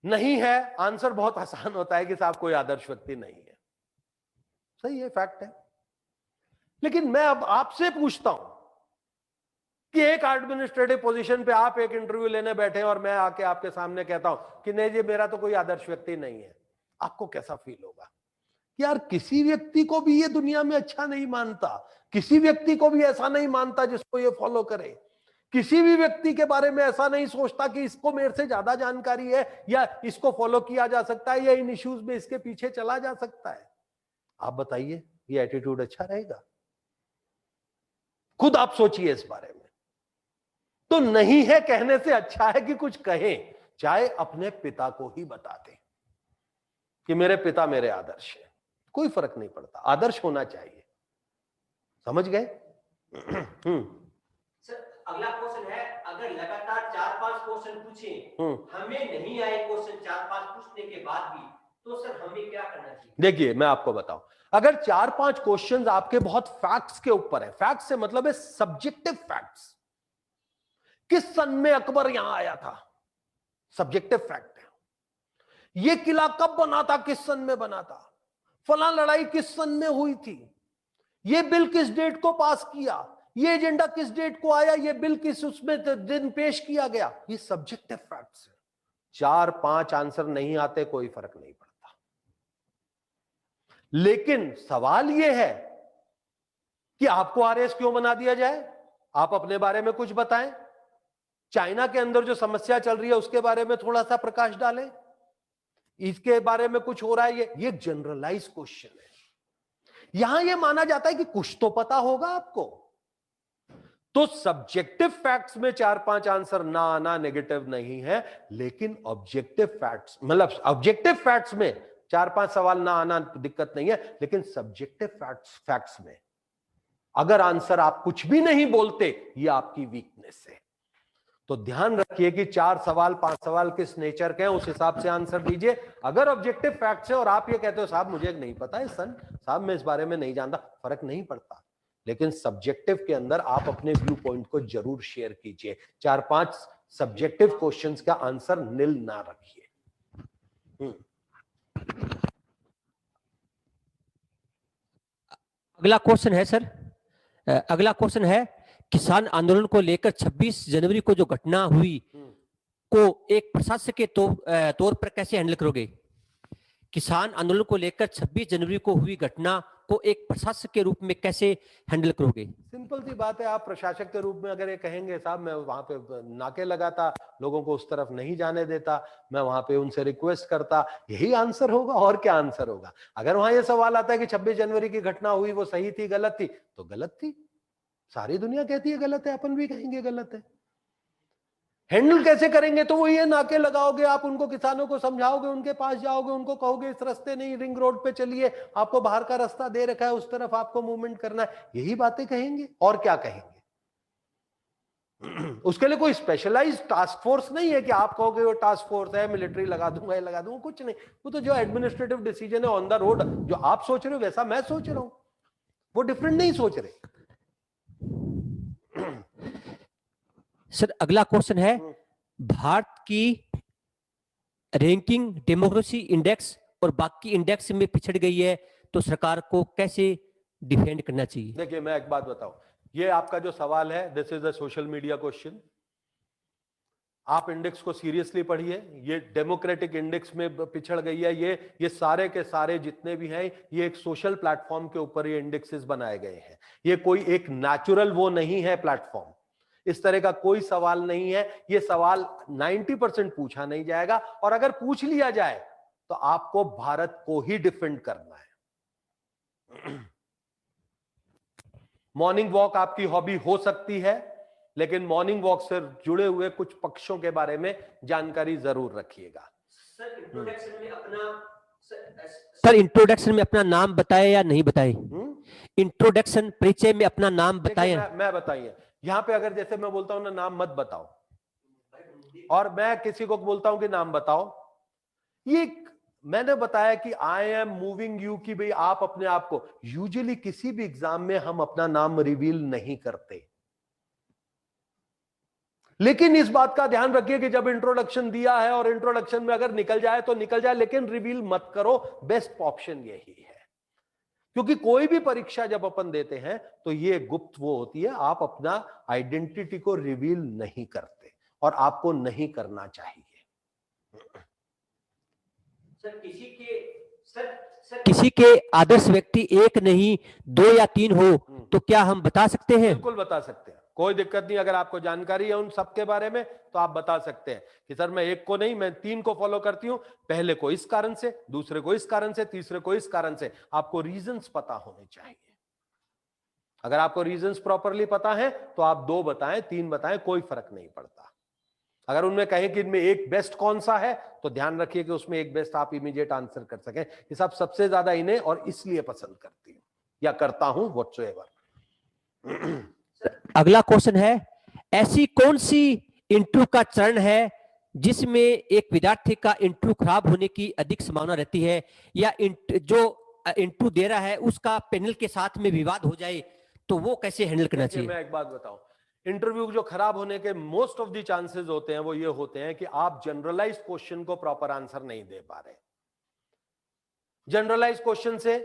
नहीं है आंसर बहुत आसान होता है कि साहब कोई आदर्श व्यक्ति नहीं है। सही है, फैक्ट है। लेकिन मैं अब आपसे पूछता हूं कि एक एडमिनिस्ट्रेटिव पोजीशन पे आप एक इंटरव्यू लेने बैठे और मैं आके आपके सामने कहता हूं कि नहीं जी मेरा तो कोई आदर्श व्यक्ति नहीं है, आपको कैसा फील होगा? यार किसी व्यक्ति को भी ये दुनिया में अच्छा नहीं मानता, किसी व्यक्ति को भी ऐसा नहीं मानता जिसको ये फॉलो करे, किसी भी व्यक्ति के बारे में ऐसा नहीं सोचता कि इसको मेरे से ज्यादा जानकारी है या इसको फॉलो किया जा सकता है या इन इश्यूज में इसके पीछे चला जा सकता है। आप बताइए ये एटीट्यूड अच्छा रहेगा? खुद आप सोचिए इस बारे में। तो नहीं है कहने से अच्छा है कि कुछ कहें, चाहे अपने पिता को ही बता दें कि मेरे पिता मेरे आदर्श है, कोई फर्क नहीं पड़ता, आदर्श होना चाहिए। समझ गए? सर अगला क्वेश्चन है, अगर लगातार 4-5 क्वेश्चन पूछें, हमें नहीं आए क्वेश्चन 4-5 पूछने के बाद भी, तो सर हमें क्या करना चाहिए? देखिए मैं आपको बताऊं, अगर 4-5 क्वेश्चंस आपके बहुत फैक्ट्स के ऊपर है, फैक्ट्स से मतलब है सब्जेक्टिव फैक्ट्स, किस सन में अकबर यहां आया था, सब्जेक्टिव फैक्ट है। यह किला कब बना था, किस सन में बना था, फला लड़ाई किस सन में हुई थी, यह बिल किस डेट को पास किया, यह एजेंडा किस डेट को आया, यह बिल किस उसमें दिन पेश किया गया, ये सब्जेक्टिव फैक्ट्स है। 4-5 आंसर नहीं आते कोई फर्क नहीं पड़ता, लेकिन सवाल यह है कि आपको आरएस क्यों बना दिया जाए? आप अपने बारे में कुछ बताएं, चाइना के अंदर जो समस्या चल रही है उसके बारे में थोड़ा सा प्रकाश डालें, इसके बारे में कुछ हो रहा है, ये जनरलाइज क्वेश्चन है। यहां यह माना जाता है कि कुछ तो पता होगा आपको। तो सब्जेक्टिव फैक्ट्स में 4-5 आंसर ना आना नेगेटिव नहीं है, लेकिन ऑब्जेक्टिव फैक्ट्स मतलब ऑब्जेक्टिव फैक्ट्स में 4-5 सवाल ना आना दिक्कत नहीं है, लेकिन सब्जेक्टिव फैक्ट्स में अगर आंसर आप कुछ भी नहीं बोलते, ये आपकी वीकनेस है। तो ध्यान रखिए कि 4 सवाल 5 सवाल किस नेचर के हैं, उस हिसाब से आंसर दीजिए। अगर ऑब्जेक्टिव फैक्ट्स है और आप ये कहते हो साहब मुझे नहीं पता है सन, साहब मैं इस बारे में नहीं जानता, फर्क नहीं पड़ता, लेकिन सब्जेक्टिव के अंदर आप अपने व्यू पॉइंट को जरूर शेयर कीजिए। 4-5 सब्जेक्टिव क्वेश्चंस का आंसर निल ना रखिए। अगला क्वेश्चन है सर, अगला क्वेश्चन है किसान आंदोलन को लेकर 26 जनवरी को जो घटना हुई को एक प्रशासक के तौर पर कैसे हैंडल करोगे? किसान आंदोलन को लेकर 26 जनवरी को हुई घटना को एक प्रशासक के रूप में कैसे हैंडल करोगे? सिंपल सी बात है, आप प्रशासक के रूप में अगर ये कहेंगे साहब मैं वहां पे नाके लगाता, लोगों को उस तरफ नहीं जाने देता, मैं वहां पे उनसे रिक्वेस्ट करता, यही आंसर होगा और क्या आंसर होगा? अगर वहां ये सवाल आता है कि 26 जनवरी की घटना हुई वो सही थी गलत थी, तो गलत थी, सारी दुनिया कहती है गलत है, अपन भी कहेंगे गलत है। हैंडल कैसे करेंगे? तो वो ये नाके लगाओगे, आप उनको किसानों को समझाओगे, उनके पास जाओगे, उनको कहोगे इस रास्ते नहीं रिंग रोड पे चलिए, आपको बाहर का रास्ता दे रखा है, उस तरफ आपको मूवमेंट करना है, यही बातें कहेंगे और क्या कहेंगे। उसके लिए कोई स्पेशलाइज्ड टास्क फोर्स नहीं है कि आप कहोगे वो टास्क फोर्स है, मिलिट्री लगा दूंगा, ये लगा दूंगा, कुछ नहीं। वो तो जो एडमिनिस्ट्रेटिव डिसीजन है ऑन द रोड, जो आप सोच रहे हो वैसा मैं सोच रहा हूं, वो डिफरेंट नहीं सोच रहे। सर अगला क्वेश्चन है, भारत की रैंकिंग डेमोक्रेसी इंडेक्स और बाकी इंडेक्स में पिछड़ गई है, तो सरकार को कैसे डिफेंड करना चाहिए? देखिए मैं एक बात बताऊं, ये आपका जो सवाल है this is a social media question. आप इंडेक्स को सीरियसली पढ़िए। ये डेमोक्रेटिक इंडेक्स में पिछड़ गई है, ये सारे के सारे जितने भी हैं, ये एक सोशल प्लेटफॉर्म के ऊपर ये इंडेक्सेस बनाए गए हैं। ये कोई एक नेचुरल वो नहीं है प्लेटफॉर्म। इस तरह का कोई सवाल नहीं है। ये सवाल 90% पूछा नहीं जाएगा, और अगर पूछ लिया जाए तो आपको भारत को ही डिफेंड करना है। मॉर्निंग वॉक आपकी हॉबी हो सकती है, लेकिन मॉर्निंग वॉक से जुड़े हुए कुछ पक्षों के बारे में जानकारी जरूर रखिएगा। सर इंट्रोडक्शन में अपना नाम बताए या नहीं बताए? इंट्रोडक्शन परिचय में अपना नाम बताए? मैं बताइए, यहां पे अगर जैसे मैं बोलता हूं ना नाम मत बताओ, और मैं किसी को बोलता हूं कि नाम बताओ, ये मैंने बताया कि आई एम मूविंग यू, कि भाई आप अपने आप को, यूजुअली किसी भी एग्जाम में हम अपना नाम रिवील नहीं करते, लेकिन इस बात का ध्यान रखिए कि जब इंट्रोडक्शन दिया है और इंट्रोडक्शन में अगर निकल जाए तो निकल जाए, लेकिन रिवील मत करो। बेस्ट ऑप्शन यही है, क्योंकि कोई भी परीक्षा जब अपन देते हैं तो ये गुप्त वो होती है, आप अपना आइडेंटिटी को रिवील नहीं करते, और आपको नहीं करना चाहिए। किसी के आदर्श व्यक्ति एक नहीं 2 या 3 हो तो क्या हम बता सकते हैं? बिल्कुल बता सकते हैं, कोई दिक्कत नहीं। अगर आपको जानकारी है उन सब के बारे में तो आप बता सकते हैं कि सर मैं एक को नहीं, मैं 3 को फॉलो करती हूं, पहले को इस कारण से, दूसरे को इस कारण से, तीसरे को इस कारण से। आपको रीजंस पता होने चाहिए। अगर आपको रीजंस प्रॉपरली पता है तो आप 2 बताएं, 3 बताएं, कोई फर्क नहीं पड़ता। अगर उनमें कहें कि इनमें एक बेस्ट कौन सा है, तो ध्यान रखिए कि उसमें एक बेस्ट आप इमीडिएट आंसर कर सकें कि साहब सबसे ज्यादा इन्हें और इसलिए पसंद करती हूं या करता हूं व्हाटसोएवर। अगला क्वेश्चन है, ऐसी कौन सी इंटरव्यू का चरण है जिसमें एक विद्यार्थी का इंटरव्यू खराब होने की अधिक संभावना रहती है, या जो इंटरव्यू दे रहा है उसका पैनल के साथ में विवाद हो जाए, तो वो कैसे हैंडल करना चाहिए? मैं एक बात बताऊं, इंटरव्यू जो खराब होने के मोस्ट ऑफ द चांसेस होते हैं वो ये होते हैं कि आप जनरलाइज क्वेश्चन को प्रॉपर आंसर नहीं दे पा रहे। जनरलाइज क्वेश्चन से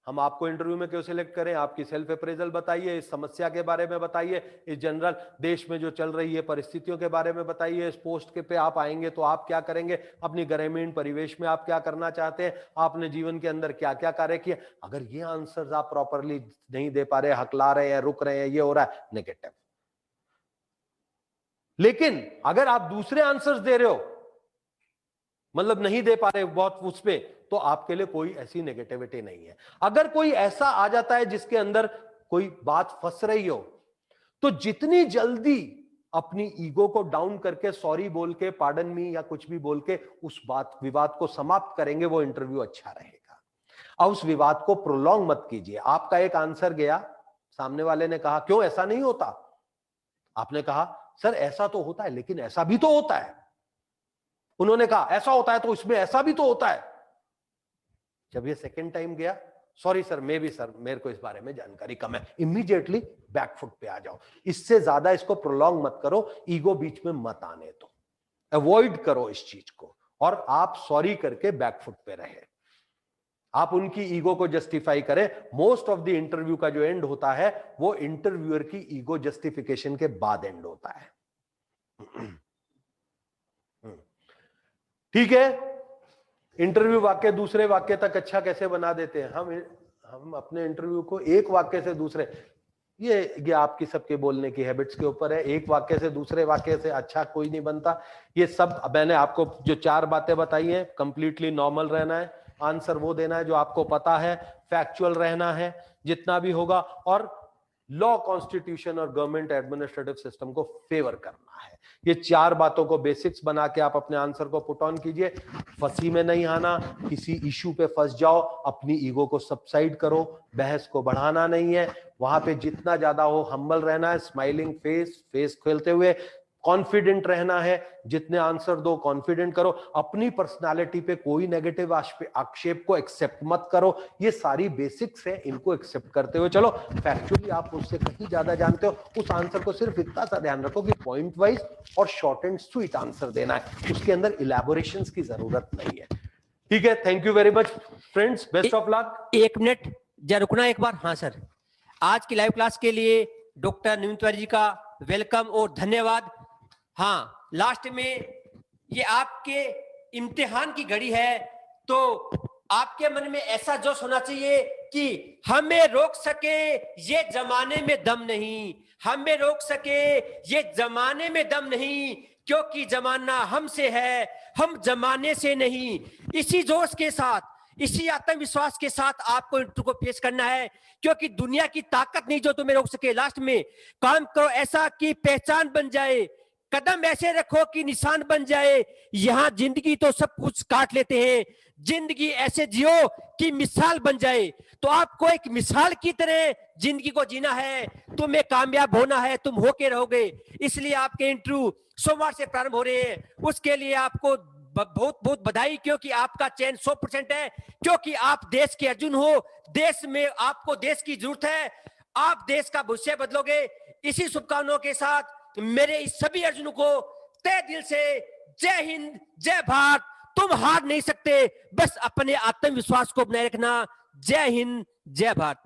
हम आपको इंटरव्यू में क्यों सिलेक्ट करें? आपकी सेल्फ अप्रेजल बताइए, इस समस्या के बारे में बताइए, इस जनरल देश में जो चल रही है परिस्थितियों के बारे में बताइए, इस पोस्ट के पे आप आएंगे तो आप क्या करेंगे, अपनी ग्रामीण परिवेश में आप क्या करना चाहते हैं, आपने जीवन के अंदर क्या क्या कार्य किए। अगर ये आंसर्स आप प्रॉपरली नहीं दे पा रहे, हकला रहे हैं, रुक रहे हैं, ये हो रहा है, नेगेटिव। लेकिन अगर आप दूसरे आंसर्स दे रहे हो, मतलब नहीं दे पा रहे बहुत उस पे, तो आपके लिए कोई ऐसी नेगेटिविटी नहीं है। अगर कोई ऐसा आ जाता है जिसके अंदर कोई बात फंस रही हो, तो जितनी जल्दी अपनी ईगो को डाउन करके सॉरी बोल के, पार्डन मी या कुछ भी बोल के उस बात विवाद को समाप्त करेंगे, वो इंटरव्यू अच्छा रहेगा। अब उस विवाद को प्रोलॉन्ग मत कीजिए। आपका एक आंसर गया, सामने वाले ने कहा क्यों ऐसा नहीं होता, आपने कहा सर ऐसा तो होता है लेकिन ऐसा भी तो होता है। उन्होंने कहा ऐसा होता है तो इसमें ऐसा भी तो होता है। जब ये सेकंड टाइम गया, sorry sir may be sir मेरे को इस बारे में जानकारी कम है, इमीडिएटली बैकफुट पे आ जाओ। इससे ज्यादा इसको प्रोलॉन्ग मत करो, ईगो बीच में मत आने दो, अवॉइड करो इस चीज को, और आप सॉरी करके बैकफुट पे रहे। आप उनकी ईगो को जस्टिफाई करें। मोस्ट ऑफ द इंटरव्यू का जो एंड होता है वो इंटरव्यूअर की ईगो जस्टिफिकेशन के बाद एंड होता है। ठीक है, इंटरव्यू वाक्य दूसरे वाक्य तक अच्छा कैसे बना देते हैं हम अपने इंटरव्यू को एक वाक्य से दूसरे, ये आपकी सबके बोलने की हैबिट्स के ऊपर है। एक वाक्य से दूसरे वाक्य से अच्छा कोई नहीं बनता। ये सब मैंने आपको जो 4 बातें बताई हैं, कंप्लीटली नॉर्मल रहना है, आंसर वो देना है जो आपको पता है, फैक्चुअल रहना है जितना भी होगा, और लॉ, कॉन्स्टिट्यूशन और गवर्नमेंट एडमिनिस्ट्रेटिव सिस्टम को फेवर करना है। ये 4 बातों को बेसिक्स बना के आप अपने आंसर को पुट ऑन कीजिए। फंसी में नहीं आना, किसी इशू पे फंस जाओ, अपनी ईगो को सबसाइड करो, बहस को बढ़ाना नहीं है, वहां पे जितना ज्यादा हो हम्बल रहना है, स्माइलिंग फेस खोलते हुए, कॉन्फिडेंट रहना है, जितने आंसर दो कॉन्फिडेंट करो, अपनी पर्सनालिटी पे कोई नेगेटिव आक्षेप को एक्सेप्ट मत करो। ये सारी बेसिक्स है, इनको एक्सेप्ट करते हुए चलो। फैक्चुअली आप उससे कहीं ज्यादा जानते हो, उस आंसर को सिर्फ इतना सा ध्यान रखो कि पॉइंट वाइज और शॉर्ट एंड स्वीट आंसर देना है, उसके अंदर इलैबोरेशंस की जरूरत नहीं है। ठीक है, thank you very much friends, best of luck. 1 minute जरा रुकना एक बार। हाँ सर, आज की लाइव क्लास के लिए डॉक्टर नवीन तिवारी जी का वेलकम और धन्यवाद। हाँ, लास्ट में ये आपके इम्तिहान की घड़ी है, तो आपके मन में ऐसा जोश होना चाहिए कि हमें रोक सके ये जमाने में दम नहीं, हमें रोक सके ये जमाने में दम नहीं, क्योंकि जमाना हमसे है, हम जमाने से नहीं। इसी जोश के साथ, इसी आत्मविश्वास के साथ आपको इंटरव्यू को फेस करना है, क्योंकि दुनिया की ताकत नहीं जो तुम्हें रोक सके। लास्ट में काम करो ऐसा कि पहचान बन जाए, कदम ऐसे रखो कि निशान बन जाए। यहां जिंदगी तो सब कुछ काट लेते हैं, जिंदगी ऐसे जियो कि मिसाल बन जाए। तो आपको एक मिसाल की तरह जिंदगी को जीना है, तुम्हें कामयाब होना है, तुम होके रहोगे। इसलिए आपके इंटरव्यू सोमवार से प्रारंभ हो रहे हैं, उसके लिए आपको बहुत बहुत बधाई, क्योंकि आपका चयन 100% है, क्योंकि आप देश के अर्जुन हो। देश में आपको देश की जरूरत है, आप देश का भविष्य बदलोगे। इसी शुभकामनाओं के साथ मेरे इस सभी अर्जुनों को तहे दिल से जय हिंद, जय भारत। तुम हार नहीं सकते, बस अपने आत्मविश्वास को बनाए रखना। जय हिंद, जय भारत।